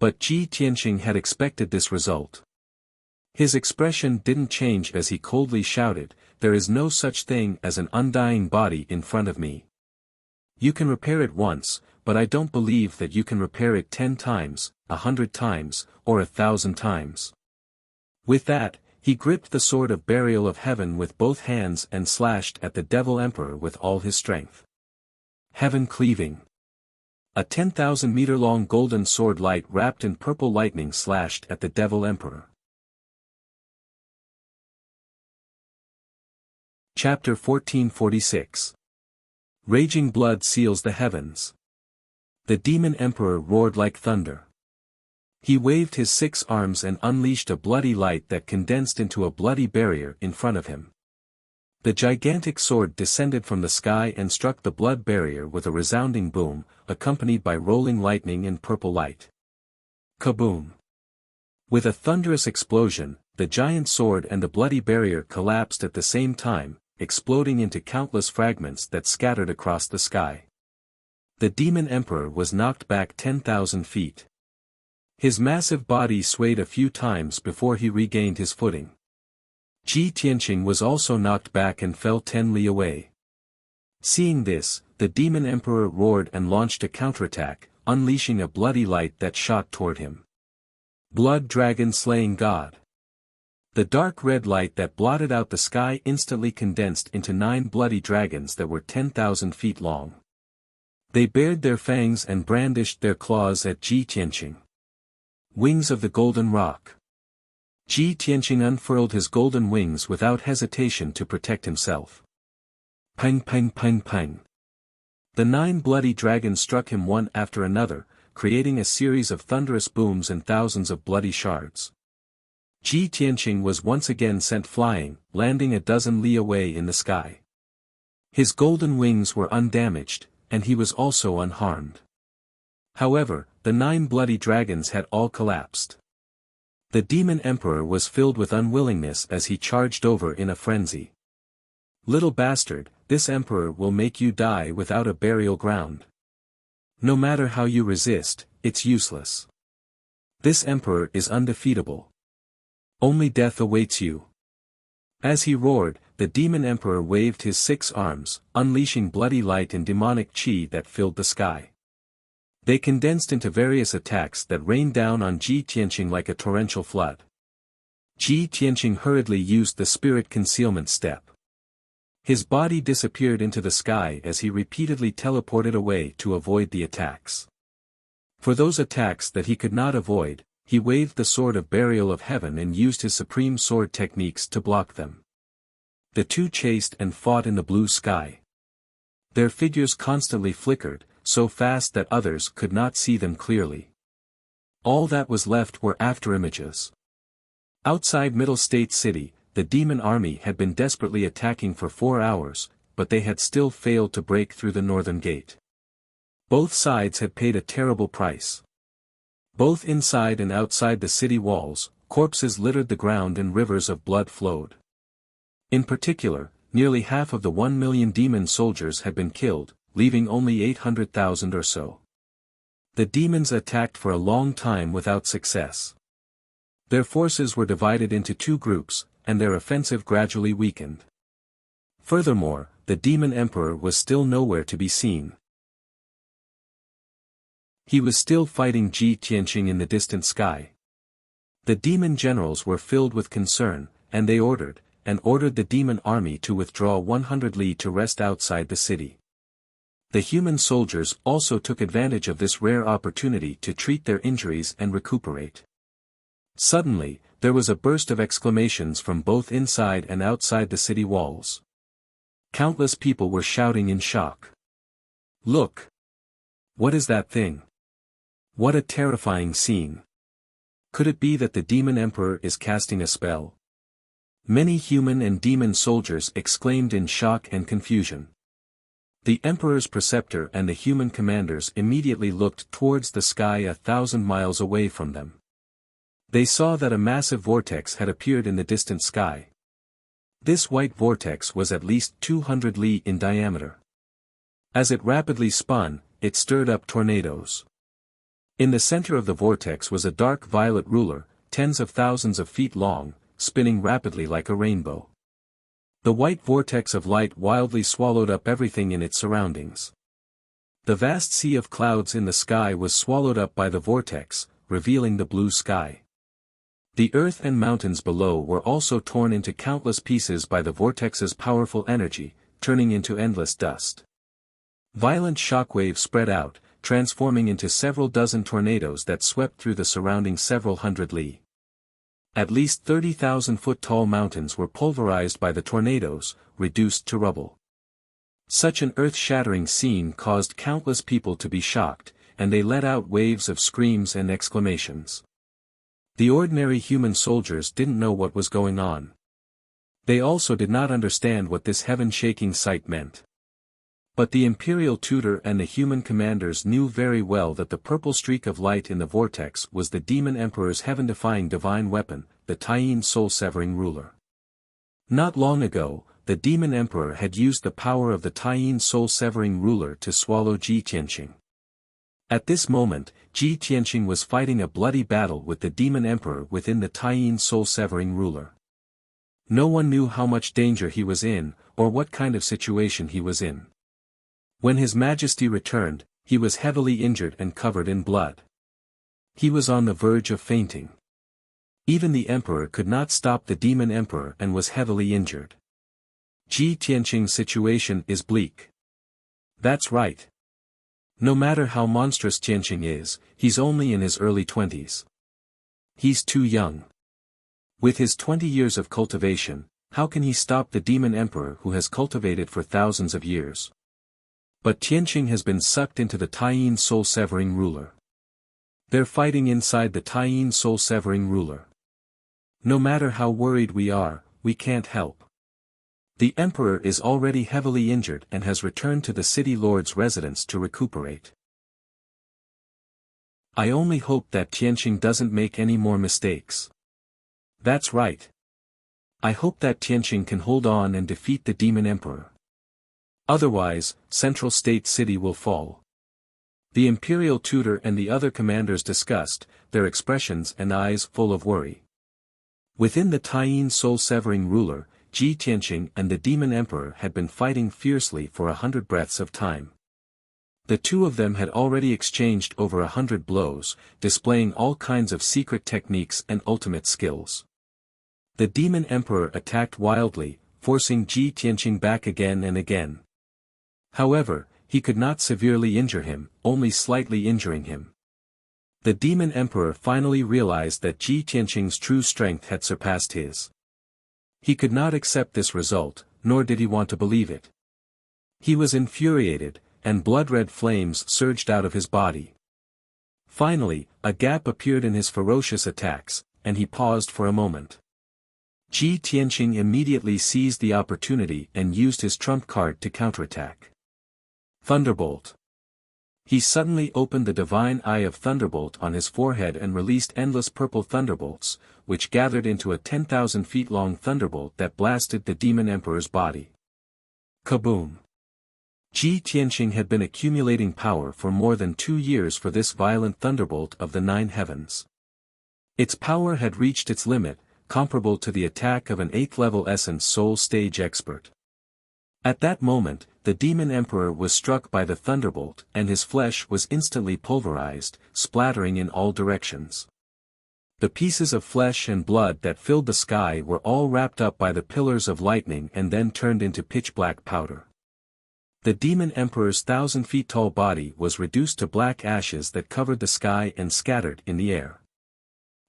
But Ji Tianqing had expected this result. His expression didn't change as he coldly shouted, "There is no such thing as an undying body in front of me. You can repair it once, but I don't believe that you can repair it 10 times, 100 times, or 1,000 times." With that, he gripped the sword of burial of heaven with both hands and slashed at the devil emperor with all his strength. Heaven cleaving. A 10,000-meter-long golden sword light wrapped in purple lightning slashed at the devil emperor. Chapter 1446. Raging blood seals the heavens. The demon emperor roared like thunder. He waved his 6 arms and unleashed a bloody light that condensed into a bloody barrier in front of him. The gigantic sword descended from the sky and struck the blood barrier with a resounding boom, accompanied by rolling lightning and purple light. Kaboom! With a thunderous explosion, the giant sword and the bloody barrier collapsed at the same time, exploding into countless fragments that scattered across the sky. The demon emperor was knocked back 10,000 feet. His massive body swayed a few times before he regained his footing. Ji Tianqing was also knocked back and fell 10 li away. Seeing this, the demon emperor roared and launched a counterattack, unleashing a bloody light that shot toward him. Blood dragon slaying god. The dark red light that blotted out the sky instantly condensed into 9 bloody dragons that were 10,000 feet long. They bared their fangs and brandished their claws at Ji Tianqing. Wings of the golden rock. Ji Tianqing unfurled his golden wings without hesitation to protect himself. Pang pang pang pang. The 9 bloody dragons struck him one after another, creating a series of thunderous booms and thousands of bloody shards. Ji Tianqing was once again sent flying, landing a dozen li away in the sky. His golden wings were undamaged, and he was also unharmed. However, the 9 bloody dragons had all collapsed. The demon emperor was filled with unwillingness as he charged over in a frenzy. "Little bastard, this emperor will make you die without a burial ground. No matter how you resist, it's useless. This emperor is undefeatable. Only death awaits you." As he roared, the demon emperor waved his 6 arms, unleashing bloody light and demonic chi that filled the sky. They condensed into various attacks that rained down on Ji Tianqing like a torrential flood. Ji Tianqing hurriedly used the spirit concealment step. His body disappeared into the sky as he repeatedly teleported away to avoid the attacks. For those attacks that he could not avoid, he waved the sword of burial of heaven and used his supreme sword techniques to block them. The two chased and fought in the blue sky. Their figures constantly flickered, so fast that others could not see them clearly. All that was left were afterimages. Outside Middle State City, the demon army had been desperately attacking for 4 hours, but they had still failed to break through the northern gate. Both sides had paid a terrible price. Both inside and outside the city walls, corpses littered the ground and rivers of blood flowed. In particular, nearly half of the 1 million demon soldiers had been killed, leaving only 800,000 or so. The demons attacked for a long time without success. Their forces were divided into 2 groups, and their offensive gradually weakened. Furthermore, the demon emperor was still nowhere to be seen. He was still fighting Ji Tianqing in the distant sky. The demon generals were filled with concern, and they ordered the demon army to withdraw 100 li to rest outside the city. The human soldiers also took advantage of this rare opportunity to treat their injuries and recuperate. Suddenly, there was a burst of exclamations from both inside and outside the city walls. Countless people were shouting in shock. "Look! What is that thing? What a terrifying scene! Could it be that the demon emperor is casting a spell?" Many human and demon soldiers exclaimed in shock and confusion. The emperor's preceptor and the human commanders immediately looked towards the sky 1,000 miles away from them. They saw that a massive vortex had appeared in the distant sky. This white vortex was at least 200 li in diameter. As it rapidly spun, it stirred up tornadoes. In the center of the vortex was a dark violet ruler, tens of thousands of feet long, spinning rapidly like a rainbow. The white vortex of light wildly swallowed up everything in its surroundings. The vast sea of clouds in the sky was swallowed up by the vortex, revealing the blue sky. The earth and mountains below were also torn into countless pieces by the vortex's powerful energy, turning into endless dust. Violent shockwaves spread out, transforming into several dozen tornadoes that swept through the surrounding several hundred li. At least 30,000-foot-tall mountains were pulverized by the tornadoes, reduced to rubble. Such an earth-shattering scene caused countless people to be shocked, and they let out waves of screams and exclamations. The ordinary human soldiers didn't know what was going on. They also did not understand what this heaven-shaking sight meant. But the imperial tutor and the human commanders knew very well that the purple streak of light in the vortex was the demon emperor's heaven-defying divine weapon, the Taiyin soul-severing ruler. Not long ago, the demon emperor had used the power of the Taiyin soul-severing ruler to swallow Ji Tianqing. At this moment, Ji Tianqing was fighting a bloody battle with the demon emperor within the Taiyin soul-severing ruler. No one knew how much danger he was in, or what kind of situation he was in. When His Majesty returned, he was heavily injured and covered in blood. He was on the verge of fainting. Even the emperor could not stop the demon emperor and was heavily injured. Ji Tianqing's situation is bleak. That's right. No matter how monstrous Tianqing is, he's only in his early 20s. He's too young. With his 20 years of cultivation, how can he stop the demon emperor who has cultivated for thousands of years? But Tianqing has been sucked into the Taiyin soul-severing ruler. They're fighting inside the Taiyin soul-severing ruler. No matter how worried we are, we can't help. The emperor is already heavily injured and has returned to the city lord's residence to recuperate. I only hope that Tianqing doesn't make any more mistakes. That's right. I hope that Tianqing can hold on and defeat the demon emperor. Otherwise, Central State City will fall. The imperial tutor and the other commanders discussed, their expressions and eyes full of worry. Within the Taiyin soul-severing ruler, Ji Tianqing and the demon emperor had been fighting fiercely for 100 breaths of time. The two of them had already exchanged over 100 blows, displaying all kinds of secret techniques and ultimate skills. The demon emperor attacked wildly, forcing Ji Tianqing back again and again. However, he could not severely injure him, only slightly injuring him. The demon emperor finally realized that Ji Tianqing's true strength had surpassed his. He could not accept this result, nor did he want to believe it. He was infuriated, and blood-red flames surged out of his body. Finally, a gap appeared in his ferocious attacks, and he paused for a moment. Ji Tianqing immediately seized the opportunity and used his trump card to counterattack. Thunderbolt. He suddenly opened the divine eye of Thunderbolt on his forehead and released endless purple thunderbolts, which gathered into a 10,000 feet long thunderbolt that blasted the demon emperor's body. Kaboom! Ji Tianqing had been accumulating power for more than 2 years for this violent thunderbolt of the 9 heavens. Its power had reached its limit, comparable to the attack of an 8th-level Essence Soul stage expert. At that moment, the demon emperor was struck by the thunderbolt and his flesh was instantly pulverized, splattering in all directions. The pieces of flesh and blood that filled the sky were all wrapped up by the pillars of lightning and then turned into pitch-black powder. The demon emperor's 1,000 feet tall body was reduced to black ashes that covered the sky and scattered in the air.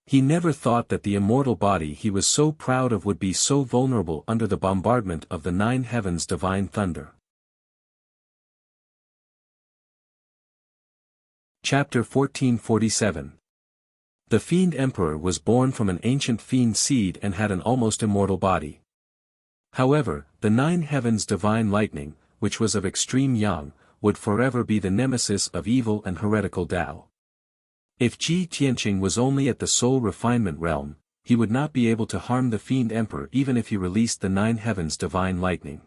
He never thought that the immortal body he was so proud of would be so vulnerable under the bombardment of the 9 heavens' divine thunder. Chapter 1447. The Fiend Emperor was born from an ancient fiend seed and had an almost immortal body. However, the 9 heavens' divine lightning, which was of extreme yang, would forever be the nemesis of evil and heretical Tao. If Ji Tianqing was only at the soul refinement realm, he would not be able to harm the Fiend Emperor even if he released the 9 heavens' divine lightning.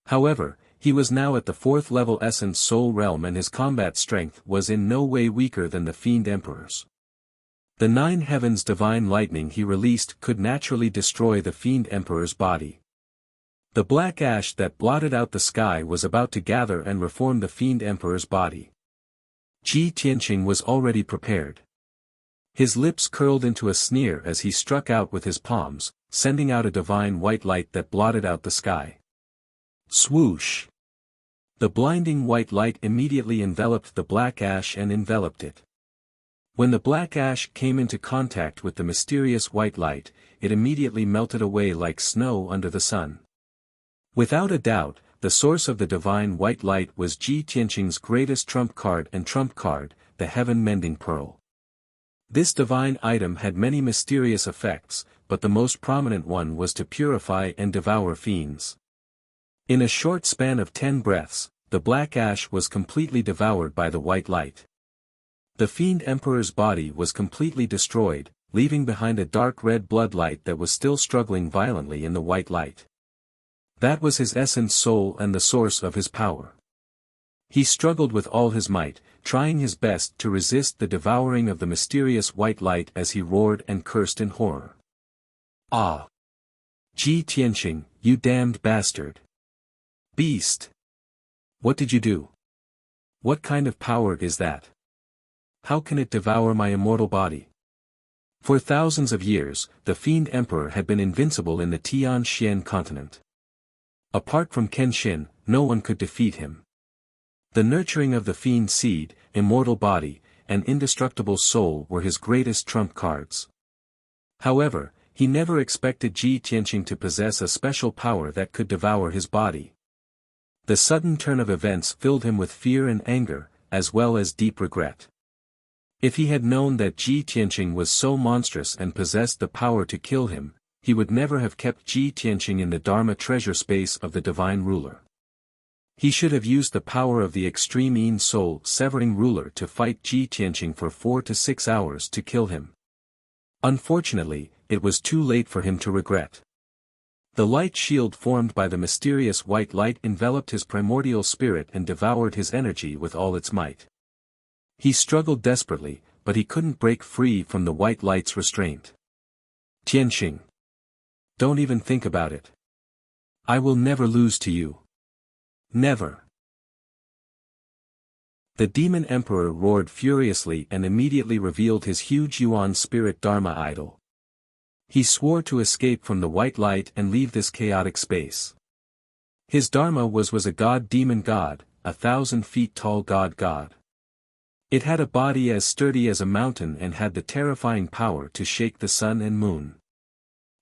However, he was now at the 4th level Essence Soul realm and his combat strength was in no way weaker than the Fiend Emperor's. The 9 heavens' divine lightning he released could naturally destroy the Fiend Emperor's body. The black ash that blotted out the sky was about to gather and reform the Fiend Emperor's body. Ji Tianqing was already prepared. His lips curled into a sneer as he struck out with his palms, sending out a divine white light that blotted out the sky. Swoosh! The blinding white light immediately enveloped the black ash and enveloped it. When the black ash came into contact with the mysterious white light, it immediately melted away like snow under the sun. Without a doubt, the source of the divine white light was Ji Tianqing's greatest trump card, the Heaven-Mending Pearl. This divine item had many mysterious effects, but the most prominent one was to purify and devour fiends. In a short span of 10 breaths, the black ash was completely devoured by the white light. The Fiend Emperor's body was completely destroyed, leaving behind a dark red blood light that was still struggling violently in the white light. That was his essence soul and the source of his power. He struggled with all his might, trying his best to resist the devouring of the mysterious white light as he roared and cursed in horror. Ah! Ji Tianqing, you damned bastard! Beast! What did you do? What kind of power is that? How can it devour my immortal body? For thousands of years, the Fiend Emperor had been invincible in the Tianxian continent. Apart from Kenshin, no one could defeat him. The nurturing of the Fiend Seed, immortal body, and indestructible soul were his greatest trump cards. However, he never expected Ji Tianqing to possess a special power that could devour his body. The sudden turn of events filled him with fear and anger, as well as deep regret. If he had known that Ji Tianqing was so monstrous and possessed the power to kill him, he would never have kept Ji Tianqing in the Dharma treasure space of the divine ruler. He should have used the power of the extreme Yin soul severing ruler to fight Ji Tianqing for 4 to 6 hours to kill him. Unfortunately, it was too late for him to regret. The light shield formed by the mysterious white light enveloped his primordial spirit and devoured his energy with all its might. He struggled desperately, but he couldn't break free from the white light's restraint. Tianqing. Don't even think about it. I will never lose to you. Never. The demon emperor roared furiously and immediately revealed his huge Yuan spirit Dharma idol. He swore to escape from the white light and leave this chaotic space. His Dharma was a god-demon god, 1,000 feet tall god. It had a body as sturdy as a mountain and had the terrifying power to shake the sun and moon.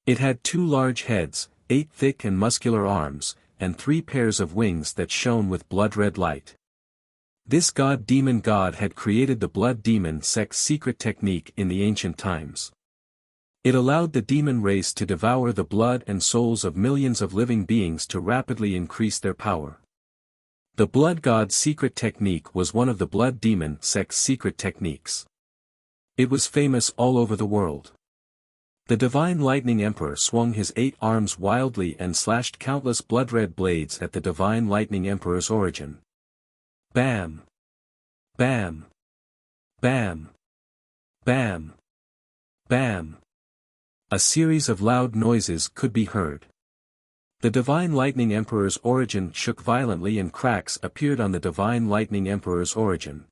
It had 2 large heads, 8 thick and muscular arms, and 3 pairs of wings that shone with blood-red light. This god-demon god had created the blood demon sect's secret technique in the ancient times. It allowed the demon race to devour the blood and souls of millions of living beings to rapidly increase their power. The blood god's secret technique was one of the blood demon sect's secret techniques. It was famous all over the world. The divine lightning emperor swung his 8 arms wildly and slashed countless blood-red blades at the divine lightning emperor's origin. Bam! Bam! Bam! Bam! Bam! A series of loud noises could be heard. The divine lightning emperor's origin shook violently and cracks appeared on the divine lightning emperor's origin.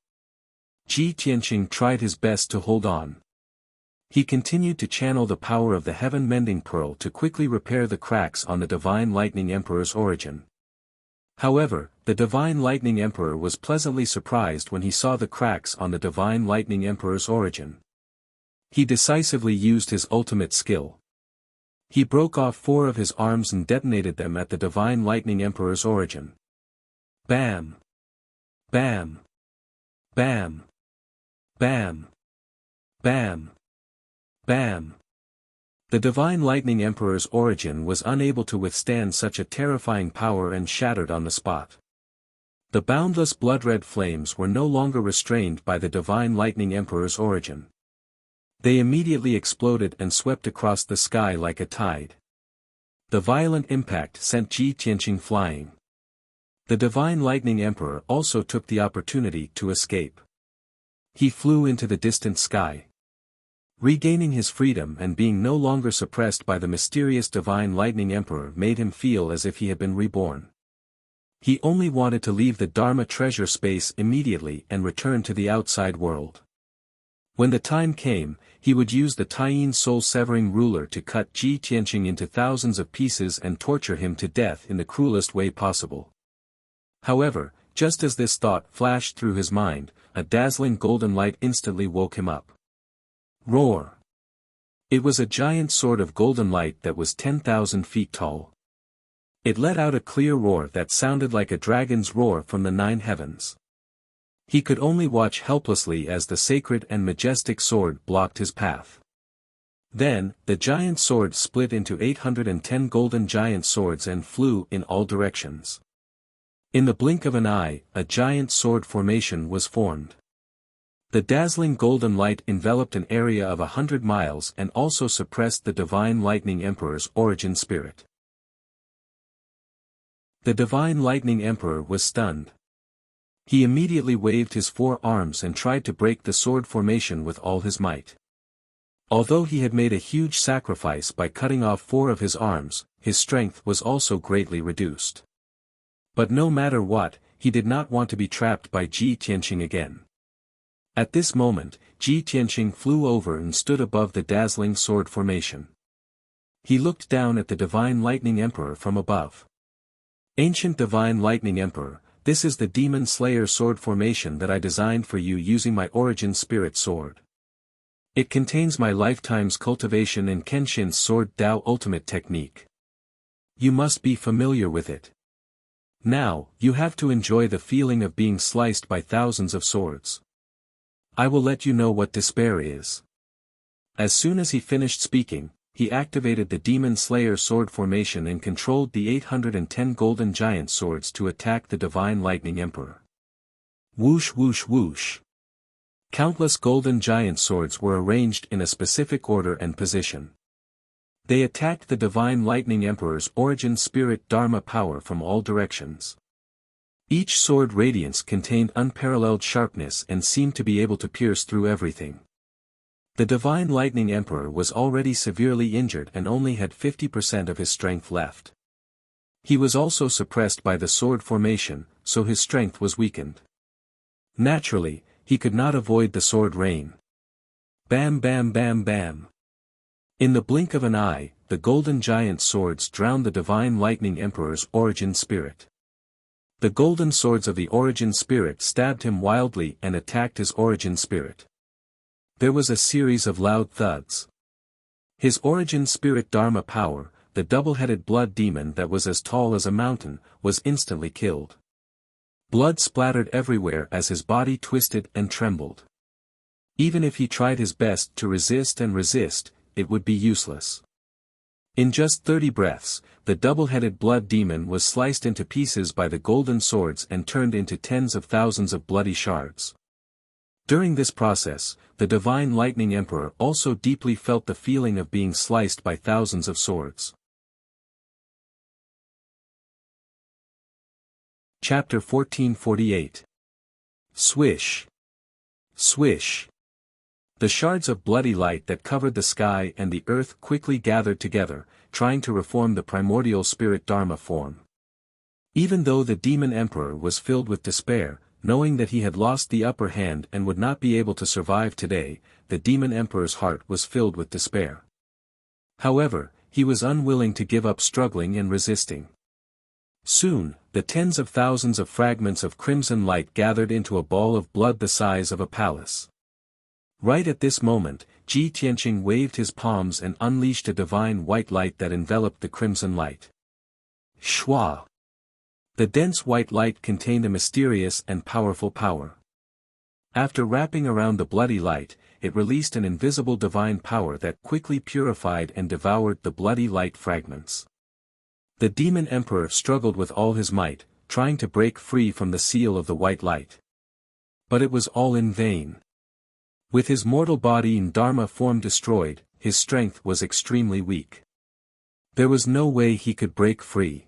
Ji Tianqing tried his best to hold on. He continued to channel the power of the heaven-mending pearl to quickly repair the cracks on the divine lightning emperor's origin. However, the divine lightning emperor was pleasantly surprised when he saw the cracks on the divine lightning emperor's origin. He decisively used his ultimate skill. He broke off 4 of his arms and detonated them at the divine lightning emperor's origin. Bam! Bam! Bam! Bam! Bam! Bam! The divine lightning emperor's origin was unable to withstand such a terrifying power and shattered on the spot. The boundless blood-red flames were no longer restrained by the divine lightning emperor's origin. They immediately exploded and swept across the sky like a tide. The violent impact sent Ji Tianqing flying. The divine lightning emperor also took the opportunity to escape. He flew into the distant sky. Regaining his freedom and being no longer suppressed by the mysterious divine lightning emperor made him feel as if he had been reborn. He only wanted to leave the Dharma treasure space immediately and return to the outside world. When the time came, he would use the Taiyin soul-severing ruler to cut Ji Tianqing into thousands of pieces and torture him to death in the cruelest way possible. However, just as this thought flashed through his mind, a dazzling golden light instantly woke him up. Roar! It was a giant sword of golden light that was 10,000 feet tall. It let out a clear roar that sounded like a dragon's roar from the 9 heavens. He could only watch helplessly as the sacred and majestic sword blocked his path. Then, the giant sword split into 810 golden giant swords and flew in all directions. In the blink of an eye, a giant sword formation was formed. The dazzling golden light enveloped an area of 100 miles and also suppressed the divine lightning emperor's origin spirit. The divine lightning emperor was stunned. He immediately waved his 4 arms and tried to break the sword formation with all his might. Although he had made a huge sacrifice by cutting off 4 of his arms, his strength was also greatly reduced. But no matter what, he did not want to be trapped by Ji Tianqing again. At this moment, Ji Tianqing flew over and stood above the dazzling sword formation. He looked down at the divine lightning emperor from above. Ancient divine lightning emperor, this is the demon slayer sword formation that I designed for you using my origin spirit sword. It contains my lifetime's cultivation in Kenshin's sword Dao ultimate technique. You must be familiar with it. Now, you have to enjoy the feeling of being sliced by thousands of swords. I will let you know what despair is. As soon as he finished speaking, he activated the Demon Slayer sword formation and controlled the 810 golden giant swords to attack the Divine Lightning Emperor. Whoosh whoosh whoosh. Countless golden giant swords were arranged in a specific order and position. They attacked the Divine Lightning Emperor's origin spirit Dharma power from all directions. Each sword radiance contained unparalleled sharpness and seemed to be able to pierce through everything. The Divine Lightning Emperor was already severely injured and only had 50% of his strength left. He was also suppressed by the sword formation, so his strength was weakened. Naturally, he could not avoid the sword rain. Bam bam bam bam. In the blink of an eye, the golden giant swords drowned the Divine Lightning Emperor's origin spirit. The golden swords of the origin spirit stabbed him wildly and attacked his origin spirit. There was a series of loud thuds. His origin spirit Dharma power, the double-headed blood demon that was as tall as a mountain, was instantly killed. Blood splattered everywhere as his body twisted and trembled. Even if he tried his best to resist, it would be useless. In just 30 breaths, the double-headed blood demon was sliced into pieces by the golden swords and turned into tens of thousands of bloody shards. During this process, the Divine Lightning Emperor also deeply felt the feeling of being sliced by thousands of swords. Chapter 1448. Swish. Swish. The shards of bloody light that covered the sky and the earth quickly gathered together, trying to reform the primordial spirit Dharma form. Even though the Demon Emperor was filled with despair, knowing that he had lost the upper hand and would not be able to survive today, the Demon Emperor's heart was filled with despair. However, he was unwilling to give up struggling and resisting. Soon, the tens of thousands of fragments of crimson light gathered into a ball of blood the size of a palace. Right at this moment, Ji Tianqing waved his palms and unleashed a divine white light that enveloped the crimson light. Shwa! The dense white light contained a mysterious and powerful power. After wrapping around the bloody light, it released an invisible divine power that quickly purified and devoured the bloody light fragments. The Demon Emperor struggled with all his might, trying to break free from the seal of the white light. But it was all in vain. With his mortal body in Dharma form destroyed, his strength was extremely weak. There was no way he could break free.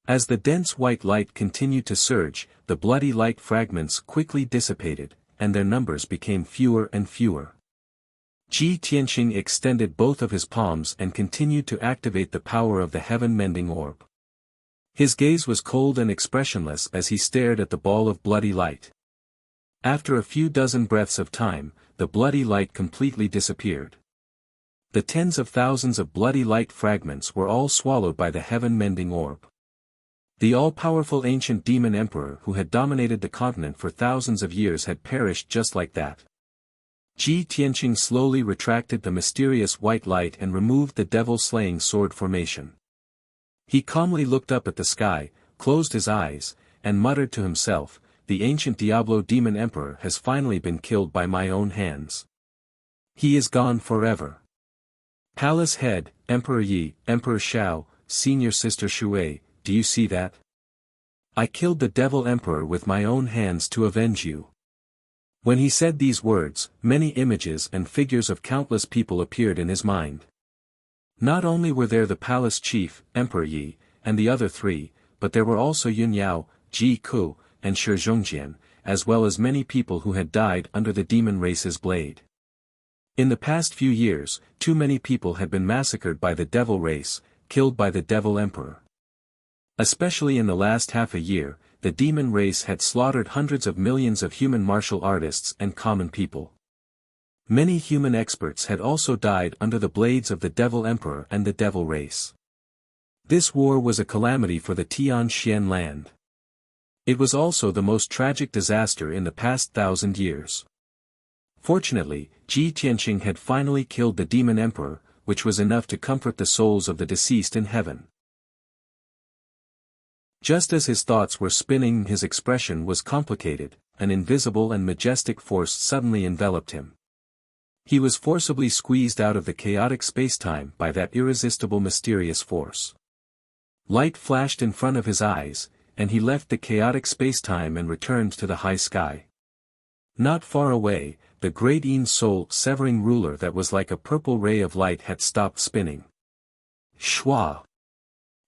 As the dense white light continued to surge, the bloody light fragments quickly dissipated, and their numbers became fewer and fewer. Ji Tianqing extended both of his palms and continued to activate the power of the heaven-mending orb. His gaze was cold and expressionless as he stared at the ball of bloody light. After a few dozen breaths of time, the bloody light completely disappeared. The tens of thousands of bloody light fragments were all swallowed by the heaven-mending orb. The all-powerful ancient demon emperor who had dominated the continent for thousands of years had perished just like that. Ji Tianqing slowly retracted the mysterious white light and removed the devil-slaying sword formation. He calmly looked up at the sky, closed his eyes, and muttered to himself, "The ancient Diablo demon emperor has finally been killed by my own hands. He is gone forever. Palace head, Emperor Yi, Emperor Shao, senior sister Shui, do you see that? I killed the devil emperor with my own hands to avenge you." When he said these words, many images and figures of countless people appeared in his mind. Not only were there the palace chief, Emperor Yi, and the other three, but there were also Yun Yao, Ji Ku, and Shi Zhongjian, as well as many people who had died under the demon race's blade. In the past few years, too many people had been massacred by the devil race, killed by the devil emperor. Especially in the last half a year, the demon race had slaughtered hundreds of millions of human martial artists and common people. Many human experts had also died under the blades of the devil emperor and the devil race. This war was a calamity for the Tianxian land. It was also the most tragic disaster in the past 1,000 years. Fortunately, Ji Tianqing had finally killed the demon emperor, which was enough to comfort the souls of the deceased in heaven. Just as his thoughts were spinning, his expression was complicated, an invisible and majestic force suddenly enveloped him. He was forcibly squeezed out of the chaotic spacetime by that irresistible mysterious force. Light flashed in front of his eyes, and he left the chaotic spacetime and returned to the high sky. Not far away, the great soul-severing ruler that was like a purple ray of light had stopped spinning. Shwa!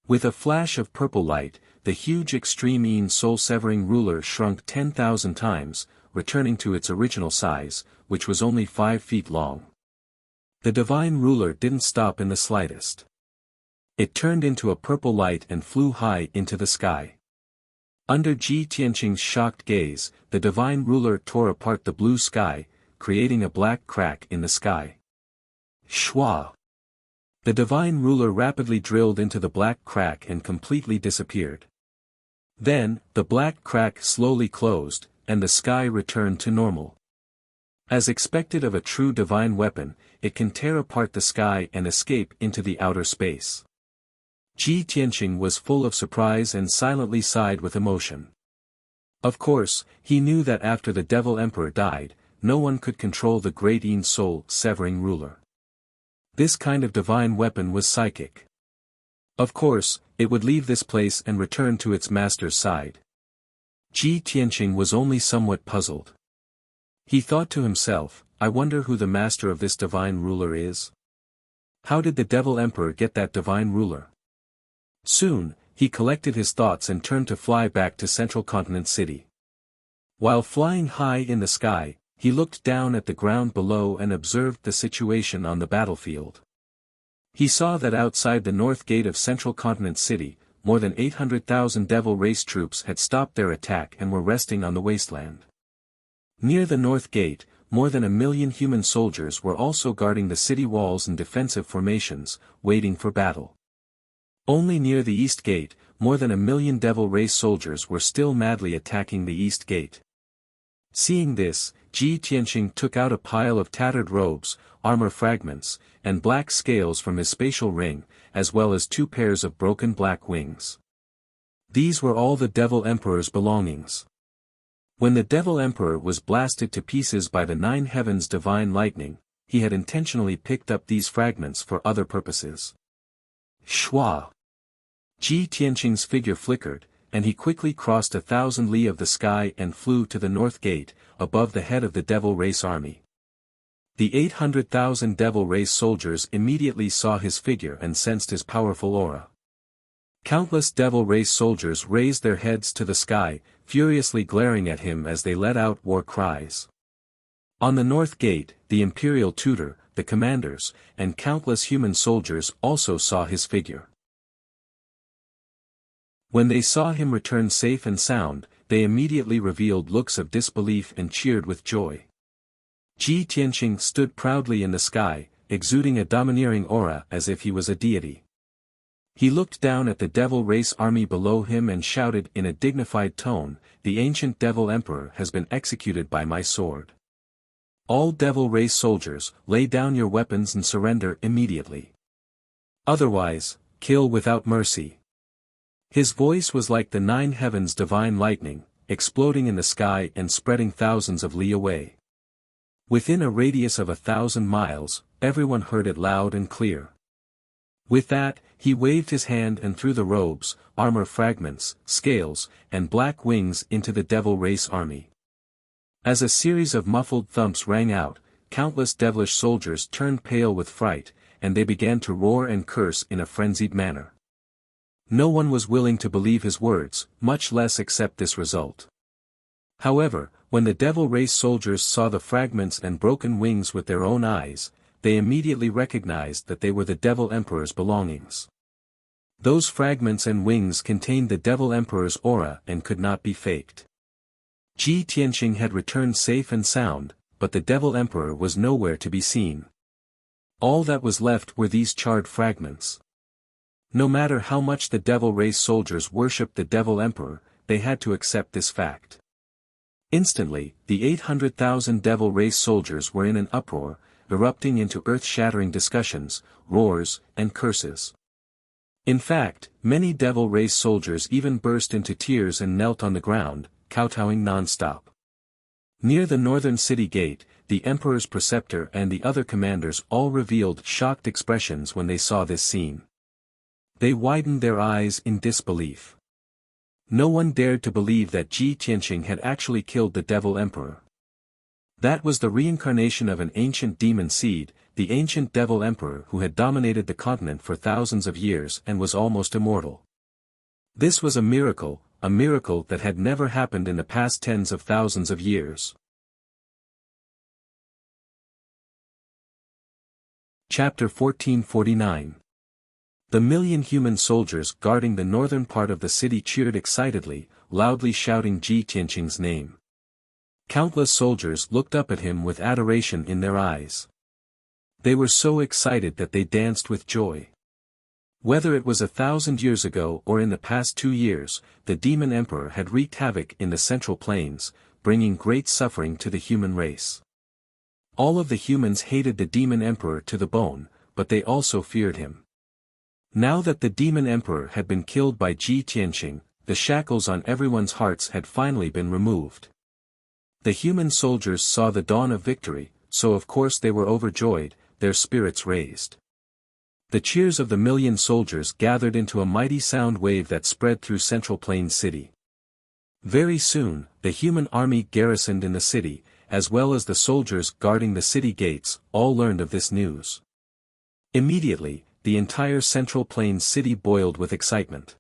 With a flash of purple light, the huge extreme soul-severing ruler shrunk 10,000 times, returning to its original size, which was only 5 feet long. The divine ruler didn't stop in the slightest. It turned into a purple light and flew high into the sky. Under Ji Tianqing's shocked gaze, the divine ruler tore apart the blue sky, creating a black crack in the sky. Shwa! The divine ruler rapidly drilled into the black crack and completely disappeared. Then, the black crack slowly closed, and the sky returned to normal. As expected of a true divine weapon, it can tear apart the sky and escape into the outer space. Ji Tianqing was full of surprise and silently sighed with emotion. Of course, he knew that after the Devil Emperor died, no one could control the great soul-severing ruler. This kind of divine weapon was psychic. Of course, it would leave this place and return to its master's side. Ji Tianqing was only somewhat puzzled. He thought to himself, I wonder who the master of this divine ruler is? How did the Devil Emperor get that divine ruler? Soon, he collected his thoughts and turned to fly back to Central Continent City. While flying high in the sky, he looked down at the ground below and observed the situation on the battlefield. He saw that outside the north gate of Central Continent City, more than 800,000 Devil Race troops had stopped their attack and were resting on the wasteland. Near the north gate, more than 1 million human soldiers were also guarding the city walls in defensive formations, waiting for battle. Only near the east gate, more than 1 million Devil Race soldiers were still madly attacking the east gate. Seeing this, Ji Tianqing took out a pile of tattered robes, armor fragments, and black scales from his spatial ring, as well as 2 pairs of broken black wings. These were all the Devil Emperor's belongings. When the Devil Emperor was blasted to pieces by the 9 heavens divine lightning, he had intentionally picked up these fragments for other purposes. Shwa! Ji Tianqing's figure flickered, and he quickly crossed 1,000 li of the sky and flew to the north gate, above the head of the Devil Race army. The 800,000 Devil Race soldiers immediately saw his figure and sensed his powerful aura. Countless Devil Race soldiers raised their heads to the sky, furiously glaring at him as they let out war cries. On the north gate, the imperial tutor, the commanders, and countless human soldiers also saw his figure. When they saw him return safe and sound, they immediately revealed looks of disbelief and cheered with joy. Ji Tianqing stood proudly in the sky, exuding a domineering aura as if he was a deity. He looked down at the Devil Race army below him and shouted in a dignified tone, "The ancient Devil Emperor has been executed by my sword. All Devil Race soldiers, lay down your weapons and surrender immediately. Otherwise, kill without mercy." His voice was like the 9 heavens divine lightning, exploding in the sky and spreading thousands of li away. Within a radius of 1,000 miles, everyone heard it loud and clear. With that, he waved his hand and threw the robes, armor fragments, scales, and black wings into the Devil Race army. As a series of muffled thumps rang out, countless devilish soldiers turned pale with fright, and they began to roar and curse in a frenzied manner. No one was willing to believe his words, much less accept this result. However, when the Devil Race soldiers saw the fragments and broken wings with their own eyes, they immediately recognized that they were the Devil Emperor's belongings. Those fragments and wings contained the Devil Emperor's aura and could not be faked. Ji Tianqing had returned safe and sound, but the Devil Emperor was nowhere to be seen. All that was left were these charred fragments. No matter how much the Devil Race soldiers worshipped the Devil Emperor, they had to accept this fact. Instantly, the 800,000 Devil Race soldiers were in an uproar, erupting into earth-shattering discussions, roars, and curses. In fact, many devil race soldiers even burst into tears and knelt on the ground, kowtowing non-stop. Near the northern city gate, the emperor's preceptor and the other commanders all revealed shocked expressions when they saw this scene. They widened their eyes in disbelief. No one dared to believe that Ji Tianqing had actually killed the devil emperor. That was the reincarnation of an ancient demon seed, the ancient devil emperor who had dominated the continent for thousands of years and was almost immortal. This was a miracle that had never happened in the past tens of thousands of years. Chapter 1449. The million human soldiers guarding the northern part of the city cheered excitedly, loudly shouting Ji Tianqing's name. Countless soldiers looked up at him with adoration in their eyes. They were so excited that they danced with joy. Whether it was 1,000 years ago or in the past 2 years, the demon emperor had wreaked havoc in the central plains, bringing great suffering to the human race. All of the humans hated the demon emperor to the bone, but they also feared him. Now that the demon emperor had been killed by Ji Tianqing, the shackles on everyone's hearts had finally been removed. The human soldiers saw the dawn of victory, so of course they were overjoyed, their spirits raised. The cheers of the million soldiers gathered into a mighty sound wave that spread through Central Plains City. Very soon, the human army garrisoned in the city, as well as the soldiers guarding the city gates, all learned of this news. Immediately, the entire Central Plains City boiled with excitement.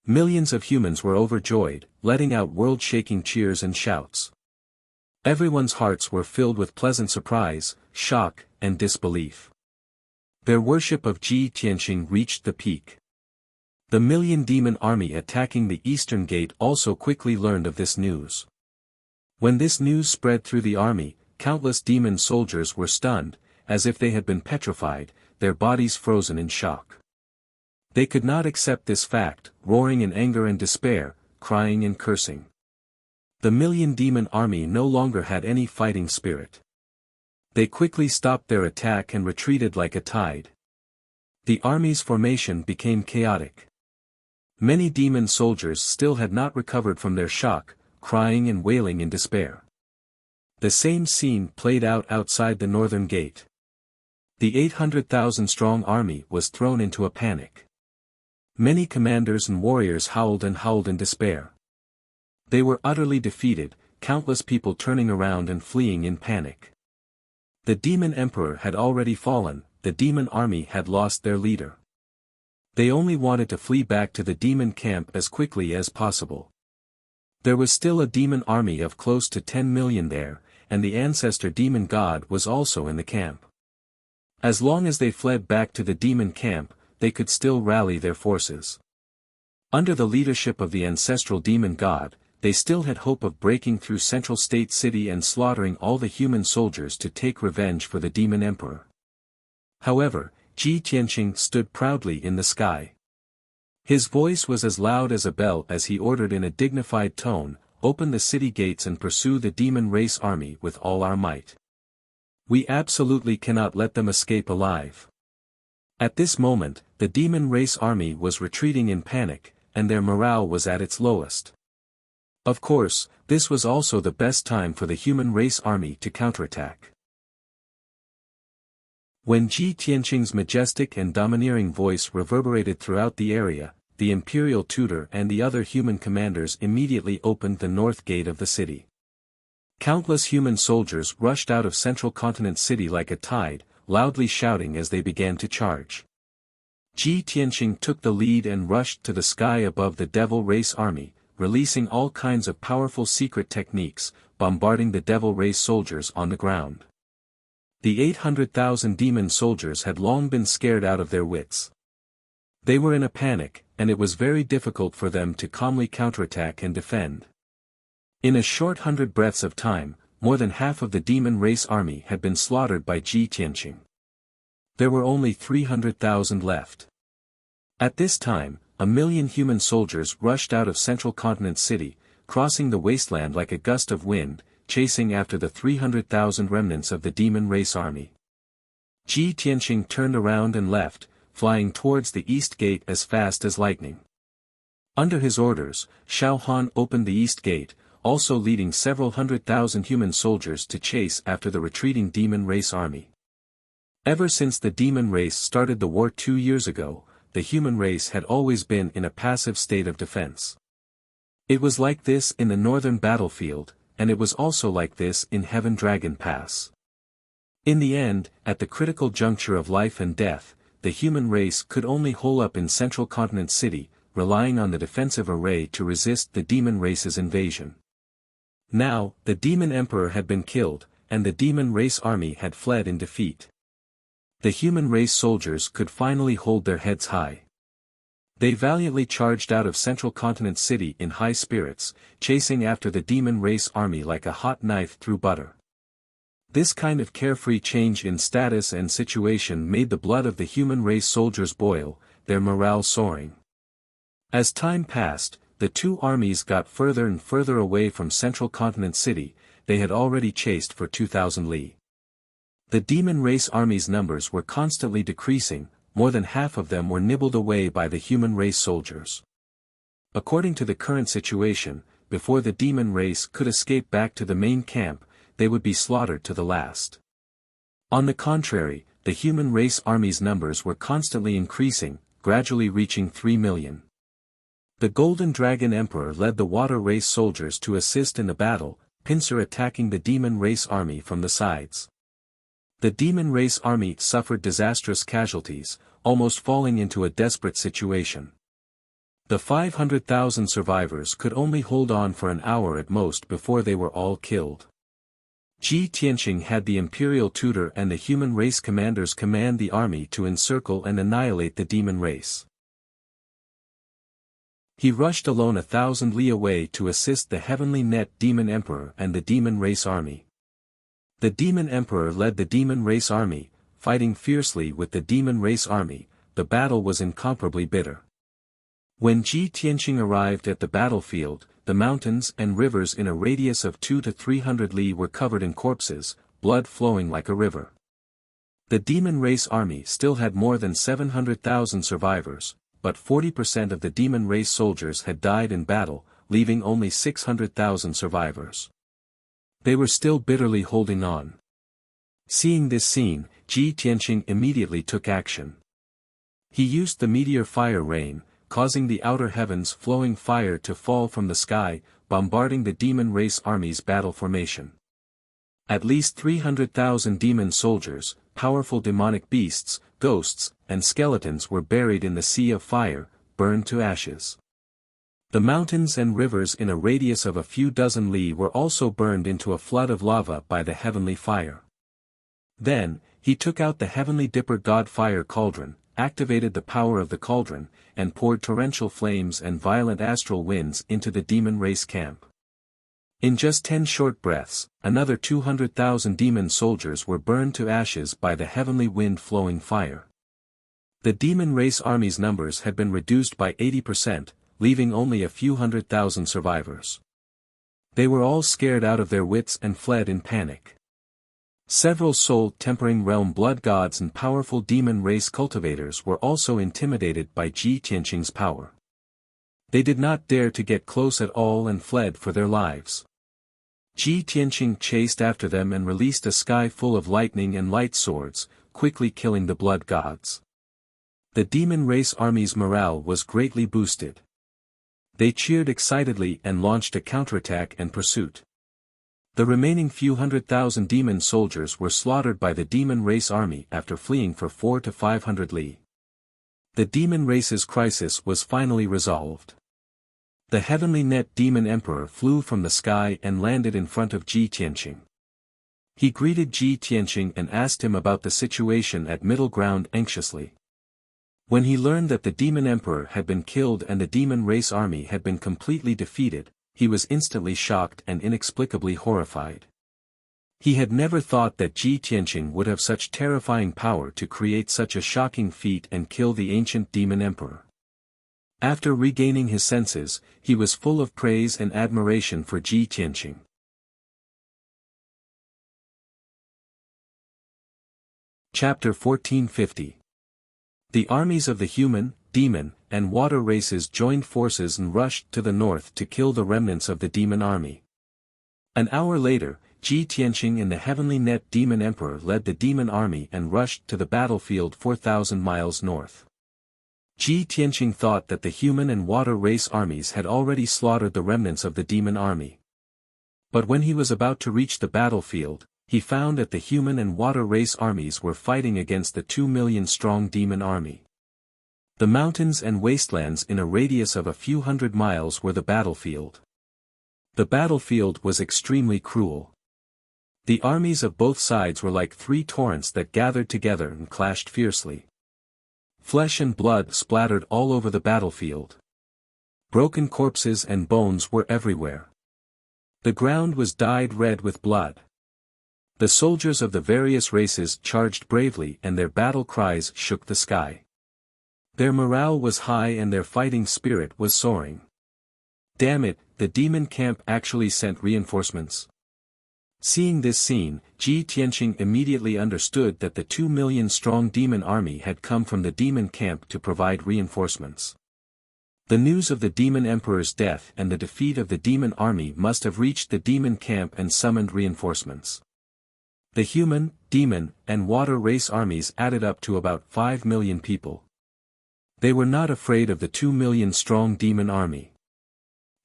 Millions of humans were overjoyed, letting out world-shaking cheers and shouts. Everyone's hearts were filled with pleasant surprise, shock, and disbelief. Their worship of Ji Tianqing reached the peak. The million demon army attacking the eastern gate also quickly learned of this news. When this news spread through the army, countless demon soldiers were stunned, as if they had been petrified, their bodies frozen in shock. They could not accept this fact, roaring in anger and despair, crying and cursing. The million demon army no longer had any fighting spirit. They quickly stopped their attack and retreated like a tide. The army's formation became chaotic. Many demon soldiers still had not recovered from their shock, crying and wailing in despair. The same scene played out outside the northern gate. The 800,000-strong army was thrown into a panic. Many commanders and warriors howled in despair. They were utterly defeated, countless people turning around and fleeing in panic. The demon emperor had already fallen, the demon army had lost their leader. They only wanted to flee back to the demon camp as quickly as possible. There was still a demon army of close to 10 million there, and the ancestor demon god was also in the camp. As long as they fled back to the demon camp, they could still rally their forces. Under the leadership of the ancestral demon god, they still had hope of breaking through Central State City and slaughtering all the human soldiers to take revenge for the demon emperor. However, Ji Tianqing stood proudly in the sky. His voice was as loud as a bell as he ordered in a dignified tone, "Open the city gates and pursue the demon race army with all our might. We absolutely cannot let them escape alive." At this moment, the demon race army was retreating in panic, and their morale was at its lowest. Of course, this was also the best time for the human race army to counterattack. When Ji Tianqing's majestic and domineering voice reverberated throughout the area, the imperial tutor and the other human commanders immediately opened the north gate of the city. Countless human soldiers rushed out of Central Continent City like a tide, loudly shouting as they began to charge. Ji Tianqing took the lead and rushed to the sky above the devil race army, releasing all kinds of powerful secret techniques, bombarding the devil race soldiers on the ground. The 800,000 demon soldiers had long been scared out of their wits. They were in a panic, and it was very difficult for them to calmly counterattack and defend. In a short 100 breaths of time, more than half of the demon race army had been slaughtered by Ji Tianqing. There were only 300,000 left. At this time, 1 million human soldiers rushed out of Central Continent City, crossing the wasteland like a gust of wind, chasing after the 300,000 remnants of the demon race army. Ji Tianqing turned around and left, flying towards the east gate as fast as lightning. Under his orders, Xiao Han opened the east gate, also leading several 100,000 human soldiers to chase after the retreating demon race army. Ever since the demon race started the war 2 years ago, the human race had always been in a passive state of defense. It was like this in the northern battlefield, and it was also like this in Heaven Dragon Pass. In the end, at the critical juncture of life and death, the human race could only hole up in Central Continent City, relying on the defensive array to resist the demon race's invasion. Now, the demon emperor had been killed, and the demon race army had fled in defeat. The human race soldiers could finally hold their heads high. They valiantly charged out of Central Continent City in high spirits, chasing after the demon race army like a hot knife through butter. This kind of carefree change in status and situation made the blood of the human race soldiers boil, their morale soaring. As time passed, the two armies got further and further away from Central Continent City. They had already chased for 2,000 li. The demon race army's numbers were constantly decreasing, more than half of them were nibbled away by the human race soldiers. According to the current situation, before the demon race could escape back to the main camp, they would be slaughtered to the last. On the contrary, the human race army's numbers were constantly increasing, gradually reaching 3 million. The Golden Dragon Emperor led the water race soldiers to assist in the battle, pincer attacking the demon race army from the sides. The demon race army suffered disastrous casualties, almost falling into a desperate situation. The 500,000 survivors could only hold on for an hour at most before they were all killed. Ji Tianqing had the imperial tutor and the human race commanders command the army to encircle and annihilate the demon race. He rushed alone 1,000 li away to assist the heavenly net demon emperor and the demon race army. The demon emperor led the demon race army, fighting fiercely with the demon race army. The battle was incomparably bitter. When Ji Tianqing arrived at the battlefield, the mountains and rivers in a radius of 200 to 300 li were covered in corpses, blood flowing like a river. The demon race army still had more than 700,000 survivors, but 40% of the demon race soldiers had died in battle, leaving only 600,000 survivors. They were still bitterly holding on. Seeing this scene, Ji Tianqing immediately took action. He used the meteor fire rain, causing the outer heavens flowing fire to fall from the sky, bombarding the demon race army's battle formation. At least 300,000 demon soldiers, powerful demonic beasts, ghosts, and skeletons were buried in the sea of fire, burned to ashes. The mountains and rivers in a radius of a few dozen li were also burned into a flood of lava by the heavenly fire. Then, he took out the heavenly dipper god fire cauldron, activated the power of the cauldron, and poured torrential flames and violent astral winds into the demon race camp. In just 10 short breaths, another 200,000 demon soldiers were burned to ashes by the heavenly wind-flowing fire. The demon race army's numbers had been reduced by 80%, leaving only a few 100,000 survivors. They were all scared out of their wits and fled in panic. Several soul-tempering realm blood gods and powerful demon race cultivators were also intimidated by Ji Tianqing's power. They did not dare to get close at all and fled for their lives. Ji Tianqing chased after them and released a sky full of lightning and light swords, quickly killing the blood gods. The demon race army's morale was greatly boosted. They cheered excitedly and launched a counterattack and pursuit. The remaining few 100,000 demon soldiers were slaughtered by the demon race army after fleeing for 400 to 500 li. The demon race's crisis was finally resolved. The heavenly net demon emperor flew from the sky and landed in front of Ji Tianqing. He greeted Ji Tianqing and asked him about the situation at middle ground anxiously. When he learned that the demon emperor had been killed and the demon race army had been completely defeated, he was instantly shocked and inexplicably horrified. He had never thought that Ji Tianqing would have such terrifying power to create such a shocking feat and kill the ancient demon emperor. After regaining his senses, he was full of praise and admiration for Ji Tianqing. Chapter 1450. The armies of the human, demon, and water races joined forces and rushed to the north to kill the remnants of the demon army. An hour later, Ji Tianqing and the heavenly net demon emperor led the demon army and rushed to the battlefield 4,000 miles north. Ji Tianqing thought that the human and water race armies had already slaughtered the remnants of the demon army. But when he was about to reach the battlefield, he found that the human and water race armies were fighting against the 2 million strong demon army. The mountains and wastelands in a radius of a few hundred miles were the battlefield. The battlefield was extremely cruel. The armies of both sides were like three torrents that gathered together and clashed fiercely. Flesh and blood splattered all over the battlefield. Broken corpses and bones were everywhere. The ground was dyed red with blood. The soldiers of the various races charged bravely and their battle cries shook the sky. Their morale was high and their fighting spirit was soaring. Damn it, the demon camp actually sent reinforcements. Seeing this scene, Ji Tianqing immediately understood that the 2 million strong demon army had come from the demon camp to provide reinforcements. The news of the demon emperor's death and the defeat of the demon army must have reached the demon camp and summoned reinforcements. The human, demon, and water race armies added up to about 5 million people. They were not afraid of the 2 million strong demon army.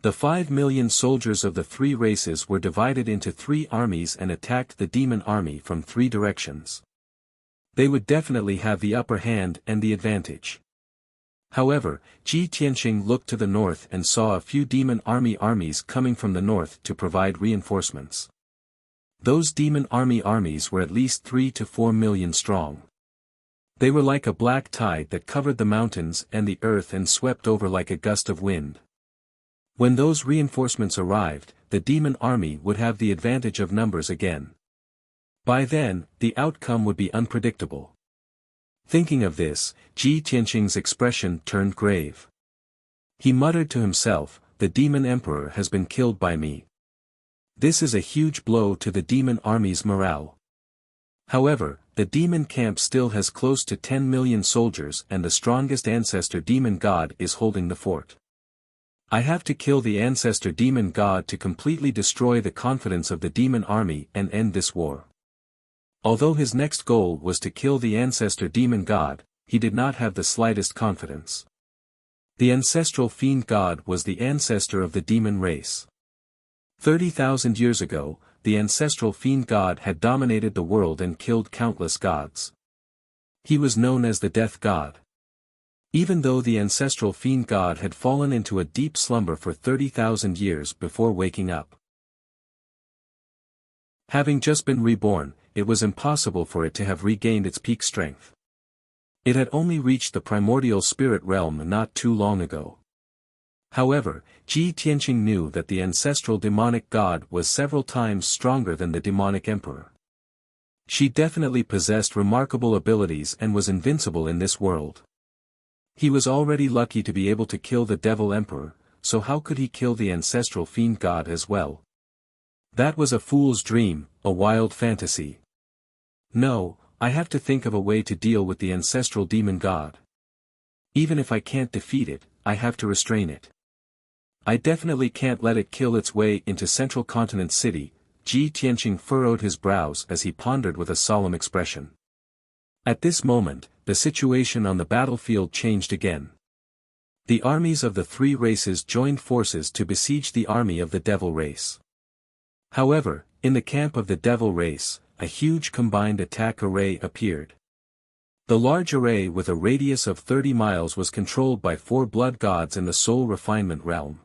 The 5 million soldiers of the three races were divided into three armies and attacked the demon army from three directions. They would definitely have the upper hand and the advantage. However, Ji Tianqing looked to the north and saw a few demon armies coming from the north to provide reinforcements. Those demon armies were at least 3 to 4 million strong. They were like a black tide that covered the mountains and the earth and swept over like a gust of wind. When those reinforcements arrived, the demon army would have the advantage of numbers again. By then, the outcome would be unpredictable. Thinking of this, Ji Tianqing's expression turned grave. He muttered to himself, "The demon emperor has been killed by me. This is a huge blow to the demon army's morale." However, the demon camp still has close to 10 million soldiers and the strongest ancestor demon god is holding the fort. I have to kill the ancestor demon god to completely destroy the confidence of the demon army and end this war. Although his next goal was to kill the ancestor demon god, he did not have the slightest confidence. The ancestral fiend god was the ancestor of the demon race. 30,000 years ago, the ancestral fiend god had dominated the world and killed countless gods. He was known as the death god. Even though the ancestral fiend god had fallen into a deep slumber for 30,000 years before waking up. Having just been reborn, it was impossible for it to have regained its peak strength. It had only reached the primordial spirit realm not too long ago. However, Ji Tianqing knew that the ancestral demonic god was several times stronger than the demonic emperor. She definitely possessed remarkable abilities and was invincible in this world. He was already lucky to be able to kill the devil emperor, so how could he kill the ancestral fiend god as well? That was a fool's dream, a wild fantasy. No, I have to think of a way to deal with the ancestral demon god. Even if I can't defeat it, I have to restrain it. I definitely can't let it kill its way into Central Continent City. Ji Tianqing furrowed his brows as he pondered with a solemn expression. At this moment, the situation on the battlefield changed again. The armies of the three races joined forces to besiege the army of the devil race. However, in the camp of the devil race, a huge combined attack array appeared. The large array with a radius of 30 miles was controlled by 4 blood gods in the soul refinement realm.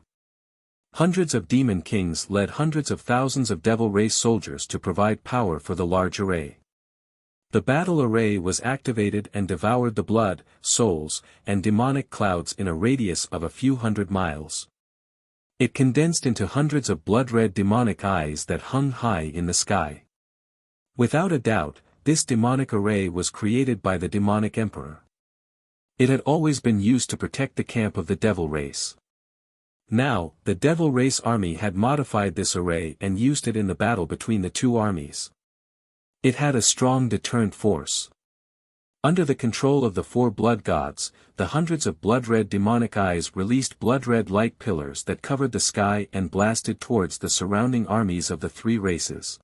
Hundreds of demon kings led hundreds of thousands of devil race soldiers to provide power for the large array. The battle array was activated and devoured the blood, souls, and demonic clouds in a radius of a few hundred miles. It condensed into hundreds of blood-red demonic eyes that hung high in the sky. Without a doubt, this demonic array was created by the demonic emperor. It had always been used to protect the camp of the devil race. Now, the devil race army had modified this array and used it in the battle between the two armies. It had a strong deterrent force. Under the control of the four blood gods, the hundreds of blood-red demonic eyes released blood-red light pillars that covered the sky and blasted towards the surrounding armies of the three races.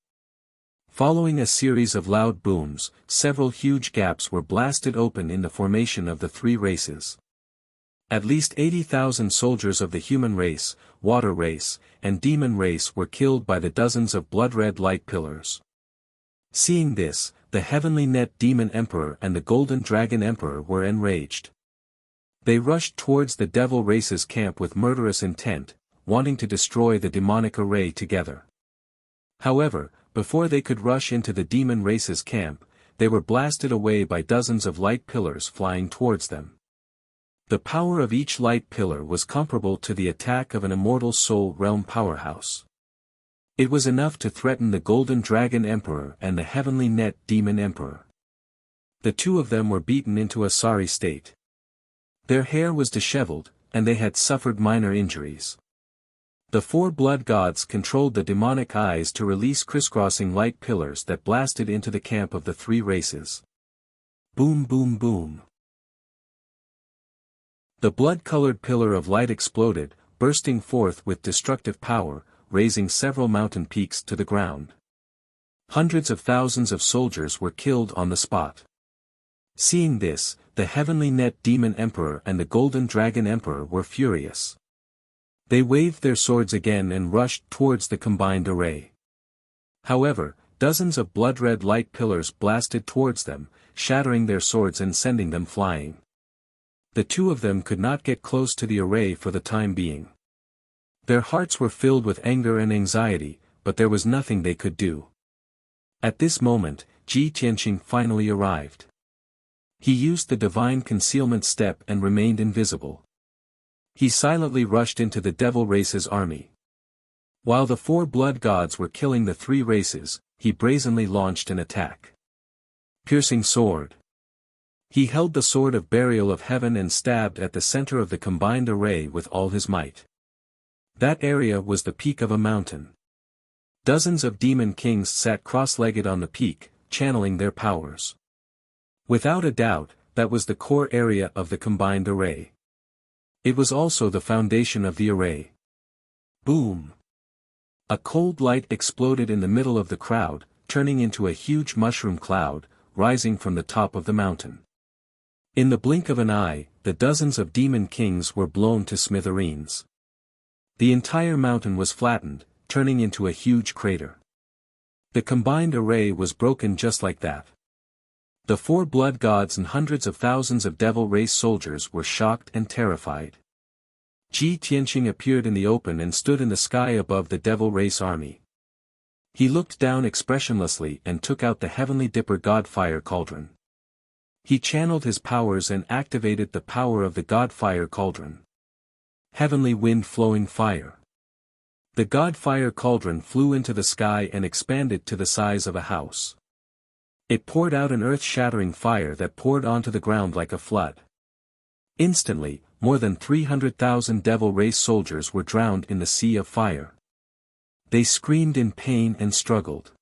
Following a series of loud booms, several huge gaps were blasted open in the formation of the three races. At least 80,000 soldiers of the human race, water race, and demon race were killed by the dozens of blood-red light pillars. Seeing this, the heavenly net demon emperor and the golden dragon emperor were enraged. They rushed towards the devil race's camp with murderous intent, wanting to destroy the demonic array together. However, before they could rush into the demon race's camp, they were blasted away by dozens of light pillars flying towards them. The power of each light pillar was comparable to the attack of an immortal soul realm powerhouse. It was enough to threaten the golden dragon emperor and the heavenly net demon emperor. The two of them were beaten into a sorry state. Their hair was disheveled, and they had suffered minor injuries. The four blood gods controlled the demonic eyes to release crisscrossing light pillars that blasted into the camp of the three races. Boom boom boom. The blood-colored pillar of light exploded, bursting forth with destructive power, raising several mountain peaks to the ground. Hundreds of thousands of soldiers were killed on the spot. Seeing this, the heavenly net demon emperor and the golden dragon emperor were furious. They waved their swords again and rushed towards the combined array. However, dozens of blood-red light pillars blasted towards them, shattering their swords and sending them flying. The two of them could not get close to the array for the time being. Their hearts were filled with anger and anxiety, but there was nothing they could do. At this moment, Ji Tianqing finally arrived. He used the divine concealment step and remained invisible. He silently rushed into the devil race's army. While the four blood gods were killing the three races, he brazenly launched an attack. Piercing sword. He held the sword of burial of heaven and stabbed at the center of the combined array with all his might. That area was the peak of a mountain. Dozens of demon kings sat cross-legged on the peak, channeling their powers. Without a doubt, that was the core area of the combined array. It was also the foundation of the array. Boom! A cold light exploded in the middle of the crowd, turning into a huge mushroom cloud, rising from the top of the mountain. In the blink of an eye, the dozens of demon kings were blown to smithereens. The entire mountain was flattened, turning into a huge crater. The combined array was broken just like that. The four blood gods and hundreds of thousands of devil race soldiers were shocked and terrified. Ji Tianqing appeared in the open and stood in the sky above the devil race army. He looked down expressionlessly and took out the heavenly dipper god fire cauldron. He channeled his powers and activated the power of the god fire cauldron. Heavenly wind flowing fire. The god fire cauldron flew into the sky and expanded to the size of a house. It poured out an earth-shattering fire that poured onto the ground like a flood. Instantly, more than 300,000 devil race soldiers were drowned in the sea of fire. They screamed in pain and struggled.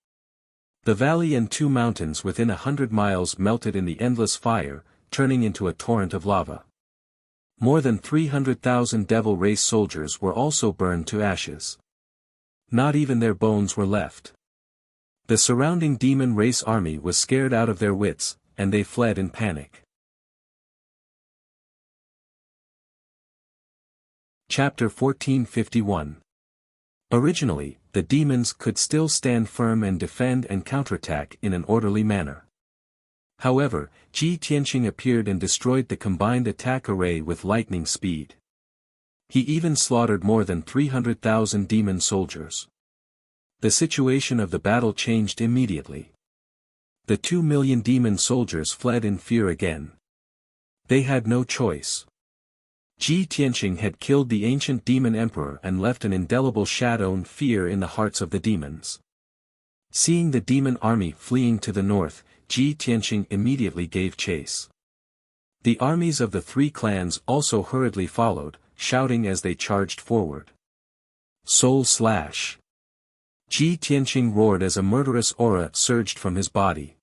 The valley and two mountains within 100 miles melted in the endless fire, turning into a torrent of lava. More than 300,000 devil race soldiers were also burned to ashes. Not even their bones were left. The surrounding demon race army was scared out of their wits, and they fled in panic. Chapter 1451. Originally, the demons could still stand firm and defend and counterattack in an orderly manner. However, Ji Tianqing appeared and destroyed the combined attack array with lightning speed. He even slaughtered more than 300,000 demon soldiers. The situation of the battle changed immediately. The 2 million demon soldiers fled in fear again. They had no choice. Ji Tianqing had killed the ancient demon emperor and left an indelible shadow and fear in the hearts of the demons. Seeing the demon army fleeing to the north, Ji Tianqing immediately gave chase. The armies of the three clans also hurriedly followed, shouting as they charged forward. Soul slash! Ji Tianqing roared as a murderous aura surged from his body.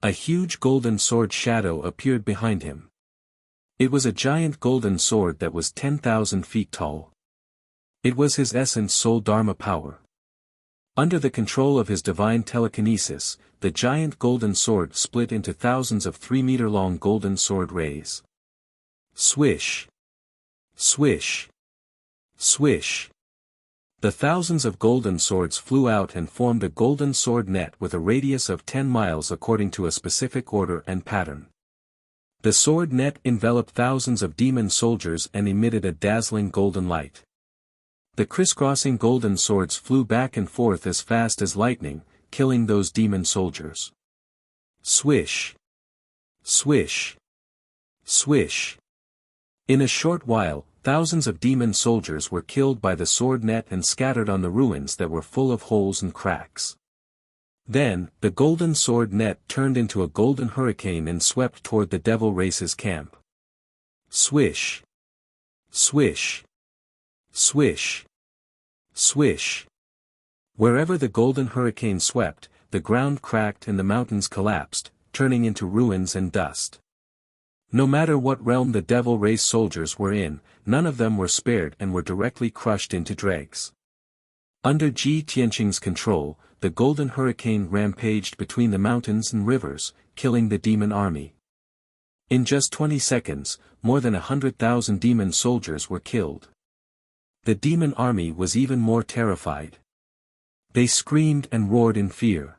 A huge golden sword shadow appeared behind him. It was a giant golden sword that was 10,000 feet tall. It was his essence soul Dharma power. Under the control of his divine telekinesis, the giant golden sword split into thousands of 3-meter-long golden sword rays. Swish! Swish! Swish! The thousands of golden swords flew out and formed a golden sword net with a radius of 10 miles according to a specific order and pattern. The sword net enveloped thousands of demon soldiers and emitted a dazzling golden light. The crisscrossing golden swords flew back and forth as fast as lightning, killing those demon soldiers. Swish! Swish! Swish! In a short while, thousands of demon soldiers were killed by the sword net and scattered on the ruins that were full of holes and cracks. Then, the golden sword net turned into a golden hurricane and swept toward the devil race's camp. Swish! Swish! Swish! Swish! Wherever the golden hurricane swept, the ground cracked and the mountains collapsed, turning into ruins and dust. No matter what realm the devil race soldiers were in, none of them were spared and were directly crushed into dregs. Under Ji Tianqing's control, the golden hurricane rampaged between the mountains and rivers, killing the demon army. In just 20 seconds, more than 100,000 demon soldiers were killed. The demon army was even more terrified. They screamed and roared in fear.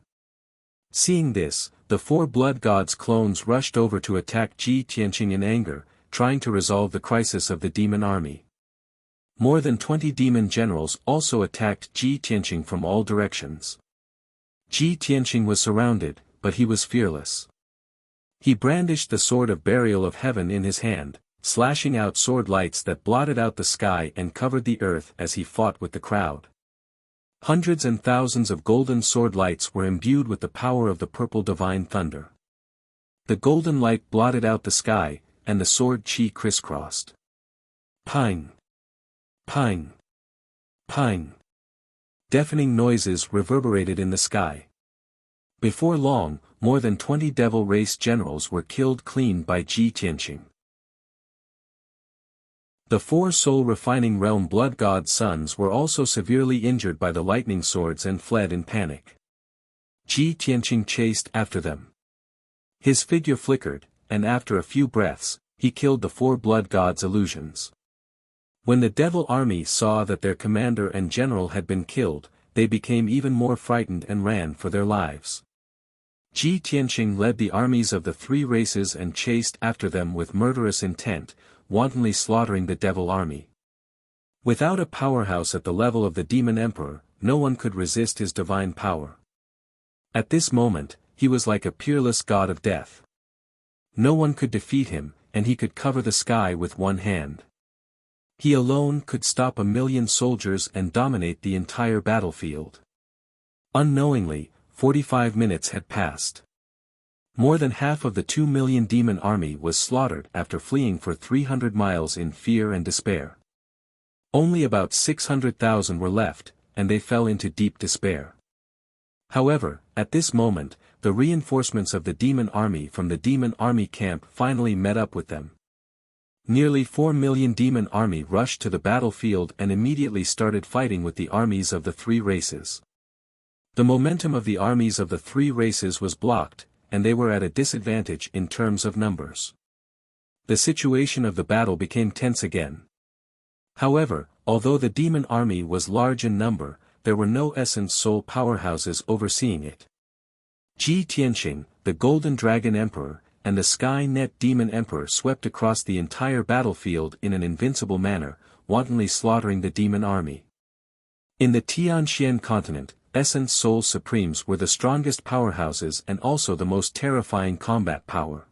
Seeing this, the 4 blood gods clones rushed over to attack Ji Tianqing in anger, trying to resolve the crisis of the demon army. More than 20 demon generals also attacked Ji Tianqing from all directions. Ji Tianqing was surrounded, but he was fearless. He brandished the sword of burial of heaven in his hand, slashing out sword lights that blotted out the sky and covered the earth as he fought with the crowd. Hundreds and thousands of golden sword lights were imbued with the power of the purple divine thunder. The golden light blotted out the sky, and the sword chi crisscrossed. Ping! Ping! Ping! Deafening noises reverberated in the sky. Before long, more than 20 devil race generals were killed clean by Ji Tianqing. The 4 soul-refining realm blood god sons were also severely injured by the lightning swords and fled in panic. Ji Tianqing chased after them. His figure flickered, and after a few breaths, he killed the 4 blood gods' illusions. When the devil army saw that their commander and general had been killed, they became even more frightened and ran for their lives. Ji Tianqing led the armies of the 3 races and chased after them with murderous intent, wantonly slaughtering the devil army. Without a powerhouse at the level of the demon emperor, no one could resist his divine power. At this moment, he was like a peerless god of death. No one could defeat him, and he could cover the sky with one hand. He alone could stop 1,000,000 soldiers and dominate the entire battlefield. Unknowingly, 45 minutes had passed. More than half of the 2 million demon army was slaughtered after fleeing for 300 miles in fear and despair. Only about 600,000 were left, and they fell into deep despair. However, at this moment, the reinforcements of the demon army from the demon army camp finally met up with them. Nearly 4 million demon army rushed to the battlefield and immediately started fighting with the armies of the 3 races. The momentum of the armies of the 3 races was blocked, and they were at a disadvantage in terms of numbers. The situation of the battle became tense again. However, although the demon army was large in number, there were no essence soul powerhouses overseeing it. Ji Tianqing, the Golden Dragon Emperor, and the Sky Net Demon Emperor swept across the entire battlefield in an invincible manner, wantonly slaughtering the demon army. In the Tianxian continent, Essence Soul Supremes were the strongest powerhouses and also the most terrifying combat power.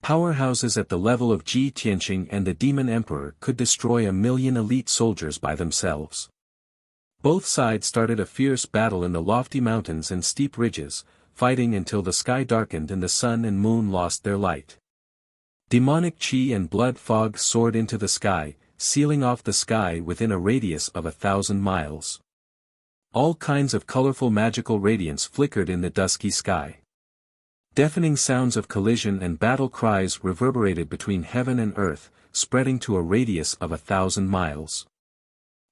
Powerhouses at the level of Ji Tianqing and the Demon Emperor could destroy 1,000,000 elite soldiers by themselves. Both sides started a fierce battle in the lofty mountains and steep ridges, fighting until the sky darkened and the sun and moon lost their light. Demonic chi and blood fog soared into the sky, sealing off the sky within a radius of 1,000 miles. All kinds of colorful magical radiance flickered in the dusky sky. Deafening sounds of collision and battle cries reverberated between heaven and earth, spreading to a radius of 1,000 miles.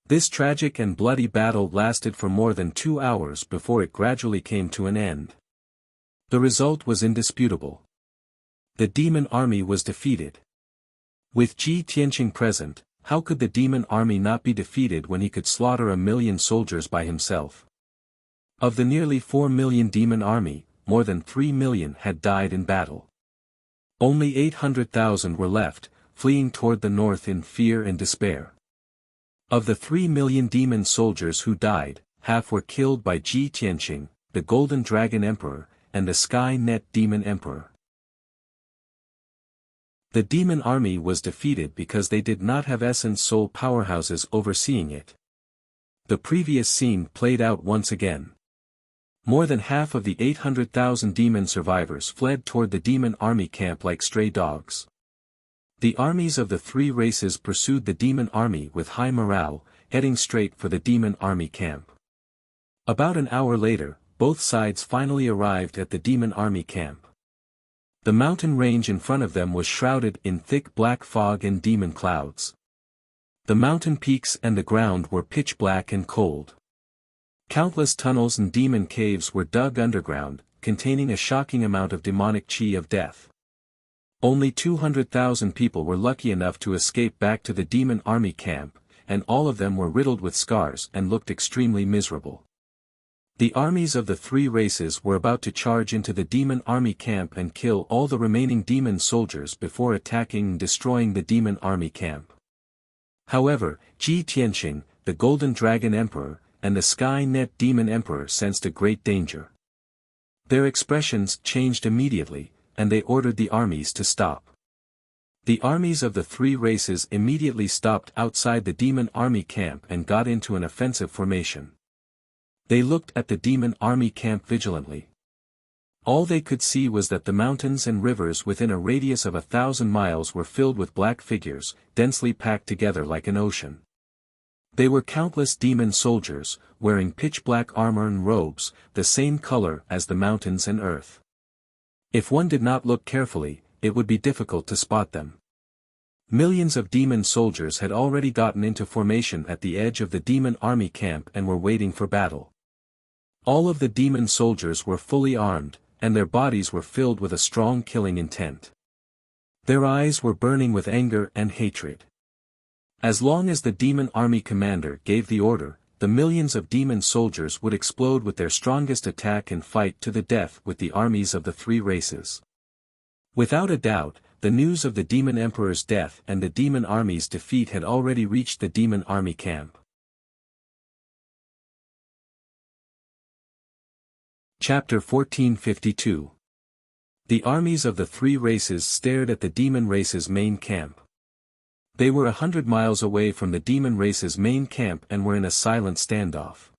This tragic and bloody battle lasted for more than 2 hours before it gradually came to an end. The result was indisputable. The demon army was defeated. With Ji Tianqing present, how could the demon army not be defeated when he could slaughter 1,000,000 soldiers by himself? Of the nearly 4 million demon army, more than 3 million had died in battle. Only 800,000 were left, fleeing toward the north in fear and despair. Of the 3 million demon soldiers who died, half were killed by Ji Tianqing, the Golden Dragon Emperor, and the Sky Net Demon Emperor. The demon army was defeated because they did not have essence soul powerhouses overseeing it. The previous scene played out once again. More than half of the 800,000 demon survivors fled toward the demon army camp like stray dogs. The armies of the three races pursued the demon army with high morale, heading straight for the demon army camp. About an hour later, both sides finally arrived at the demon army camp. The mountain range in front of them was shrouded in thick black fog and demon clouds. The mountain peaks and the ground were pitch black and cold. Countless tunnels and demon caves were dug underground, containing a shocking amount of demonic chi of death. Only 200,000 people were lucky enough to escape back to the demon army camp, and all of them were riddled with scars and looked extremely miserable. The armies of the three races were about to charge into the demon army camp and kill all the remaining demon soldiers before attacking and destroying the demon army camp. However, Ji Tianqing, the Golden Dragon Emperor, and the Sky Net Demon Emperor sensed a great danger. Their expressions changed immediately, and they ordered the armies to stop. The armies of the three races immediately stopped outside the demon army camp and got into an offensive formation. They looked at the demon army camp vigilantly. All they could see was that the mountains and rivers within a radius of 1,000 miles were filled with black figures, densely packed together like an ocean. They were countless demon soldiers, wearing pitch-black armor and robes, the same color as the mountains and earth. If one did not look carefully, it would be difficult to spot them. Millions of demon soldiers had already gotten into formation at the edge of the demon army camp and were waiting for battle. All of the demon soldiers were fully armed, and their bodies were filled with a strong killing intent. Their eyes were burning with anger and hatred. As long as the demon army commander gave the order, the millions of demon soldiers would explode with their strongest attack and fight to the death with the armies of the three races. Without a doubt, the news of the demon emperor's death and the demon army's defeat had already reached the demon army camp. Chapter 1452. The armies of the three races stared at the demon race's main camp. They were 100 miles away from the demon race's main camp and were in a silent standoff.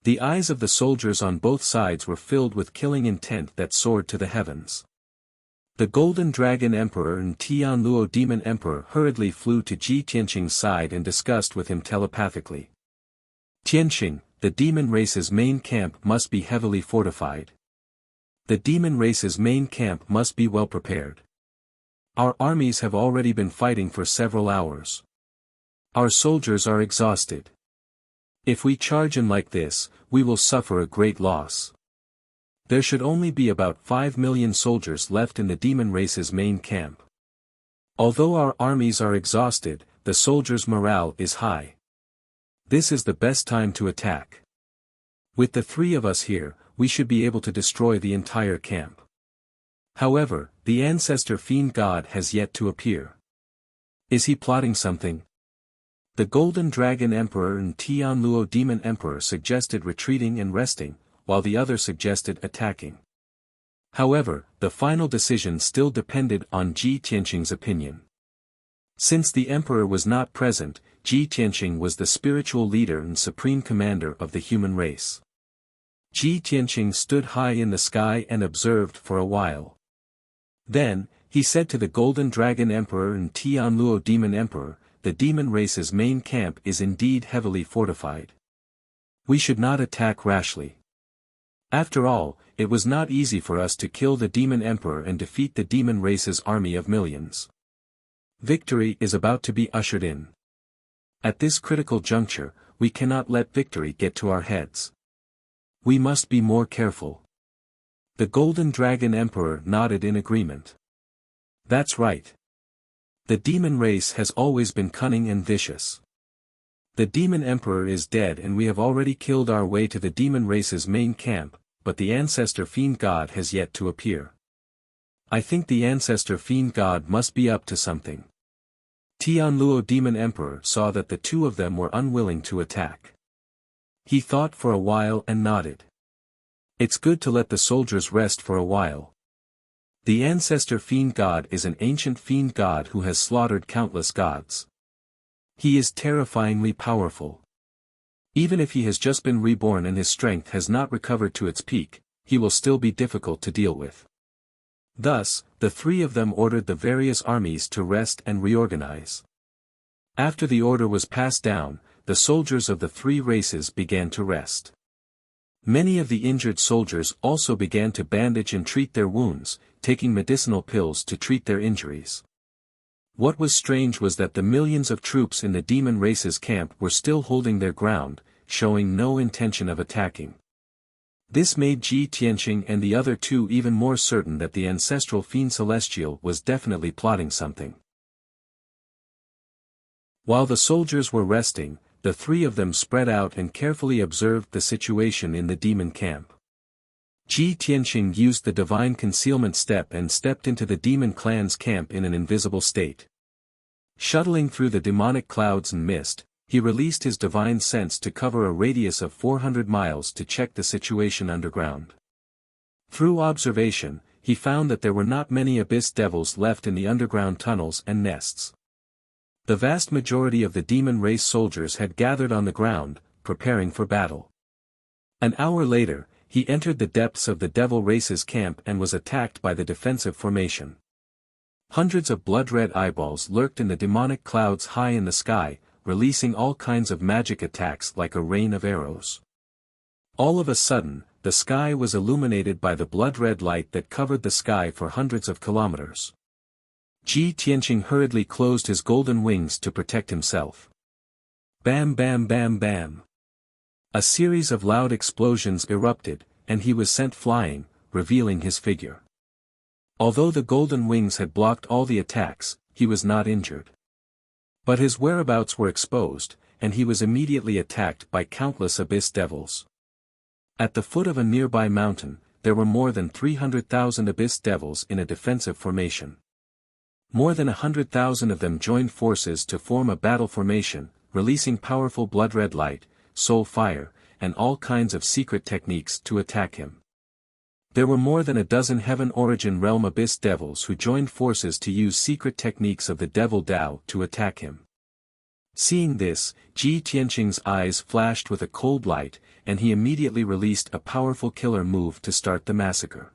The eyes of the soldiers on both sides were filled with killing intent that soared to the heavens. The Golden Dragon Emperor and Tianluo Demon Emperor hurriedly flew to Ji Tianqing's side and discussed with him telepathically. Tianqing, the demon race's main camp must be heavily fortified. The demon race's main camp must be well prepared. Our armies have already been fighting for several hours. Our soldiers are exhausted. If we charge in like this, we will suffer a great loss. There should only be about 5 million soldiers left in the demon race's main camp. Although our armies are exhausted, the soldiers' morale is high. This is the best time to attack. With the three of us here, we should be able to destroy the entire camp. However, the ancestor fiend god has yet to appear. Is he plotting something? The Golden Dragon Emperor and Tianluo Demon Emperor suggested retreating and resting, while the other suggested attacking. However, the final decision still depended on Ji Tianqing's opinion. Since the emperor was not present, Ji Tianqing was the spiritual leader and supreme commander of the human race. Ji Tianqing stood high in the sky and observed for a while. Then, he said to the Golden Dragon Emperor and Tianluo Demon Emperor, the demon race's main camp is indeed heavily fortified. We should not attack rashly. After all, it was not easy for us to kill the demon emperor and defeat the demon race's army of millions. Victory is about to be ushered in. At this critical juncture, we cannot let victory get to our heads. We must be more careful. The Golden Dragon Emperor nodded in agreement. That's right. The demon race has always been cunning and vicious. The demon emperor is dead and we have already killed our way to the demon race's main camp, but the ancestor fiend god has yet to appear. I think the ancestor fiend god must be up to something. Tianluo demon emperor saw that the two of them were unwilling to attack. He thought for a while and nodded. It's good to let the soldiers rest for a while. The ancestor fiend god is an ancient fiend god who has slaughtered countless gods. He is terrifyingly powerful. Even if he has just been reborn and his strength has not recovered to its peak, he will still be difficult to deal with. Thus, the three of them ordered the various armies to rest and reorganize. After the order was passed down, the soldiers of the three races began to rest. Many of the injured soldiers also began to bandage and treat their wounds, taking medicinal pills to treat their injuries. What was strange was that the millions of troops in the demon race's camp were still holding their ground, showing no intention of attacking. This made Ji Tianqing and the other two even more certain that the ancestral fiend celestial was definitely plotting something. While the soldiers were resting, the three of them spread out and carefully observed the situation in the demon camp. Ji Tianqing used the divine concealment step and stepped into the demon clan's camp in an invisible state. Shuttling through the demonic clouds and mist, he released his divine sense to cover a radius of 400 miles to check the situation underground. Through observation, he found that there were not many abyss devils left in the underground tunnels and nests. The vast majority of the demon race soldiers had gathered on the ground, preparing for battle. An hour later, he entered the depths of the devil race's camp and was attacked by the defensive formation. Hundreds of blood-red eyeballs lurked in the demonic clouds high in the sky, releasing all kinds of magic attacks like a rain of arrows. All of a sudden, the sky was illuminated by the blood-red light that covered the sky for hundreds of kilometers. Ji Tianqing hurriedly closed his golden wings to protect himself. Bam bam bam bam. A series of loud explosions erupted, and he was sent flying, revealing his figure. Although the golden wings had blocked all the attacks, he was not injured. But his whereabouts were exposed, and he was immediately attacked by countless abyss devils. At the foot of a nearby mountain, there were more than 300,000 abyss devils in a defensive formation. More than 100,000 of them joined forces to form a battle formation, releasing powerful blood-red light, soul fire, and all kinds of secret techniques to attack him. There were more than a dozen Heaven Origin Realm Abyss Devils who joined forces to use secret techniques of the Devil Tao to attack him. Seeing this, Ji Tianqing's eyes flashed with a cold light, and he immediately released a powerful killer move to start the massacre.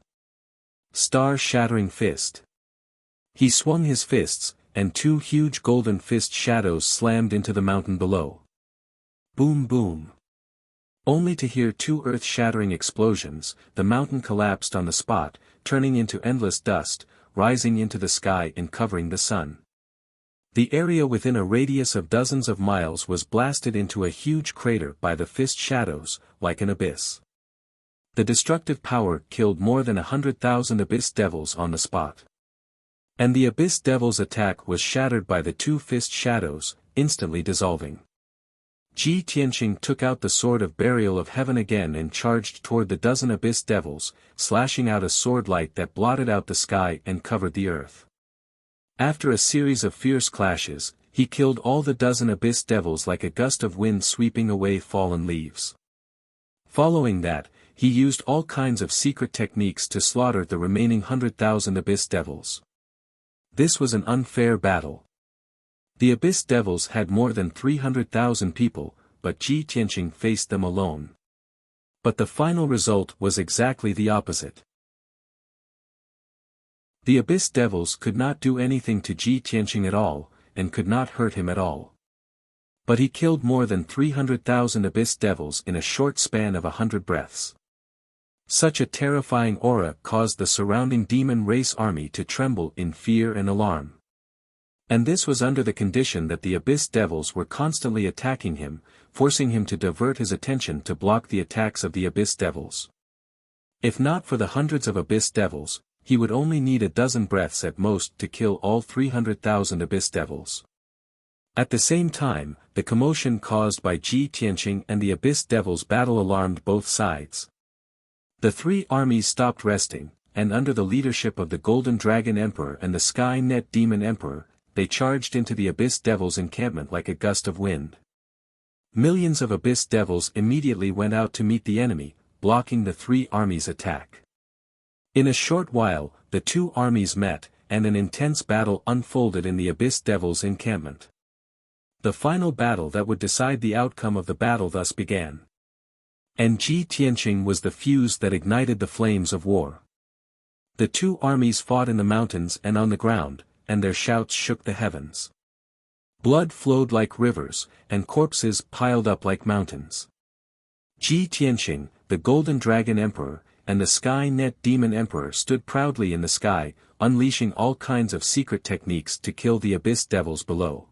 Star-Shattering Fist. He swung his fists, and two huge golden fist shadows slammed into the mountain below. Boom boom. Only to hear two earth-shattering explosions, the mountain collapsed on the spot, turning into endless dust, rising into the sky and covering the sun. The area within a radius of dozens of miles was blasted into a huge crater by the fist shadows, like an abyss. The destructive power killed more than 100,000 abyss devils on the spot. And the abyss devil's attack was shattered by the two fist shadows, instantly dissolving. Ji Tianqing took out the Sword of Burial of Heaven again and charged toward the dozen abyss devils, slashing out a sword light that blotted out the sky and covered the earth. After a series of fierce clashes, he killed all the dozen abyss devils like a gust of wind sweeping away fallen leaves. Following that, he used all kinds of secret techniques to slaughter the remaining 100,000 abyss devils. This was an unfair battle. The abyss devils had more than 300,000 people, but Ji Tianqing faced them alone. But the final result was exactly the opposite. The abyss devils could not do anything to Ji Tianqing at all, and could not hurt him at all. But he killed more than 300,000 abyss devils in a short span of 100 breaths. Such a terrifying aura caused the surrounding demon race army to tremble in fear and alarm. And this was under the condition that the Abyss Devils were constantly attacking him, forcing him to divert his attention to block the attacks of the Abyss Devils. If not for the hundreds of Abyss Devils, he would only need a dozen breaths at most to kill all 300,000 Abyss Devils. At the same time, the commotion caused by Ji Tianqing and the Abyss Devils' battle alarmed both sides. The three armies stopped resting, and under the leadership of the Golden Dragon Emperor and the Sky Net Demon Emperor, they charged into the Abyss Devils' encampment like a gust of wind. Millions of Abyss Devils immediately went out to meet the enemy, blocking the three armies' attack. In a short while, the two armies met, and an intense battle unfolded in the Abyss Devils' encampment. The final battle that would decide the outcome of the battle thus began. And Ji Tianqing was the fuse that ignited the flames of war. The two armies fought in the mountains and on the ground, and their shouts shook the heavens. Blood flowed like rivers, and corpses piled up like mountains. Ji Tianqing, the Golden Dragon Emperor, and the Sky Net Demon Emperor stood proudly in the sky, unleashing all kinds of secret techniques to kill the Abyss Devils below.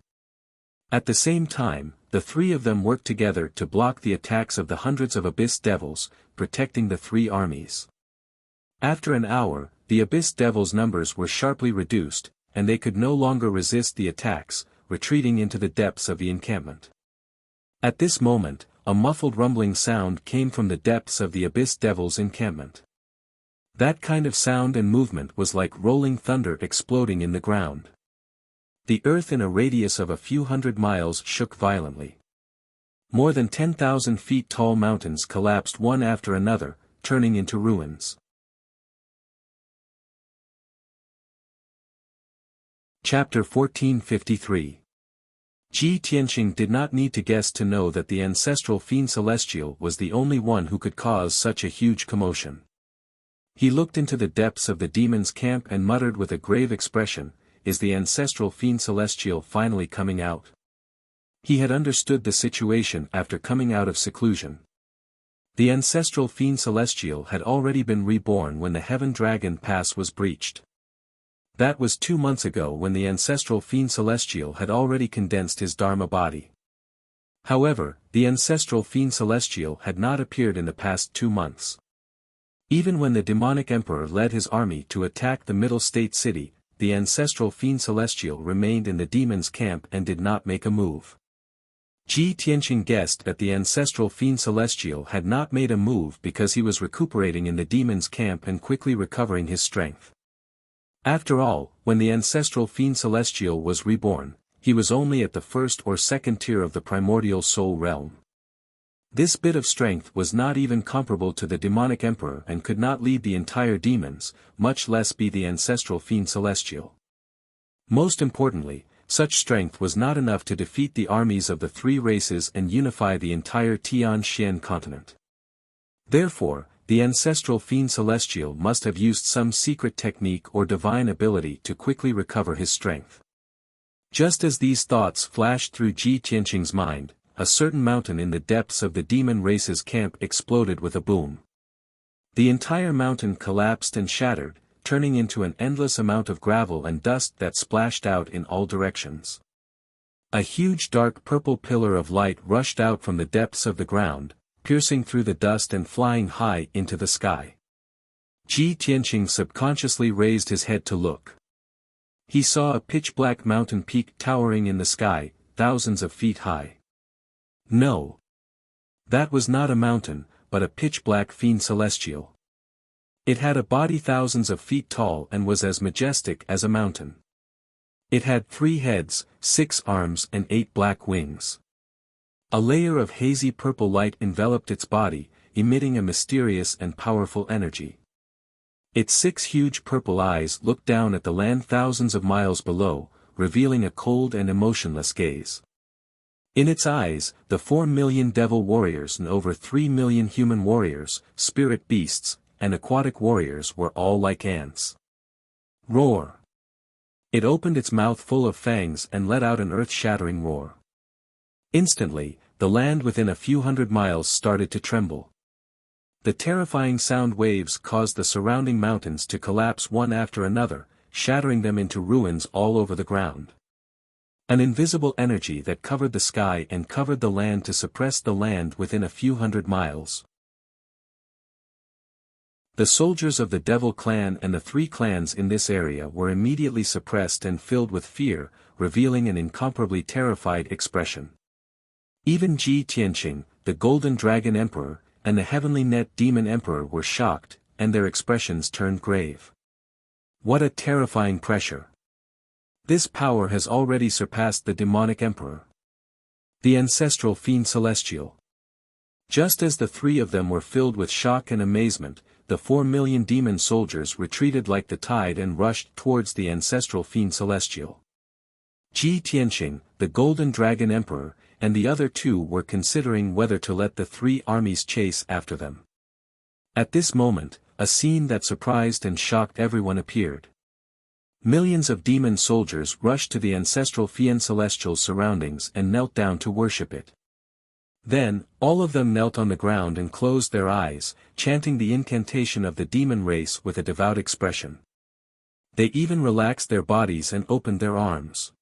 At the same time, the three of them worked together to block the attacks of the hundreds of Abyss Devils, protecting the three armies. After an hour, the Abyss Devils' numbers were sharply reduced, and they could no longer resist the attacks, retreating into the depths of the encampment. At this moment, a muffled rumbling sound came from the depths of the Abyss Devils' encampment. That kind of sound and movement was like rolling thunder exploding in the ground. The earth in a radius of a few hundred miles shook violently. More than 10,000 feet tall mountains collapsed one after another, turning into ruins. Chapter 1453. Ji Tianqing did not need to guess to know that the ancestral Fiend Celestial was the only one who could cause such a huge commotion. He looked into the depths of the demon's camp and muttered with a grave expression, "Is the ancestral Fiend Celestial finally coming out?" He had understood the situation after coming out of seclusion. The ancestral Fiend Celestial had already been reborn when the Heaven Dragon Pass was breached. That was 2 months ago when the ancestral Fiend Celestial had already condensed his Dharma body. However, the ancestral Fiend Celestial had not appeared in the past 2 months. Even when the demonic emperor led his army to attack the Middle State City, the ancestral Fiend Celestial remained in the demon's camp and did not make a move. Ji Tianqing guessed that the ancestral Fiend Celestial had not made a move because he was recuperating in the demon's camp and quickly recovering his strength. After all, when the ancestral Fiend Celestial was reborn, he was only at the first or second tier of the primordial soul realm. This bit of strength was not even comparable to the demonic emperor and could not lead the entire demons, much less be the ancestral Fiend Celestial. Most importantly, such strength was not enough to defeat the armies of the three races and unify the entire Tianxian continent. Therefore, the ancestral Fiend Celestial must have used some secret technique or divine ability to quickly recover his strength. Just as these thoughts flashed through Ji Tianqing's mind, a certain mountain in the depths of the demon race's camp exploded with a boom. The entire mountain collapsed and shattered, turning into an endless amount of gravel and dust that splashed out in all directions. A huge dark purple pillar of light rushed out from the depths of the ground, piercing through the dust and flying high into the sky. Ji Tianqing subconsciously raised his head to look. He saw a pitch-black mountain peak towering in the sky, thousands of feet high. No. That was not a mountain, but a pitch-black Fiend Celestial. It had a body thousands of feet tall and was as majestic as a mountain. It had 3 heads, 6 arms and 8 black wings. A layer of hazy purple light enveloped its body, emitting a mysterious and powerful energy. Its 6 huge purple eyes looked down at the land thousands of miles below, revealing a cold and emotionless gaze. In its eyes, the 4 million devil warriors and over 3 million human warriors, spirit beasts, and aquatic warriors were all like ants. Roar! It opened its mouth full of fangs and let out an earth-shattering roar. Instantly, the land within a few hundred miles started to tremble. The terrifying sound waves caused the surrounding mountains to collapse one after another, shattering them into ruins all over the ground. An invisible energy that covered the sky and covered the land to suppress the land within a few hundred miles. The soldiers of the Devil clan and the 3 clans in this area were immediately suppressed and filled with fear, revealing an incomparably terrified expression. Even Ji Tianqing, the Golden Dragon Emperor, and the Heavenly Net Demon Emperor were shocked, and their expressions turned grave. What a terrifying pressure! This power has already surpassed the demonic emperor. The ancestral fiend celestial. Just as the 3 of them were filled with shock and amazement, the 4 million demon soldiers retreated like the tide and rushed towards the ancestral fiend celestial. Ji Tianqing, the Golden Dragon Emperor, and the other 2 were considering whether to let the 3 armies chase after them. At this moment, a scene that surprised and shocked everyone appeared. Millions of demon soldiers rushed to the ancestral fiend celestial's surroundings and knelt down to worship it. Then, all of them knelt on the ground and closed their eyes, chanting the incantation of the demon race with a devout expression. They even relaxed their bodies and opened their arms.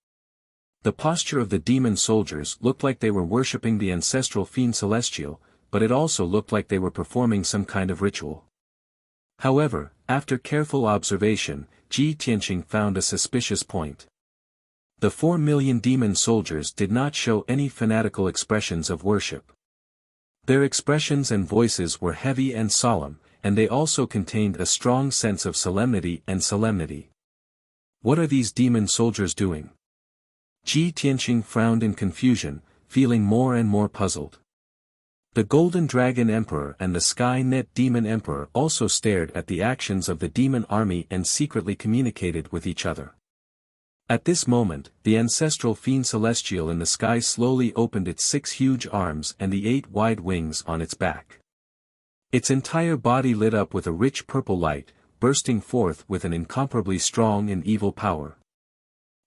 The posture of the demon soldiers looked like they were worshipping the ancestral fiend celestial, but it also looked like they were performing some kind of ritual. However, after careful observation, Ji Tianqing found a suspicious point. The 4 million demon soldiers did not show any fanatical expressions of worship. Their expressions and voices were heavy and solemn, and they also contained a strong sense of solemnity. What are these demon soldiers doing? Ji Tianqing frowned in confusion, feeling more and more puzzled. The Golden Dragon Emperor and the Sky Net Demon Emperor also stared at the actions of the demon army and secretly communicated with each other. At this moment, the ancestral fiend celestial in the sky slowly opened its 6 huge arms and the 8 wide wings on its back. Its entire body lit up with a rich purple light, bursting forth with an incomparably strong and evil power.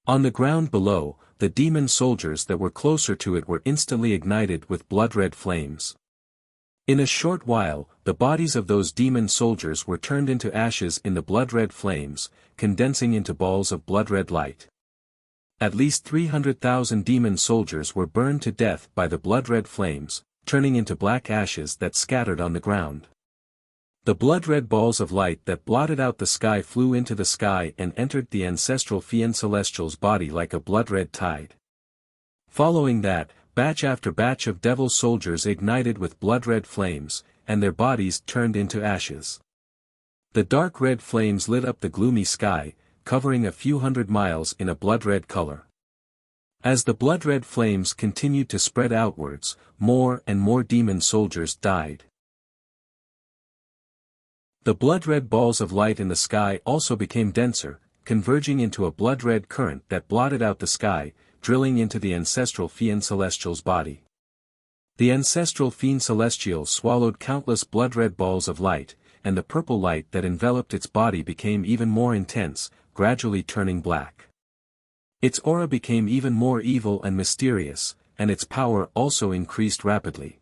On the ground below, the demon soldiers that were closer to it were instantly ignited with blood-red flames. In a short while, the bodies of those demon soldiers were turned into ashes in the blood-red flames, condensing into balls of blood-red light. At least 300,000 demon soldiers were burned to death by the blood-red flames, turning into black ashes that scattered on the ground. The blood-red balls of light that blotted out the sky flew into the sky and entered the ancestral fiend celestial's body like a blood-red tide. Following that, batch after batch of devil soldiers ignited with blood-red flames, and their bodies turned into ashes. The dark red flames lit up the gloomy sky, covering a few hundred miles in a blood-red color. As the blood-red flames continued to spread outwards, more and more demon soldiers died. The blood-red balls of light in the sky also became denser, converging into a blood-red current that blotted out the sky, drilling into the ancestral fiend celestial's body. The ancestral fiend celestial swallowed countless blood-red balls of light, and the purple light that enveloped its body became even more intense, gradually turning black. Its aura became even more evil and mysterious, and its power also increased rapidly.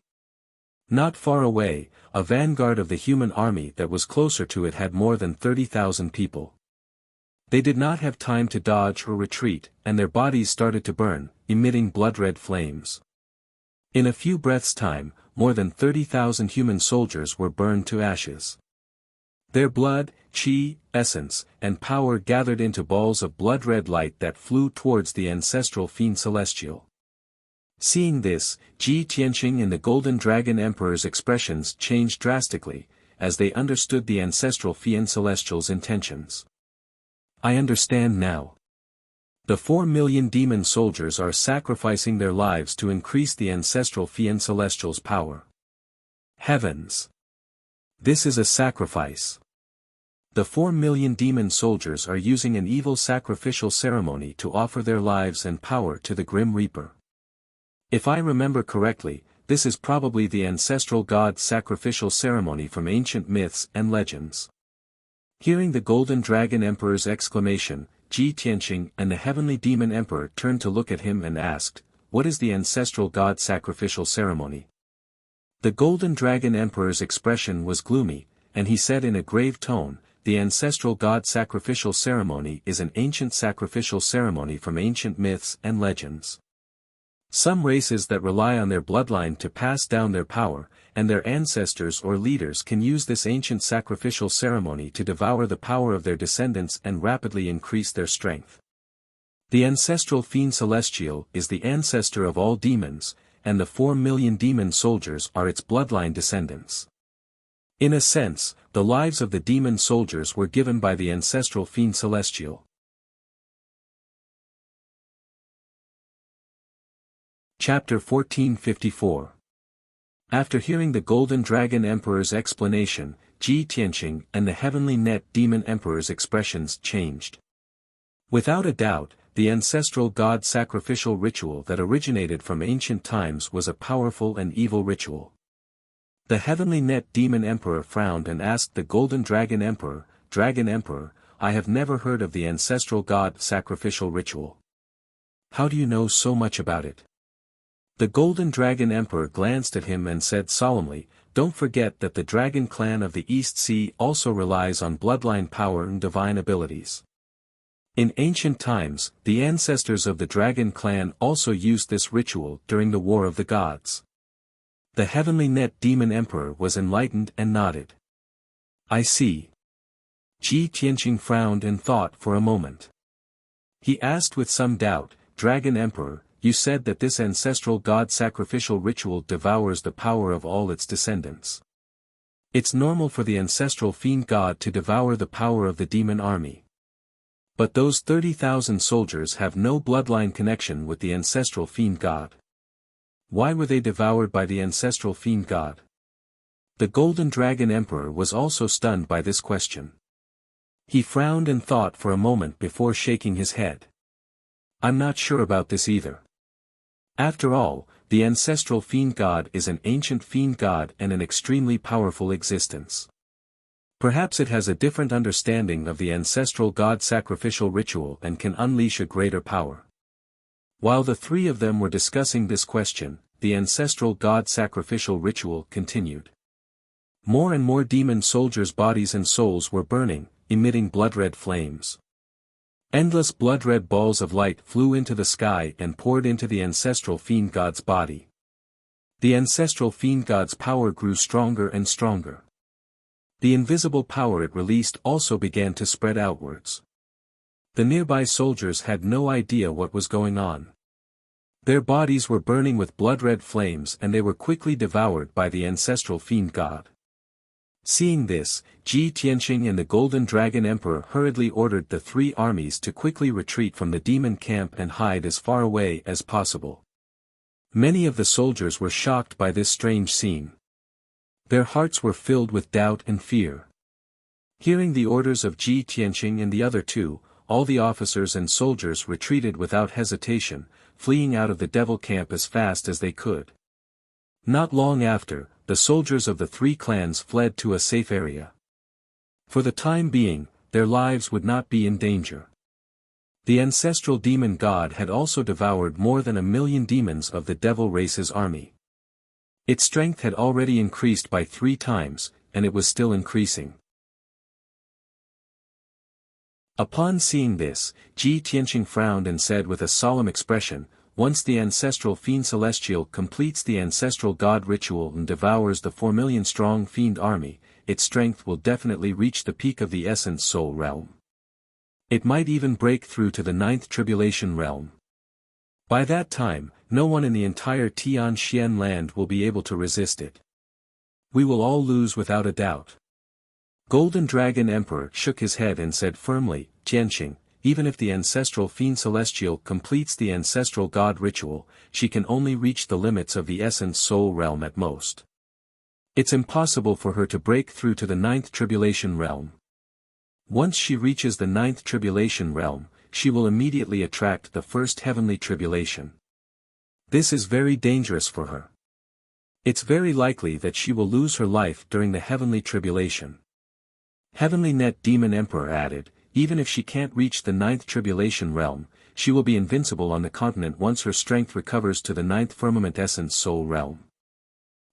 Not far away, a vanguard of the human army that was closer to it had more than 30,000 people. They did not have time to dodge or retreat, and their bodies started to burn, emitting blood-red flames. In a few breaths' time, more than 30,000 human soldiers were burned to ashes. Their blood, chi, essence, and power gathered into balls of blood-red light that flew towards the ancestral fiend celestial. Seeing this, Ji Tianqing and the Golden Dragon Emperor's expressions changed drastically, as they understood the ancestral fiend celestial's intentions. I understand now. The 4 million demon soldiers are sacrificing their lives to increase the ancestral fiend celestial's power. Heavens! This is a sacrifice. The 4 million demon soldiers are using an evil sacrificial ceremony to offer their lives and power to the Grim Reaper. If I remember correctly, this is probably the ancestral god's sacrificial ceremony from ancient myths and legends. Hearing the Golden Dragon Emperor's exclamation, Ji Tianqing and the Heavenly Demon Emperor turned to look at him and asked, "What is the ancestral god sacrificial ceremony?" The Golden Dragon Emperor's expression was gloomy, and he said in a grave tone, "The ancestral god sacrificial ceremony is an ancient sacrificial ceremony from ancient myths and legends. Some races that rely on their bloodline to pass down their power, and their ancestors or leaders can use this ancient sacrificial ceremony to devour the power of their descendants and rapidly increase their strength. The ancestral fiend celestial is the ancestor of all demons, and the 4 million demon soldiers are its bloodline descendants. In a sense, the lives of the demon soldiers were given by the ancestral fiend celestial." Chapter 1454. After hearing the Golden Dragon Emperor's explanation, Ji Tianqing and the Heavenly Net Demon Emperor's expressions changed. Without a doubt, the ancestral god sacrificial ritual that originated from ancient times was a powerful and evil ritual. The Heavenly Net Demon Emperor frowned and asked the Golden Dragon Emperor, "Dragon Emperor, I have never heard of the ancestral god sacrificial ritual. How do you know so much about it?" The Golden Dragon Emperor glanced at him and said solemnly, "Don't forget that the Dragon Clan of the East Sea also relies on bloodline power and divine abilities. In ancient times, the ancestors of the Dragon Clan also used this ritual during the War of the Gods." The Heavenly Net Demon Emperor was enlightened and nodded. "I see." Ji Tianqing frowned and thought for a moment. He asked with some doubt, "Dragon Emperor, you said that this ancestral god sacrificial ritual devours the power of all its descendants. It's normal for the ancestral fiend god to devour the power of the demon army. But those 30,000 soldiers have no bloodline connection with the ancestral fiend god. Why were they devoured by the ancestral fiend god?" The Golden Dragon Emperor was also stunned by this question. He frowned and thought for a moment before shaking his head. "I'm not sure about this either. After all, the ancestral fiend god is an ancient fiend god and an extremely powerful existence. Perhaps it has a different understanding of the ancestral god sacrificial ritual and can unleash a greater power." While the three of them were discussing this question, the ancestral god sacrificial ritual continued. More and more demon soldiers' bodies and souls were burning, emitting blood-red flames. Endless blood-red balls of light flew into the sky and poured into the ancestral fiend god's body. The ancestral fiend god's power grew stronger and stronger. The invisible power it released also began to spread outwards. The nearby soldiers had no idea what was going on. Their bodies were burning with blood-red flames and they were quickly devoured by the ancestral fiend god. Seeing this, Ji Tianqing and the Golden Dragon Emperor hurriedly ordered the three armies to quickly retreat from the demon camp and hide as far away as possible. Many of the soldiers were shocked by this strange scene. Their hearts were filled with doubt and fear. Hearing the orders of Ji Tianqing and the other two, all the officers and soldiers retreated without hesitation, fleeing out of the devil camp as fast as they could. Not long after, the soldiers of the three clans fled to a safe area. For the time being, their lives would not be in danger. The ancestral demon god had also devoured more than 1 million demons of the devil race's army. Its strength had already increased by 3 times, and it was still increasing. Upon seeing this, Ji Tianqing frowned and said with a solemn expression, "Once the ancestral fiend celestial completes the ancestral god ritual and devours the 4 million strong fiend army, its strength will definitely reach the peak of the essence soul realm. It might even break through to the 9th tribulation realm. By that time, no one in the entire Tian Xian land will be able to resist it. We will all lose without a doubt." Golden Dragon Emperor shook his head and said firmly, "Tianqing, even if the ancestral fiend celestial completes the ancestral god ritual, she can only reach the limits of the essence soul realm at most. It's impossible for her to break through to the 9th tribulation realm. Once she reaches the 9th tribulation realm, she will immediately attract the first heavenly tribulation. This is very dangerous for her. It's very likely that she will lose her life during the heavenly tribulation." Heavenly Net Demon Emperor added, "Even if she can't reach the 9th tribulation realm, she will be invincible on the continent once her strength recovers to the 9th firmament essence soul realm.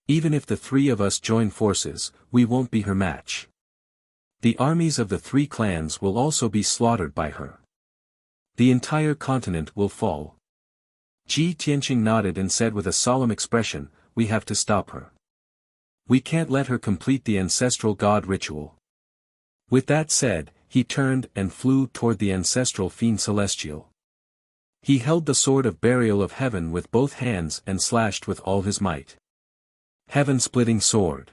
Even if the three of us join forces, we won't be her match. The armies of the three clans will also be slaughtered by her. The entire continent will fall. Ji Tianqing nodded and said with a solemn expression, "We have to stop her. We can't let her complete the ancestral god ritual." With that said, he turned and flew toward the ancestral fiend celestial. He held the sword of burial of heaven with both hands and slashed with all his might. Heaven-splitting sword.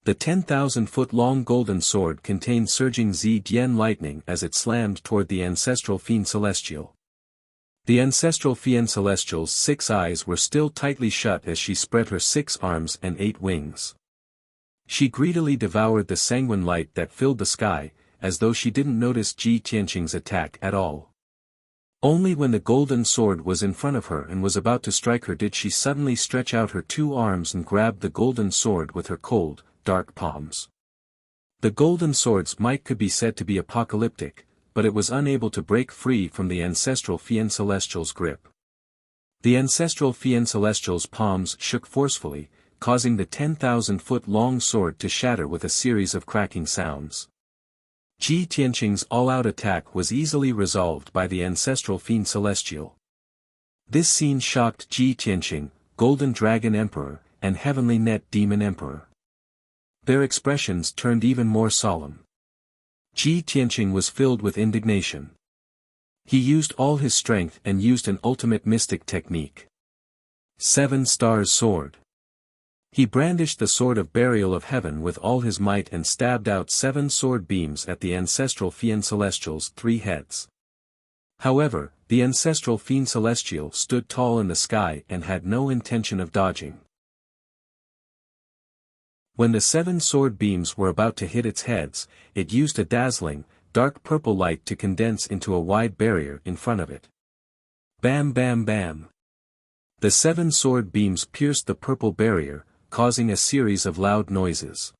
The 10,000-foot-long golden sword contained surging Zi-Dian lightning as it slammed toward the ancestral fiend celestial. The ancestral fiend celestial's 6 eyes were still tightly shut as she spread her 6 arms and 8 wings. She greedily devoured the sanguine light that filled the sky, as though she didn't notice Ji Tianqing's attack at all. Only when the golden sword was in front of her and was about to strike her did she suddenly stretch out her 2 arms and grab the golden sword with her cold, dark palms. The golden sword's might could be said to be apocalyptic, but it was unable to break free from the ancestral fiend celestial's grip. The ancestral fiend celestial's palms shook forcefully, causing the 10,000-foot-long sword to shatter with a series of cracking sounds. Ji Tianqing's all-out attack was easily resolved by the ancestral fiend celestial. This scene shocked Ji Tianqing, Golden Dragon Emperor, and Heavenly Net Demon Emperor. Their expressions turned even more solemn. Ji Tianqing was filled with indignation. He used all his strength and used an ultimate mystic technique. 7 Stars Sword. He brandished the sword of burial of heaven with all his might and stabbed out 7 sword beams at the ancestral fiend celestial's 3 heads. However, the ancestral fiend celestial stood tall in the sky and had no intention of dodging. When the 7 sword beams were about to hit its heads, it used a dazzling, dark purple light to condense into a wide barrier in front of it. Bam bam bam. The 7 sword beams pierced the purple barrier, causing a series of loud noises.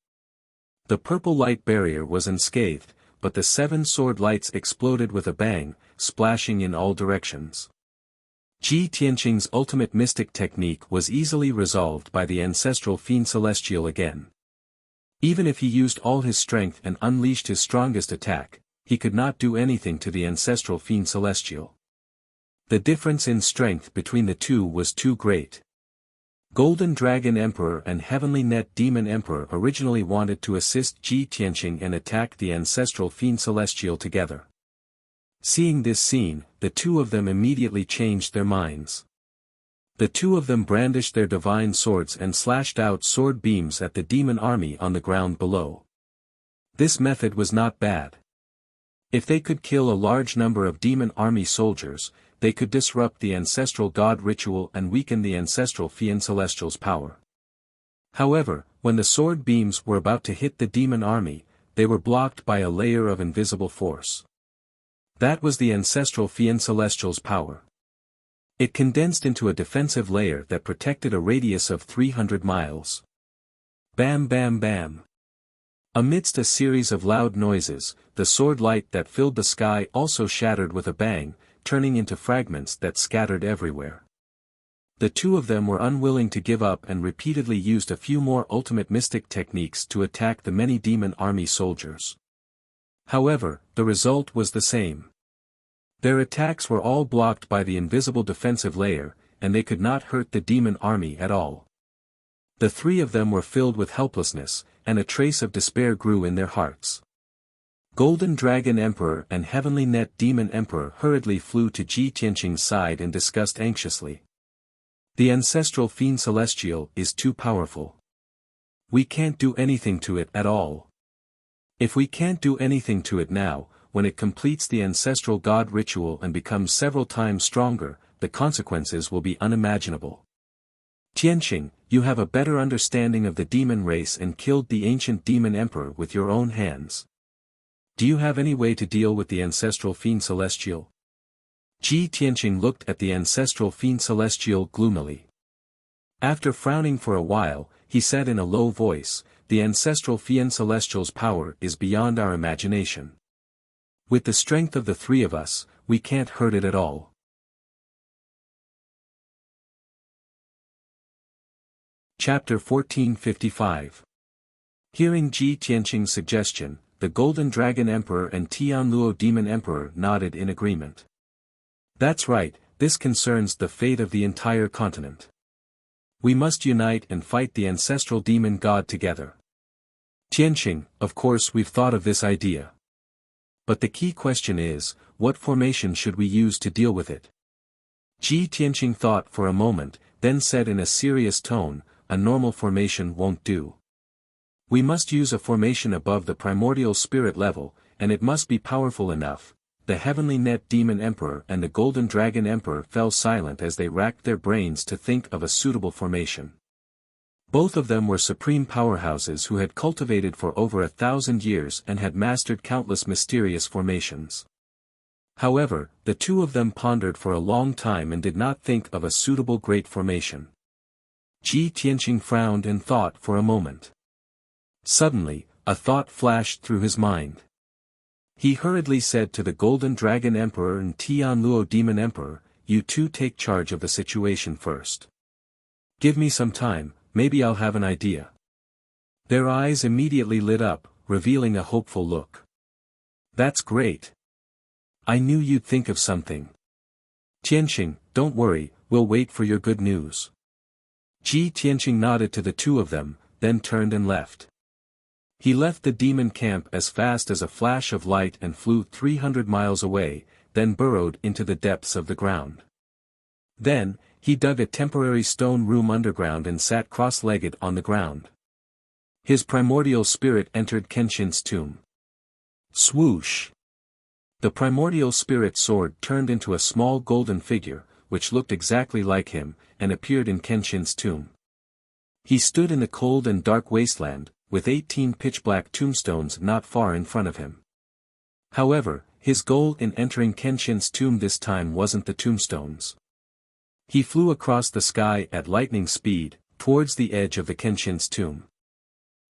The purple light barrier was unscathed, but the 7 sword lights exploded with a bang, splashing in all directions. Ji Tianqing's ultimate mystic technique was easily resolved by the ancestral fiend celestial again. Even if he used all his strength and unleashed his strongest attack, he could not do anything to the ancestral fiend celestial. The difference in strength between the two was too great. Golden Dragon Emperor and Heavenly Net Demon Emperor originally wanted to assist Ji Tianqing and attack the ancestral fiend celestial together. Seeing this scene, the two of them immediately changed their minds. The two of them brandished their divine swords and slashed out sword beams at the demon army on the ground below. This method was not bad. If they could kill a large number of demon army soldiers, they could disrupt the ancestral god ritual and weaken the ancestral fiend celestial's power. However, when the sword beams were about to hit the demon army, they were blocked by a layer of invisible force. That was the ancestral fiend celestial's power. It condensed into a defensive layer that protected a radius of 300 miles. Bam bam bam. Amidst a series of loud noises, the sword light that filled the sky also shattered with a bang, turning into fragments that scattered everywhere. The two of them were unwilling to give up and repeatedly used a few more ultimate mystic techniques to attack the many demon army soldiers. However, the result was the same. Their attacks were all blocked by the invisible defensive layer, and they could not hurt the demon army at all. The three of them were filled with helplessness, and a trace of despair grew in their hearts. Golden Dragon Emperor and Heavenly Net Demon Emperor hurriedly flew to Ji Tianqing's side and discussed anxiously. The ancestral fiend celestial is too powerful. We can't do anything to it at all. If we can't do anything to it now, when it completes the ancestral god ritual and becomes several times stronger, the consequences will be unimaginable. Tianqing, you have a better understanding of the demon race and killed the ancient demon emperor with your own hands. Do you have any way to deal with the ancestral fiend celestial? Ji Tianqing looked at the ancestral fiend celestial gloomily. After frowning for a while, he said in a low voice, "The ancestral fiend celestial's power is beyond our imagination. With the strength of the three of us, we can't hurt it at all." Chapter 1455. Hearing Ji Tianqing's suggestion, the Golden Dragon Emperor and Tianluo Demon Emperor nodded in agreement. That's right, this concerns the fate of the entire continent. We must unite and fight the ancestral demon god together. Tianqing, of course we've thought of this idea. But the key question is, what formation should we use to deal with it? Ji Tianqing thought for a moment, then said in a serious tone, a normal formation won't do. We must use a formation above the primordial spirit level, and it must be powerful enough. The Heavenly Net Demon Emperor and the Golden Dragon Emperor fell silent as they racked their brains to think of a suitable formation. Both of them were supreme powerhouses who had cultivated for over 1,000 years and had mastered countless mysterious formations. However, the two of them pondered for a long time and did not think of a suitable great formation. Ji Tianqing frowned and thought for a moment. Suddenly, a thought flashed through his mind. He hurriedly said to the Golden Dragon Emperor and Tianluo Demon Emperor, "You two take charge of the situation first. Give me some time, maybe I'll have an idea." Their eyes immediately lit up, revealing a hopeful look. "That's great. I knew you'd think of something. Tianqing, don't worry, we'll wait for your good news." Ji Tianqing nodded to the two of them, then turned and left. He left the demon camp as fast as a flash of light and flew 300 miles away, then burrowed into the depths of the ground. Then, he dug a temporary stone room underground and sat cross-legged on the ground. His primordial spirit entered Kenshin's tomb. Swoosh! The primordial spirit sword turned into a small golden figure, which looked exactly like him, and appeared in Kenshin's tomb. He stood in the cold and dark wasteland, with 18 pitch-black tombstones not far in front of him. However, his goal in entering Kenshin's tomb this time wasn't the tombstones. He flew across the sky at lightning speed, towards the edge of the Kenshin's tomb.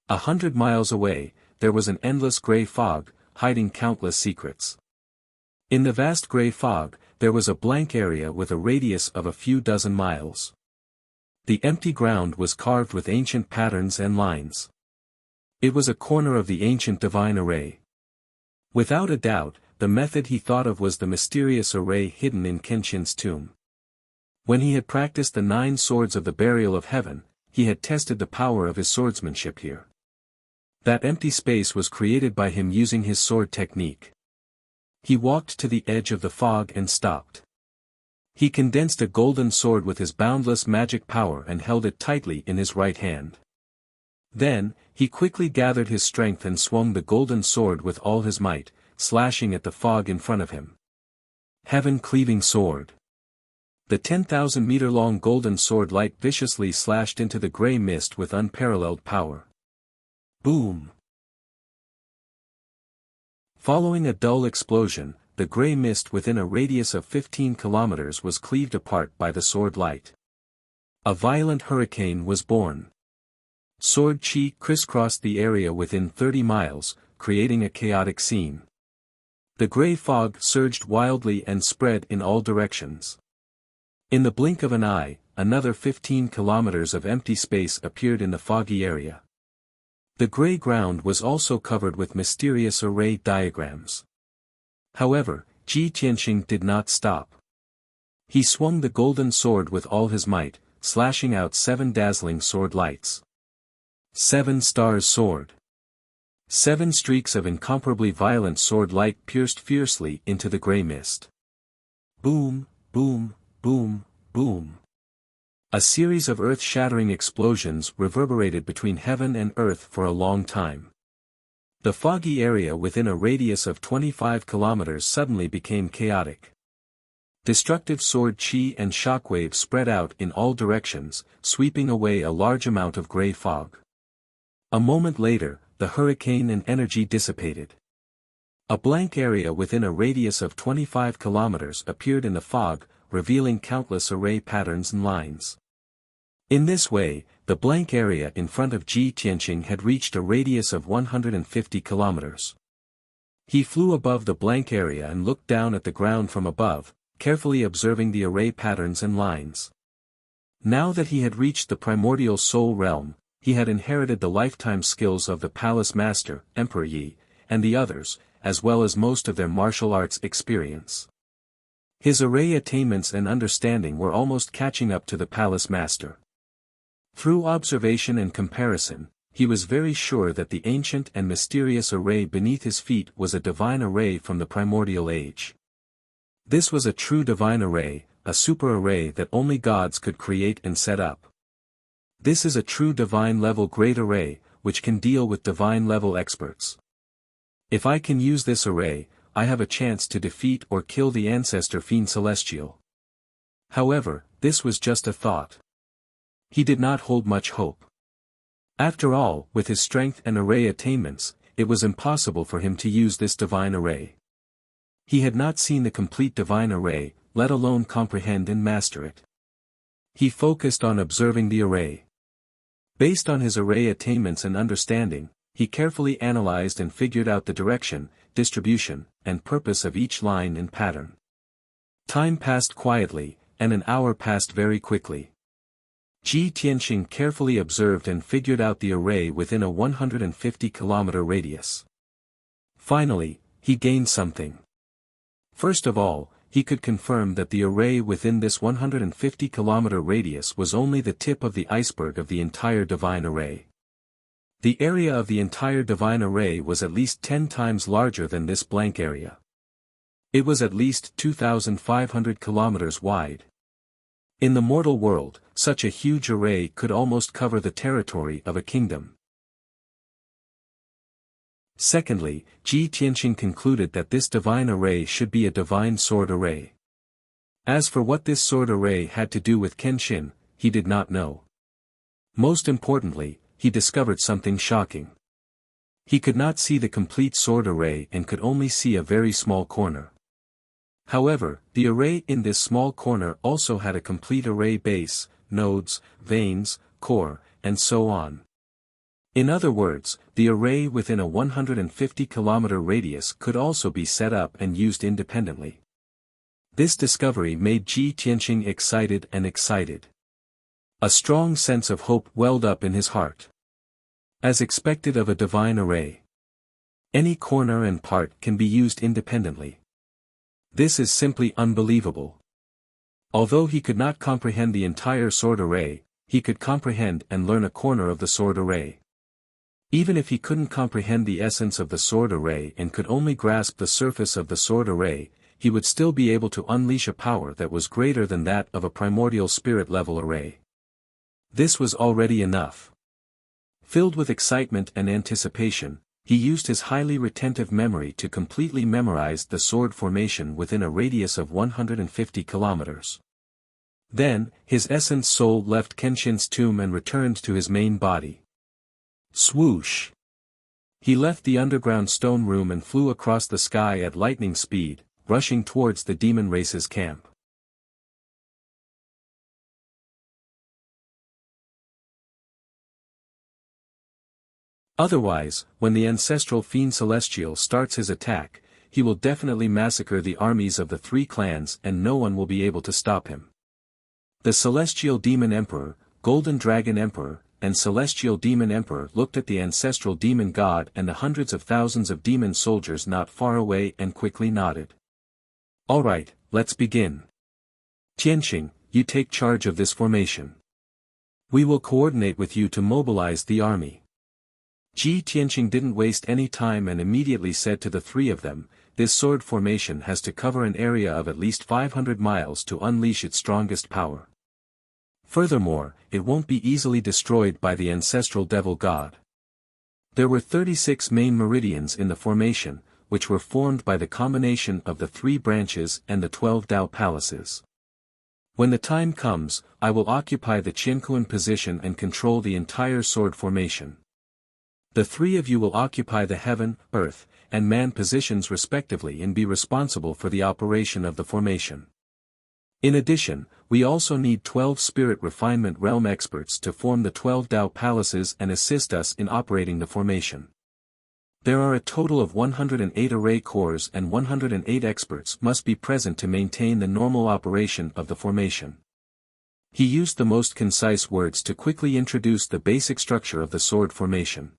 100 miles away, there was an endless gray fog, hiding countless secrets. In the vast gray fog, there was a blank area with a radius of a few dozen miles. The empty ground was carved with ancient patterns and lines. It was a corner of the ancient divine array. Without a doubt, the method he thought of was the mysterious array hidden in Kenshin's tomb. When he had practiced the 9 swords of the burial of heaven, he had tested the power of his swordsmanship here. That empty space was created by him using his sword technique. He walked to the edge of the fog and stopped. He condensed a golden sword with his boundless magic power and held it tightly in his right hand. Then, he quickly gathered his strength and swung the golden sword with all his might, slashing at the fog in front of him. Heaven-cleaving sword. The 10,000-meter-long golden sword light viciously slashed into the gray mist with unparalleled power. Boom! Following a dull explosion, the gray mist within a radius of 15 kilometers was cleaved apart by the sword light. A violent hurricane was born. Sword chi crisscrossed the area within 30 miles, creating a chaotic scene. The gray fog surged wildly and spread in all directions. In the blink of an eye, another 15 kilometers of empty space appeared in the foggy area. The gray ground was also covered with mysterious array diagrams. However, Ji Tianqing did not stop. He swung the golden sword with all his might, slashing out 7 dazzling sword lights. 7 stars sword. 7 streaks of incomparably violent sword light pierced fiercely into the gray mist. Boom, boom, boom, boom. A series of earth-shattering explosions reverberated between heaven and earth for a long time. The foggy area within a radius of 25 kilometers suddenly became chaotic. Destructive sword chi and shockwaves spread out in all directions, sweeping away a large amount of gray fog. A moment later, the hurricane and energy dissipated. A blank area within a radius of 25 kilometers appeared in the fog, revealing countless array patterns and lines. In this way, the blank area in front of Ji Tianqing had reached a radius of 150 kilometers. He flew above the blank area and looked down at the ground from above, carefully observing the array patterns and lines. Now that he had reached the primordial soul realm, he had inherited the lifetime skills of the palace master, Emperor Yi, and the others, as well as most of their martial arts experience. His array attainments and understanding were almost catching up to the palace master. Through observation and comparison, he was very sure that the ancient and mysterious array beneath his feet was a divine array from the primordial age. This was a true divine array, a super array that only gods could create and set up. This is a true divine level great array, which can deal with divine level experts. If I can use this array, I have a chance to defeat or kill the ancestor fiend celestial. However, this was just a thought. He did not hold much hope. After all, with his strength and array attainments, it was impossible for him to use this divine array. He had not seen the complete divine array, let alone comprehend and master it. He focused on observing the array. Based on his array attainments and understanding, he carefully analyzed and figured out the direction, distribution, and purpose of each line and pattern. Time passed quietly, and an hour passed very quickly. Ji Tianxing carefully observed and figured out the array within a 150-kilometer radius. Finally, he gained something. First of all, he could confirm that the array within this 150-kilometer radius was only the tip of the iceberg of the entire divine array. The area of the entire divine array was at least 10 times larger than this blank area. It was at least 2,500 kilometers wide. In the mortal world, such a huge array could almost cover the territory of a kingdom. Secondly, Ji Tianxing concluded that this divine array should be a divine sword array. As for what this sword array had to do with Kenshin, he did not know. Most importantly, he discovered something shocking. He could not see the complete sword array and could only see a very small corner. However, the array in this small corner also had a complete array base, nodes, veins, core, and so on. In other words, the array within a 150-kilometer radius could also be set up and used independently. This discovery made Ji Tianxing excited and excited. A strong sense of hope welled up in his heart. As expected of a divine array, any corner and part can be used independently. This is simply unbelievable. Although he could not comprehend the entire sword array, he could comprehend and learn a corner of the sword array. Even if he couldn't comprehend the essence of the sword array and could only grasp the surface of the sword array, he would still be able to unleash a power that was greater than that of a primordial spirit level array. This was already enough. Filled with excitement and anticipation, he used his highly retentive memory to completely memorize the sword formation within a radius of 150 kilometers. Then, his essence soul left Kenshin's tomb and returned to his main body. Swoosh! He left the underground stone room and flew across the sky at lightning speed, rushing towards the demon race's camp. Otherwise, when the ancestral fiend celestial starts his attack, he will definitely massacre the armies of the 3 clans and no one will be able to stop him. The Celestial Demon Emperor, Golden Dragon Emperor, and Celestial Demon Emperor looked at the ancestral demon god and the hundreds of thousands of demon soldiers not far away and quickly nodded. Alright, let's begin. Tianxing, you take charge of this formation. We will coordinate with you to mobilize the army. Ji Tianxing didn't waste any time and immediately said to the 3 of them, this sword formation has to cover an area of at least 500 miles to unleash its strongest power. Furthermore, it won't be easily destroyed by the ancestral devil god. There were 36 main meridians in the formation, which were formed by the combination of the 3 branches and the 12 Dao palaces. When the time comes, I will occupy the Qiankuan position and control the entire sword formation. The 3 of you will occupy the heaven, earth, and man positions respectively and be responsible for the operation of the formation. In addition, we also need 12 spirit refinement realm experts to form the 12 Dao palaces and assist us in operating the formation. There are a total of 108 array cores and 108 experts must be present to maintain the normal operation of the formation. He used the most concise words to quickly introduce the basic structure of the sword formation.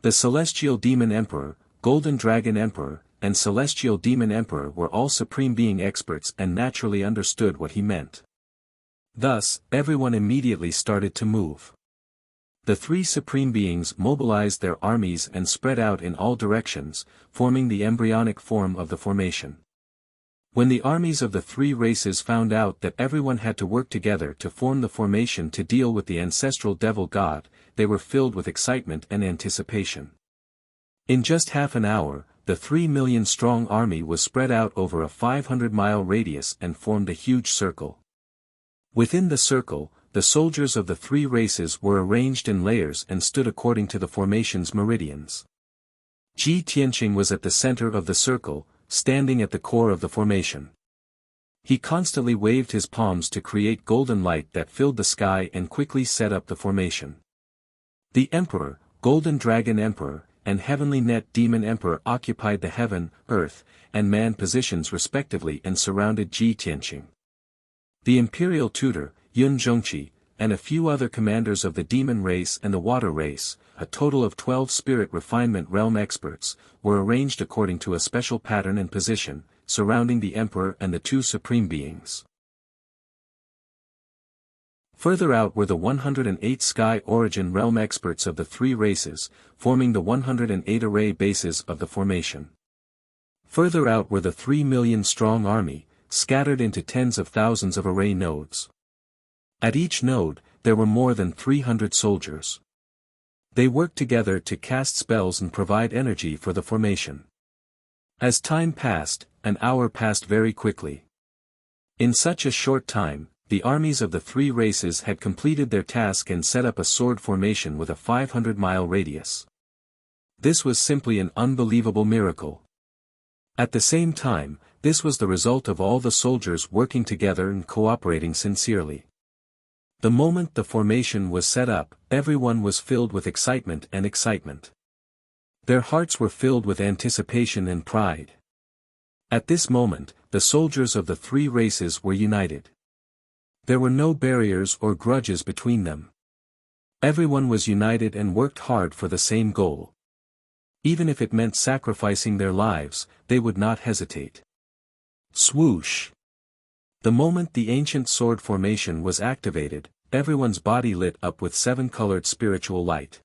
The Celestial Demon Emperor, Golden Dragon Emperor, and Celestial Demon Emperor were all Supreme Being experts and naturally understood what he meant. Thus, everyone immediately started to move. The three Supreme Beings mobilized their armies and spread out in all directions, forming the embryonic form of the formation. When the armies of the three races found out that everyone had to work together to form the formation to deal with the ancestral devil god, they were filled with excitement and anticipation. In just half an hour, the 3 million strong army was spread out over a 500-mile radius and formed a huge circle. Within the circle, the soldiers of the three races were arranged in layers and stood according to the formation's meridians. Ji Tianqing was at the center of the circle, standing at the core of the formation. He constantly waved his palms to create golden light that filled the sky and quickly set up the formation. The Emperor, Golden Dragon Emperor, and Heavenly Net Demon Emperor occupied the heaven, earth, and man positions respectively and surrounded Ji Tianqing. The Imperial Tutor, Yun Zhongqi, and a few other commanders of the demon race and the water race, a total of 12 spirit refinement realm experts, were arranged according to a special pattern and position, surrounding the Emperor and the two Supreme Beings. Further out were the 108 Sky Origin realm experts of the three races, forming the 108 array bases of the formation. Further out were the 3 million strong army, scattered into tens of thousands of array nodes. At each node, there were more than 300 soldiers. They worked together to cast spells and provide energy for the formation. As time passed, an hour passed very quickly. In such a short time, the armies of the three races had completed their task and set up a sword formation with a 500-mile radius. This was simply an unbelievable miracle. At the same time, this was the result of all the soldiers working together and cooperating sincerely. The moment the formation was set up, everyone was filled with excitement. Their hearts were filled with anticipation and pride. At this moment, the soldiers of the three races were united. There were no barriers or grudges between them. Everyone was united and worked hard for the same goal. Even if it meant sacrificing their lives, they would not hesitate. Swoosh! The moment the ancient sword formation was activated, everyone's body lit up with 7-colored spiritual light.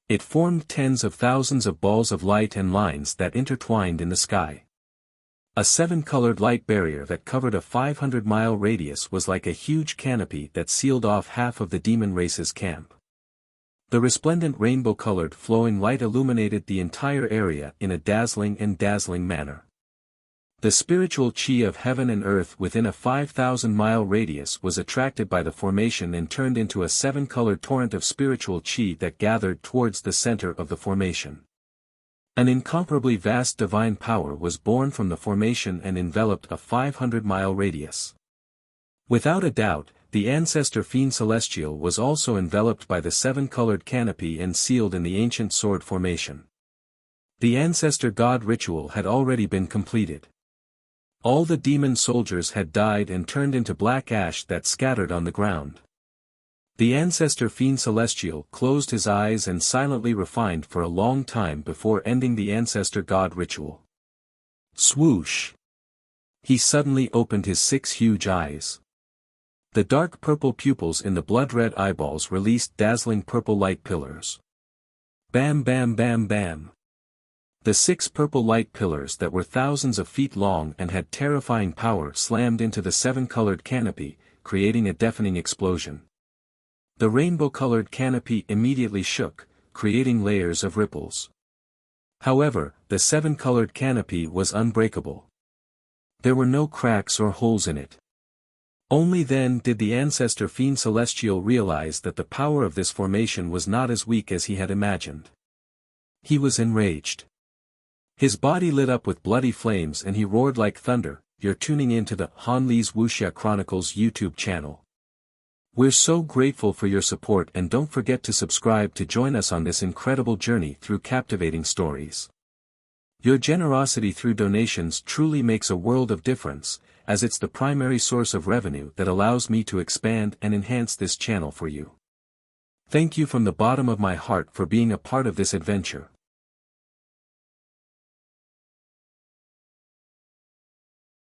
It formed tens of thousands of balls of light and lines that intertwined in the sky. A 7-colored light barrier that covered a 500-mile radius was like a huge canopy that sealed off half of the demon race's camp. The resplendent rainbow-colored flowing light illuminated the entire area in a dazzling manner. The spiritual chi of heaven and earth within a 5,000-mile radius was attracted by the formation and turned into a 7-colored torrent of spiritual chi that gathered towards the center of the formation. An incomparably vast divine power was born from the formation and enveloped a 500-mile radius. Without a doubt, the ancestor Fiend Celestial was also enveloped by the 7-colored canopy and sealed in the ancient sword formation. The ancestor god ritual had already been completed. All the demon soldiers had died and turned into black ash that scattered on the ground. The ancestor Fiend Celestial closed his eyes and silently refined for a long time before ending the ancestor god ritual. Swoosh! He suddenly opened his 6 huge eyes. The dark purple pupils in the blood-red eyeballs released dazzling purple light pillars. Bam bam bam bam. The 6 purple light pillars that were thousands of feet long and had terrifying power slammed into the 7-colored canopy, creating a deafening explosion. The rainbow-colored canopy immediately shook, creating layers of ripples. However, the 7-colored canopy was unbreakable. There were no cracks or holes in it. Only then did the ancestor Fiend Celestial realize that the power of this formation was not as weak as he had imagined. He was enraged. His body lit up with bloody flames and he roared like thunder. You're tuning in to the Han Li's Wuxia Chronicles YouTube channel. We're so grateful for your support and don't forget to subscribe to join us on this incredible journey through captivating stories. Your generosity through donations truly makes a world of difference, as it's the primary source of revenue that allows me to expand and enhance this channel for you. Thank you from the bottom of my heart for being a part of this adventure.